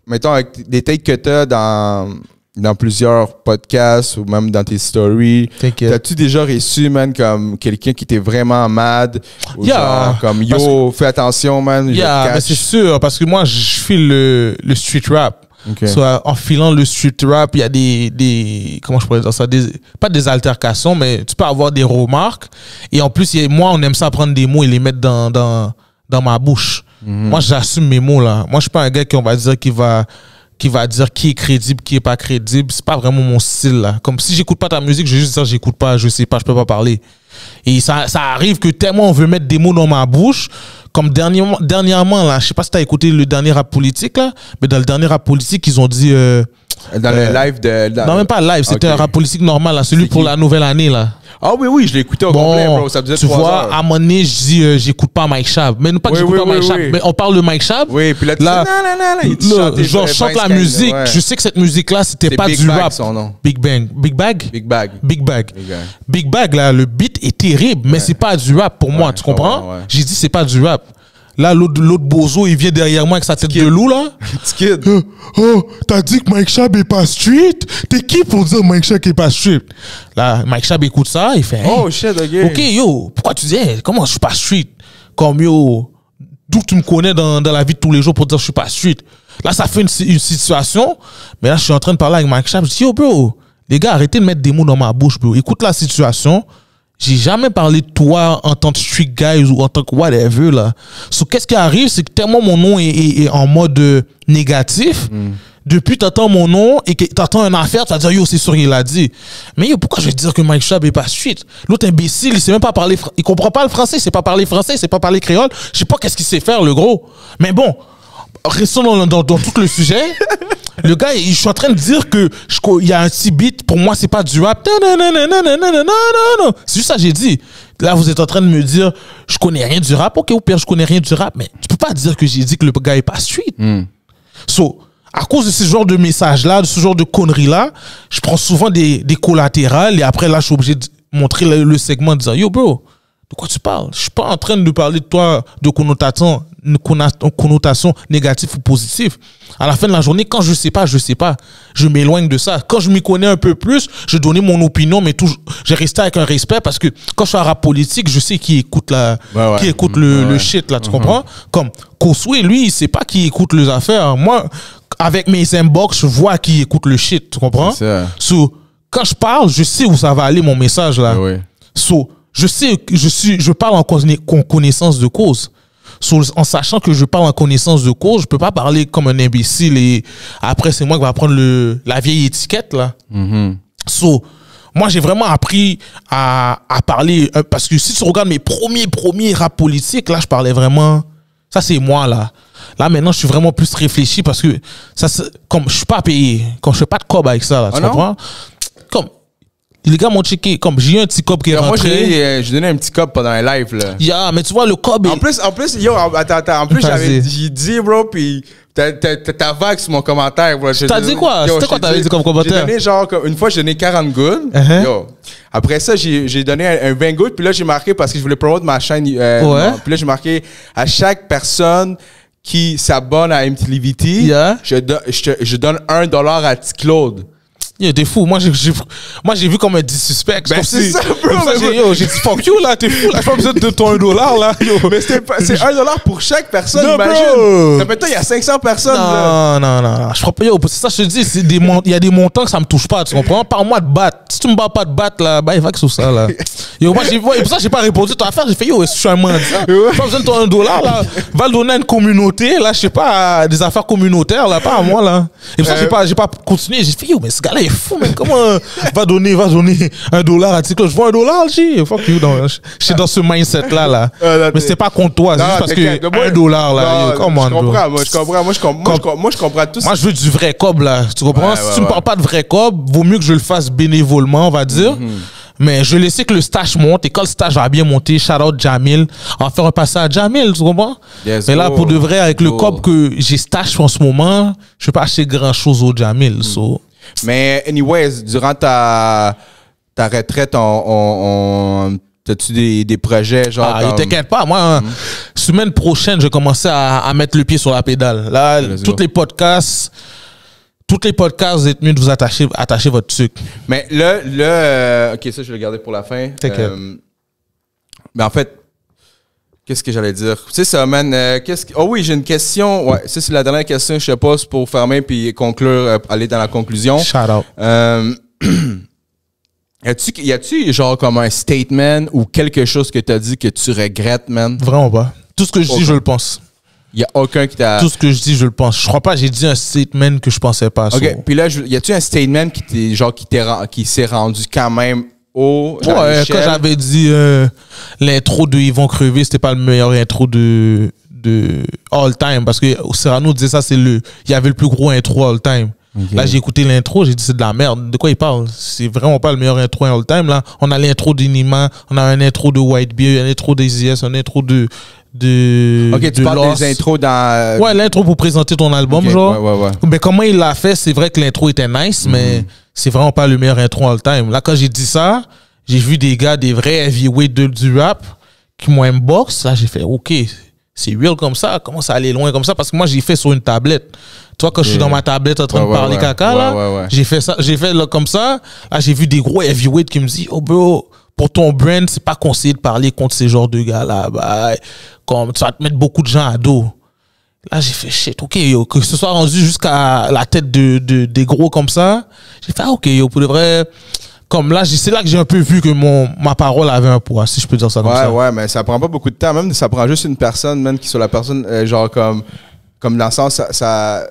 B: mettons, avec des takes que tu as dans plusieurs podcasts ou même dans tes stories. T'as-tu déjà reçu, man, comme quelqu'un qui était vraiment mad? Ou genre, comme, yo, fais attention, man.
A: Mais c'est sûr, parce que moi, je file le street rap. En filant le street rap, il y a des comment je pourrais dire ça, pas des altercations, mais tu peux avoir des remarques. Et en plus, moi, on aime ça prendre des mots et les mettre dans ma bouche. Moi, j'assume mes mots, là. Moi, je suis pas un gars qui, on va dire, qui va dire qui est crédible, qui est pas crédible. C'est pas vraiment mon style, là. Comme si j'écoute pas ta musique, je vais juste dire j'écoute pas, je sais pas, je peux pas parler. Et ça arrive que tellement on veut mettre des mots dans ma bouche, comme dernièrement, là, je sais pas si t'as écouté le dernier rap politique, là, mais dans le dernier rap politique, ils ont dit...
B: dans le live de...
A: Non, même pas live, c'était un rap politique normal, là, celui pour la nouvelle année, là.
B: Ah oui, je l'ai écouté au complet, bro. Ça faisait 3 heures.
A: Tu vois, à un moment donné, je dis, j'écoute pas Mike Chab. Mais non pas que j'écoute pas Mike Chab, mais on parle de Mike Chab.
B: Oui, puis là, tu dis,
A: je chante la musique. Je sais que cette musique-là, c'était pas du rap.
B: Son nom.
A: Big Bang. Big Bag?
B: Big Bag.
A: Big Bag. Big Bag, là, le beat est terrible, mais c'est pas du rap pour moi, tu comprends? J'ai dit, c'est pas du rap. Là, l'autre bozo, il vient derrière moi avec sa tête de loup, là.
B: Kid.
A: T'as dit que Mike Chab est pas street? T'es qui pour dire Mike Chab est pas street? Là, Mike Chab écoute ça, il fait...
B: Oh, shit,
A: OK, yo, pourquoi tu dis, comment je suis pas street? Comme, yo, d'où tu me connais dans la vie de tous les jours pour dire que je suis pas street. Là, ça fait une situation, mais là, je suis en train de parler avec Mike Sharp. Je dis, yo, bro, les gars, arrêtez de mettre des mots dans ma bouche, bro. Écoute la situation. J'ai jamais parlé de toi en tant que street guy ou en tant que whatever, là. So, qu'est-ce qui arrive, c'est que tellement mon nom est en mode négatif. Depuis, t'entends mon nom et que t'entends une affaire, tu vas dire, yo, c'est sûr, il l'a dit. Mais yo, pourquoi je vais dire que Mike Sharp est pas street? L'autre imbécile, il sait même pas parler, il comprend pas le français, il sait pas parler français, il sait pas parler créole. Je sais pas qu'est-ce qu'il sait faire, le gros. Mais bon, restons dans tout le sujet. Le gars, je suis en train de dire que il y a un petit beat, pour moi, c'est pas du rap. C'est juste ça que j'ai dit. Là, vous êtes en train de me dire, je connais rien du rap. Ok, au pire, je connais rien du rap, mais tu peux pas dire que j'ai dit que le gars est pas street. So, à cause de ce genre de messages-là, de ce genre de conneries-là, je prends souvent des collatérales et après, là, je suis obligé de montrer le segment de dire, yo, bro, de quoi tu parles? Je suis pas en train de parler de toi de connotation négative ou positive. À la fin de la journée, quand je sais pas, je m'éloigne de ça. Quand je m'y connais un peu plus, je donnais mon opinion, mais toujours, j'ai resté avec un respect parce que quand je suis en rap politique, je sais qui écoute qui écoute le shit, là, tu comprends? Comme Koswe, lui, il sait pas qui écoute les affaires. Moi, avec mes inbox, je vois qui écoute le shit, tu comprends? So, quand je parle, je sais où ça va aller mon message, là. So, je sais que je parle en connaissance de cause. En sachant que je parle en connaissance de cause, je peux pas parler comme un imbécile et après c'est moi qui va prendre la vieille étiquette là. So, moi j'ai vraiment appris à parler parce que si tu regardes mes premiers rap politiques, là je parlais vraiment, ça c'est moi là. Là maintenant je suis vraiment plus réfléchi parce que ça comme je suis pas payé, quand je fais pas de cob avec ça là, tu comprends? Comme les gars m'ont checké, comme j'ai eu un petit cob qui est rentré.
B: Moi, j'ai donné un petit cob pendant un live, là.
A: Yeah, mais tu vois, le cob
B: En plus, yo, attends, en plus, j'ai dit, bro, pis t'as vague sur mon commentaire, bro.
A: T'as dit quoi? C'était quoi t'avais dit comme commentaire?
B: J'ai donné genre, une fois, j'ai donné 40 good. Yo. Après ça, j'ai donné un 20 good, puis là, j'ai marqué, parce que je voulais promouvoir ma chaîne, puis là, j'ai marqué à chaque personne qui s'abonne à MTLVT, je donne $1 à T-Claude.
A: Yo, t'es fou. Moi, j'ai vu comme un dissuspect.
B: Ben, c'est ça, bro.
A: J'ai dit, fuck you, là, t'es fou, là. J'ai pas besoin de ton $1, là. Yo.
B: Mais c'est $1 pour chaque personne, non, imagine. Maintenant, il y a 500 personnes,
A: non. Je crois pas, yo, c'est ça, je te dis, il y a des montants que ça me touche pas, tu comprends? Parle-moi de battre. Si tu me bats pas de battre, là, bah, il va que sur ça, là. Yo, moi, pour ça, j'ai pas répondu à ton affaire. J'ai fait, yo, je suis un mendiant. J'ai pas besoin de ton $1, là. Va le donner à une communauté, là, je sais pas, des affaires communautaires, là, pas à moi, là. Et pour ça, j'ai pas continué. J'ai fait, yo, mais ce gars-là, fou, mais comment va donner $1 à T-Claude? Je vois $1, j'ai fuck you. Je suis dans ce mindset là. Mais c'est pas contre toi, c'est juste parce que $1 là. Comment?
B: Moi je comprends tout ça.
A: Moi je veux du vrai cob là. Tu comprends? Si tu me parles pas de vrai cob, vaut mieux que je le fasse bénévolement, on va dire. Mais je laissais que le stage monte et quand le stage va bien monter, shout out Jamil, on va faire un passage à Jamil, tu comprends? Mais là, pour de vrai, avec le cob que j'ai stage en ce moment, je vais pas acheter grand chose au Jamil.
B: Mais anyways, durant ta retraite, t'as-tu des projets genre
A: t'inquiète pas, moi, semaine prochaine, je vais commencer à mettre le pied sur la pédale. Là, tous les podcasts, vous êtes mieux de vous attacher votre sucre.
B: Mais là, ok, ça, je vais le garder pour la fin. Mais en fait, qu'est-ce que j'allais dire? C'est ça, man. Oh oui, j'ai une question. Ouais, ça, c'est la dernière question que je te pose pour fermer puis conclure, aller dans la conclusion.
A: Shout out.
B: Y a-tu genre comme un statement ou quelque chose que t'as dit que tu regrettes, man?
A: Vraiment pas. Tout ce que je dis, je le pense.
B: Y a aucun qui t'a...
A: Tout ce que je dis, je le pense. Je crois pas, j'ai dit un statement que je pensais pas.
B: Ok, puis là, y a-tu un statement qui s'est rendu quand même haut?
A: Ouais, quand j'avais dit l'intro de Ils vont crever, c'était pas le meilleur intro de all time. Parce que Cyrano disait ça, il y avait le plus gros intro all time. Okay. Là, j'ai écouté l'intro, j'ai dit c'est de la merde. De quoi il parle? C'est vraiment pas le meilleur intro all time. Là, on a l'intro d'Inima, on a un intro de Whitebeard, un intro d'Eazy-S, un intro de
B: ok, tu parles des intros dans...
A: Ouais, l'intro pour présenter ton album,
B: okay,
A: genre.
B: Ouais.
A: Mais comment il l'a fait, c'est vrai que l'intro était nice, mais c'est vraiment pas le meilleur intro all time. Là, quand j'ai dit ça, j'ai vu des gars, des vrais heavyweights du rap qui m'ont inbox. Là, j'ai fait, ok, c'est real comme ça, comment ça allait loin comme ça? Parce que moi, j'ai fait sur une tablette. Tu vois, quand je suis dans ma tablette en train de parler caca, là, j'ai fait ça, j'ai fait là, comme ça. Là, j'ai vu des gros heavyweights qui me disent, oh bro, pour ton brand, c'est pas conseillé de parler contre ces genres de gars-là. Bah, comme tu vas te mettre beaucoup de gens à dos. Là, j'ai fait shit, ok, yo, que ce soit rendu jusqu'à la tête des gros comme ça. J'ai fait, ok, yo, pour de vrai, comme là, c'est là que j'ai un peu vu que ma parole avait un poids, si je peux dire ça comme ça.
B: Ouais, mais ça prend pas beaucoup de temps. Même, ça prend juste une personne, même qui soit la personne, genre, comme dans le sens, ça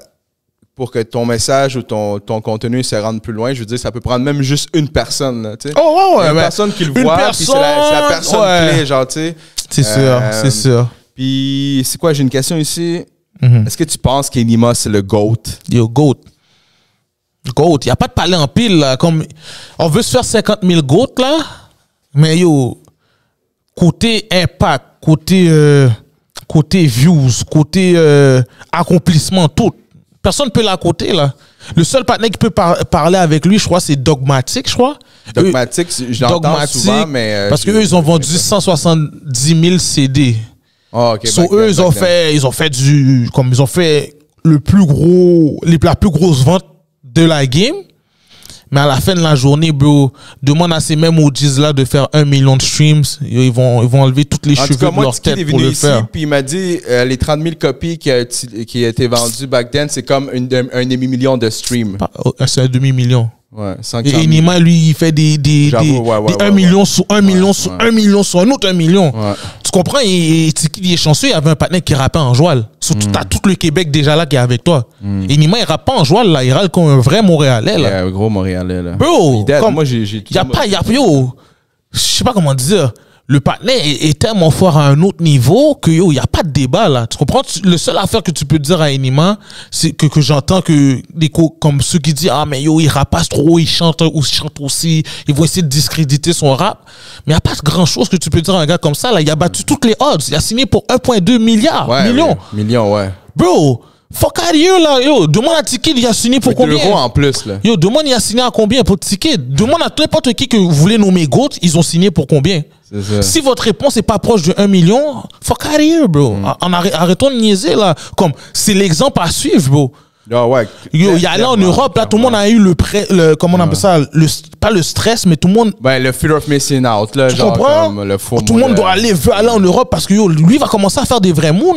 B: pour que ton message ou ton contenu se rende plus loin, je veux dire, ça peut prendre même juste une personne, tu sais.
A: Oh, ouais,
B: une personne qui le voit, puis c'est la personne clé, genre, tu sais.
A: C'est sûr, c'est sûr.
B: Puis, c'est quoi, j'ai une question ici. Est-ce que tu penses qu'Enima, c'est le GOAT?
A: Yo, GOAT. GOAT. Il n'y a pas de parler en pile, là. Comme, on veut se faire 50 000 GOAT, là. Mais yo, côté impact, côté views, côté accomplissement, tout. Personne ne peut l'accoter, là. Le seul partenaire qui peut parler avec lui, je crois, c'est Dogmatic, je crois.
B: Dogmatic, je l'entends souvent, mais...
A: parce qu'eux, ils ont vendu 170 000 CD.
B: Oh, okay,
A: eux, ils ont fait la plus grosse vente de la game. Mais à la fin de la journée, bro, demande à ces mêmes OGs là de faire 1 million de streams. Ils vont enlever toutes les cheveux de leur tête pour le faire.
B: Puis il m'a dit, les 30 000 copies qui a été vendues back then, c'est comme un demi-million de streams.
A: C'est un demi-million.
B: Ouais,
A: et Enima, lui, il fait des 1 million sur 1 million sur 1 million sur un autre 1 million. Ouais. Tu comprends? Il est chanceux, il y avait un partenaire qui rappait en joual. Surtout, t'as tout le Québec déjà là qui est avec toi. Enima, il rappe pas en joual, là. Il rappe comme un vrai Montréalais, là.
B: Un gros Montréalais, là.
A: Bro,
B: moi, j'ai
A: yo, je sais pas comment dire. Le partenaire est tellement fort à un autre niveau que yo, il n'y a pas de débat là. Tu comprends? Le seul affaire que tu peux dire à Enima, c'est que j'entends que comme ceux qui disent, ah, mais yo, il rapasse trop, il chante aussi, ils vont essayer de discréditer son rap. Mais il n'y a pas grand chose que tu peux dire à un gars comme ça là. Il a battu toutes les odds. Il a signé pour 1,2 milliard.
B: Millions, ouais.
A: Bro! Fuck out of here, là, yo. Demande à Ticket, il a signé pour combien?
B: €2 en plus, là.
A: Yo, demande, il a signé à combien pour Ticket? Demande à n'importe qui que vous voulez nommer GOAT, ils ont signé pour combien? Si votre réponse n'est pas proche de 1 million, fuck out of here, bro. Arrêtons de niaiser, là. Comme, c'est l'exemple à suivre, bro.
B: Ouais.
A: Yo, il y a là en Europe, là, tout le monde a eu comment on appelle ça, pas le stress, mais tout le monde.
B: Ben, le fear of missing out, là.
A: Tu comprends? Tout le monde veut aller en Europe parce que yo, lui va commencer à faire des vrais moons,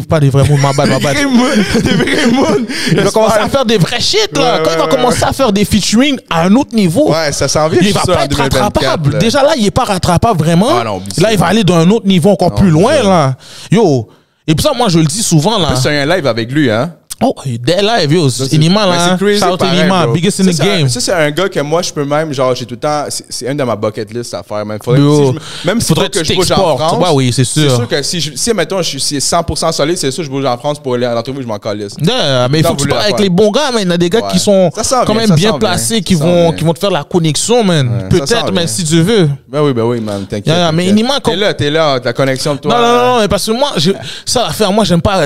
A: pas des vrais moons, ma bad.
B: Des vrais moons.
A: Il va commencer à faire des vrais shit, là. Quand il va commencer à faire des featuring à un autre niveau.
B: Ouais, ça s'en vient.
A: Il va pas être rattrapable.
B: Là.
A: Déjà là, il est pas rattrapable vraiment.
B: Ah, non,
A: là, il va aller dans un autre niveau encore plus loin, là. Yo. Et pour ça, moi, je le dis souvent, là.
B: C'est un live avec lui, hein.
A: Oh, dead live, yo. Enima, là. Shout Enima, biggest in the game.
B: Ça, c'est un gars que moi, je peux même, genre, j'ai tout le temps, c'est un de ma bucket list à faire, même. Même si
A: faudrait que je bouge en France. Ouais, oui, c'est sûr.
B: C'est sûr que si mettons, je suis 100% solide, c'est sûr que je bouge en France pour aller à l'entrevue, je m'en calisse.
A: Mais il faut que tu parles avec les bons gars, man. Il y a des gars qui sont quand même bien placés, qui vont te faire la connexion, man. Peut-être, mais si tu veux.
B: Ben oui, man. T'inquiète.
A: Mais Enima,
B: t'es là, la connexion de toi.
A: Non, mais parce que moi, ça l'affaire, moi, j'aime pas.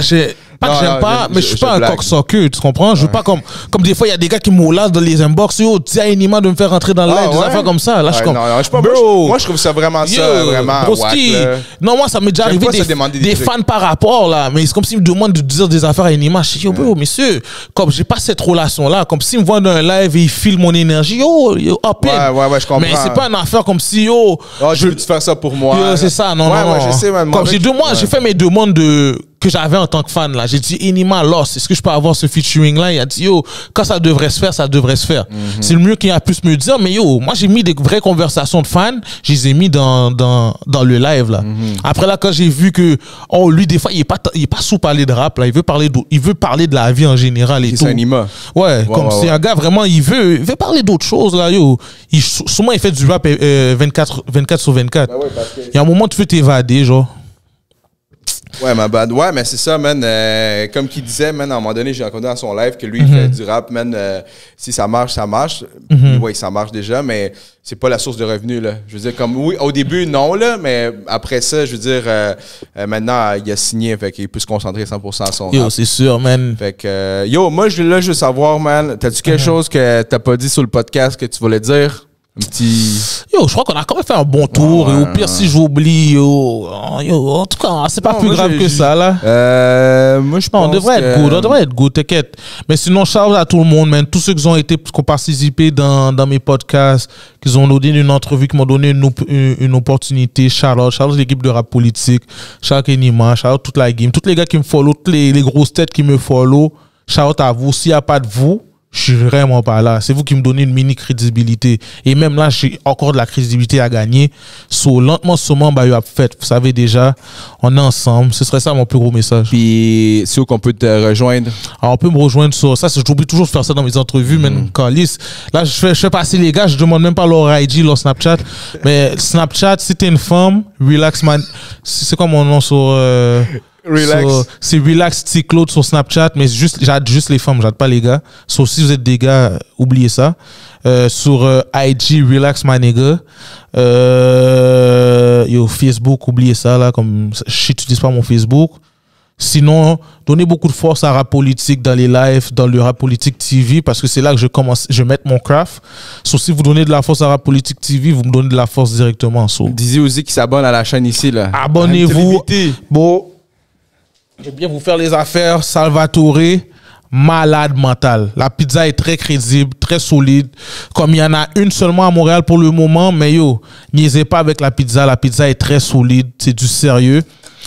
A: Pas que j'aime pas, mais je suis pas un cocksucker, tu comprends? Je veux pas comme des fois, il y a des gars qui m'olassent dans les inbox, yo, dis à Enima de me faire rentrer dans le live, des affaires comme ça. Là, je suis comme,
B: moi, je trouve ça vraiment vraiment wack,
A: non, moi, ça m'est déjà arrivé des fans par rapport, là, mais c'est comme s'ils me demandent de dire des affaires à Enima. Je dis, yo, bro, monsieur, comme j'ai pas cette relation-là, comme s'ils me voient dans un live et ils filent mon énergie, yo, hop in.
B: Ouais, je comprends.
A: Mais c'est pas une affaire comme si, yo,
B: je veux faire ça pour moi.
A: C'est ça, non.
B: Je sais, man.
A: Comme j'ai fait mes demandes que j'avais en tant que fan, là. J'ai dit, Enima Lost, est-ce que je peux avoir ce featuring là? Il a dit, yo, quand ça devrait se faire, ça devrait se faire. C'est le mieux qu'il a pu me dire, mais yo, moi j'ai mis des vraies conversations de fans, je les ai mis dans le live, là. Après là, quand j'ai vu que, lui, des fois, il est pas sous parler de rap, là. Il veut parler de la vie en général et tout.
B: C'est Enima.
A: Ouais, comme c'est un gars vraiment, il veut parler d'autres choses, là, yo. Souvent, il fait du rap 24 sur 24. Il y a un moment, tu veux t'évader, genre.
B: Ouais, ma bad. Ouais, mais c'est ça, man. Comme qu'il disait, man, à un moment donné, j'ai rencontré dans son live que lui, il fait du rap, man. Si ça marche, ça marche. Oui, ça marche déjà, mais c'est pas la source de revenus, là. Je veux dire, comme, oui, au début, non, là, mais après ça, je veux dire, maintenant, il a signé, fait qu'il peut se concentrer 100% à son rap.
A: Yo, c'est sûr, man.
B: Fait que, moi, je veux savoir, man, t'as-tu quelque chose que t'as pas dit sur le podcast que tu voulais dire?
A: Yo, je crois qu'on a quand même fait un bon tour. Et au pire, si j'oublie, en tout cas, c'est pas plus grave que ça, là.
B: Moi, je pense
A: on devrait être good, t'inquiète. Mais sinon, shout à tout le monde, man. Tous ceux qui ont participé dans mes podcasts, qui ont donné une entrevue, qui m'ont donné une opportunité. Shout out l'équipe de rap politique. Shout out Enima, shout out toute la game. Tous les gars qui me follow, toutes les grosses têtes qui me follow. Shout out à vous. S'il n'y a pas de vous, je suis vraiment pas là. C'est vous qui me donnez une mini crédibilité. Et même là, j'ai encore de la crédibilité à gagner. Lentement, sûrement, bah, fait. Vous savez déjà, on est ensemble. Ce serait ça mon plus gros message.
B: Puis, c'est où qu'on peut te rejoindre?
A: Alors, on peut me rejoindre sur ça. J'oublie toujours de faire ça dans mes entrevues, même quand là, je fais passer les gars, je demande même pas leur IG, leur Snapchat. Mais Snapchat, si t'es une femme, relax man. C'est quoi mon nom sur
B: Relax.
A: C'est Relax T-Claude sur Snapchat, mais j'aide juste les femmes, j'aide pas les gars. So, si vous êtes des gars, oubliez ça. Sur IG, Relax my nigga. Facebook, oubliez ça là, comme je n'utilise pas mon Facebook. Sinon, donnez beaucoup de force à Rap Politique dans les lives, dans le Rap Politique TV, parce que c'est là que je mets mon craft. So, si vous donnez de la force à Rap Politique TV, vous me donnez de la force directement. So.
B: Dizzy aussi qui s'abonne à la chaîne ici là.
A: Abonnez-vous. Bon. Je vais bien vous faire les affaires. Salvatore, malade mental. La pizza est très crédible, très solide. Comme il y en a une seulement à Montréal pour le moment, mais yo, niaisez pas avec la pizza. La pizza est très solide. C'est du sérieux.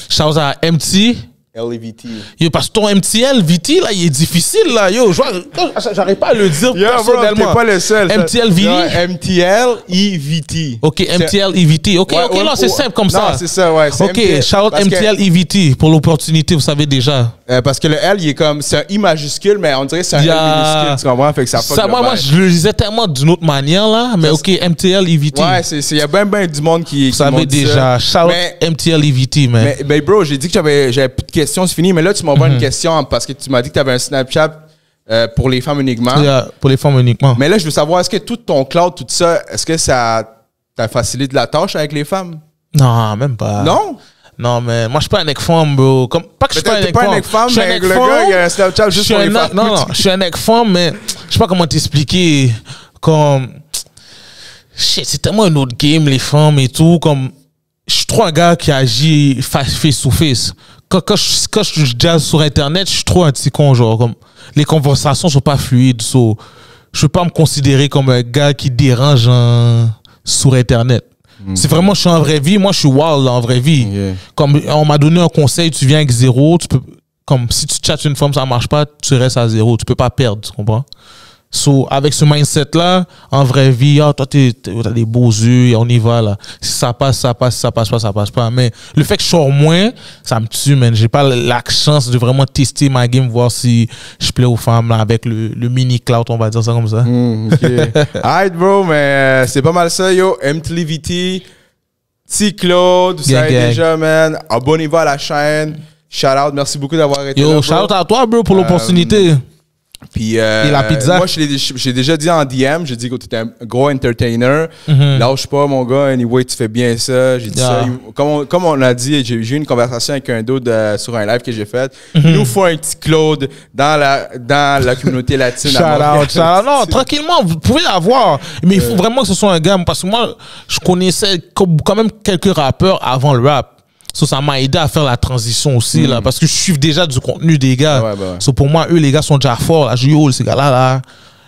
A: Shout à MT.
B: LVT.
A: Yo, parce que ton MTL VT, là, il est difficile, là. Yo, j'arrive pas à le dire personnellement.
B: Bro, t'es pas le seul.
A: MTL VT.
B: MTL EVT.
A: OK, MTL EVT. OK, là, c'est simple comme ça.
B: Non, c'est ça, ouais.
A: OK, shout MTL EVT pour l'opportunité, vous savez déjà.
B: Parce que le L, il est comme, c'est un I majuscule, mais on dirait que c'est un L minuscule, tu comprends? Fait que ça
A: moi, je le disais tellement d'une autre manière, là. Mais OK, MTL EVT.
B: Ouais, il y a ben du monde qui.
A: Vous savez déjà. Shout MTL EVT, man.
B: Mais bro, j'ai dit que j'avais plus de questions, c'est fini. Mais là, tu m'envoies une question parce que tu m'as dit que tu avais un Snapchat pour les femmes uniquement.
A: Pour les femmes uniquement.
B: Mais là, je veux savoir, est-ce que tout ton cloud, tout ça, est-ce que ça t'a facilité la tâche avec les femmes?
A: Non, même pas.
B: Non?
A: Non, mais moi, je suis pas un nec-femme, bro. Pas que je suis pas un
B: nec-femme. Mais le gars, il a un Snapchat juste pour les femmes.
A: Non, je suis un nec-femme, mais je sais pas comment t'expliquer. Comme. Shit, c'est tellement un autre game, les femmes et tout. Comme. Je suis trop un gars qui agit face to face. Quand je jazz sur Internet, je suis trop un petit con, genre. Comme, les conversations sont pas fluides. So, je peux pas me considérer comme un gars qui dérange sur Internet. C'est vraiment, je suis en vraie vie. Moi, je suis wild en vraie vie. Yeah. Comme on m'a donné un conseil, tu viens avec 0. Tu peux, comme si tu chattes une femme, ça marche pas, tu restes à 0. Tu peux pas perdre, tu comprends? So, avec ce mindset-là, en vraie vie, toi, t'as des beaux yeux et on y va, là. Si ça passe, ça passe. Si ça passe pas, ça passe pas. Mais le fait que je sors moins, ça me tue, man. J'ai pas la chance de vraiment tester ma game, voir si je plais aux femmes, là, avec le mini clout, on va dire ça comme ça.
B: OK. Alright, bro, mais c'est pas mal ça, yo. MTLVT, T-Claude, vous savez déjà, man. Abonnez-vous à la chaîne. Shout out, merci beaucoup d'avoir été là.
A: Yo, shout out à toi, bro, pour l'opportunité.
B: Puis,
A: et la pizza.
B: Moi, j'ai déjà dit en DM, j'ai dit que tu étais un gros entertainer. Lâche pas, mon gars. Anyway, tu fais bien ça. J'ai dit ça. Comme on a dit, j'ai eu une conversation avec un d'autre sur un live que j'ai fait. Il nous faut un petit Claude dans la communauté latine.
A: Shout out. Non, tranquillement, vous pouvez l'avoir. Mais il faut vraiment que ce soit un gars. Parce que moi, je connaissais quand même quelques rappeurs avant le rap. So, ça m'a aidé à faire la transition aussi, là, parce que je suis déjà du contenu des gars.
B: Ouais.
A: So, pour moi, eux, les gars sont déjà forts. Là. Je dis, ces gars-là, là,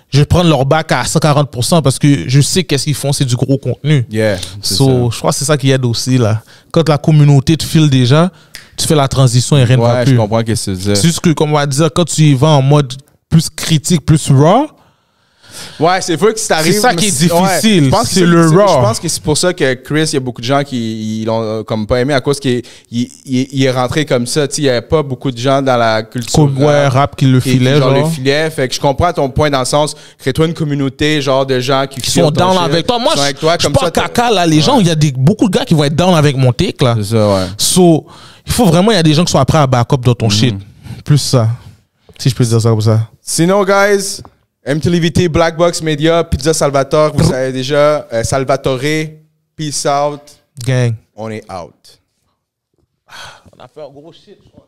A: je vais prendre leur bac à 140% parce que je sais qu'est-ce qu'ils font, c'est du gros contenu.
B: Yeah,
A: so, je crois que c'est ça qui aide aussi, là. Quand la communauté te file déjà, tu fais la transition et rien ne va plus.
B: Ouais, je comprends ce que tu dis.
A: C'est juste que, comme on va dire, quand tu y vas en mode plus critique, plus raw,
B: ouais, c'est vrai que si t'arrives.
A: C'est ça qui est difficile.
B: Ouais,
A: c'est le raw.
B: Je pense que c'est pour ça que Chris, il y a beaucoup de gens qui l'ont comme pas aimé à cause qu'il est rentré comme ça. Il n'y avait pas beaucoup de gens dans la culture
A: rap qui le filait.
B: Genre le filait. Fait que je comprends ton point dans le sens, crée-toi une communauté genre de gens qui
A: sont down avec toi. Moi, je suis pas caca là. Les gens, il y a beaucoup de gars qui vont être down avec mon take là.
B: C'est ça, ouais.
A: So, il faut vraiment, il y a des gens qui sont prêts à back up dans ton shit. Plus ça. Si je peux dire ça comme ça.
B: Sinon, guys. MTLVT, Black Box Media, Pizza Salvatore, vous savez déjà. Salvatore, peace out.
A: Gang.
B: On est out.
A: On a fait un gros shit, je crois.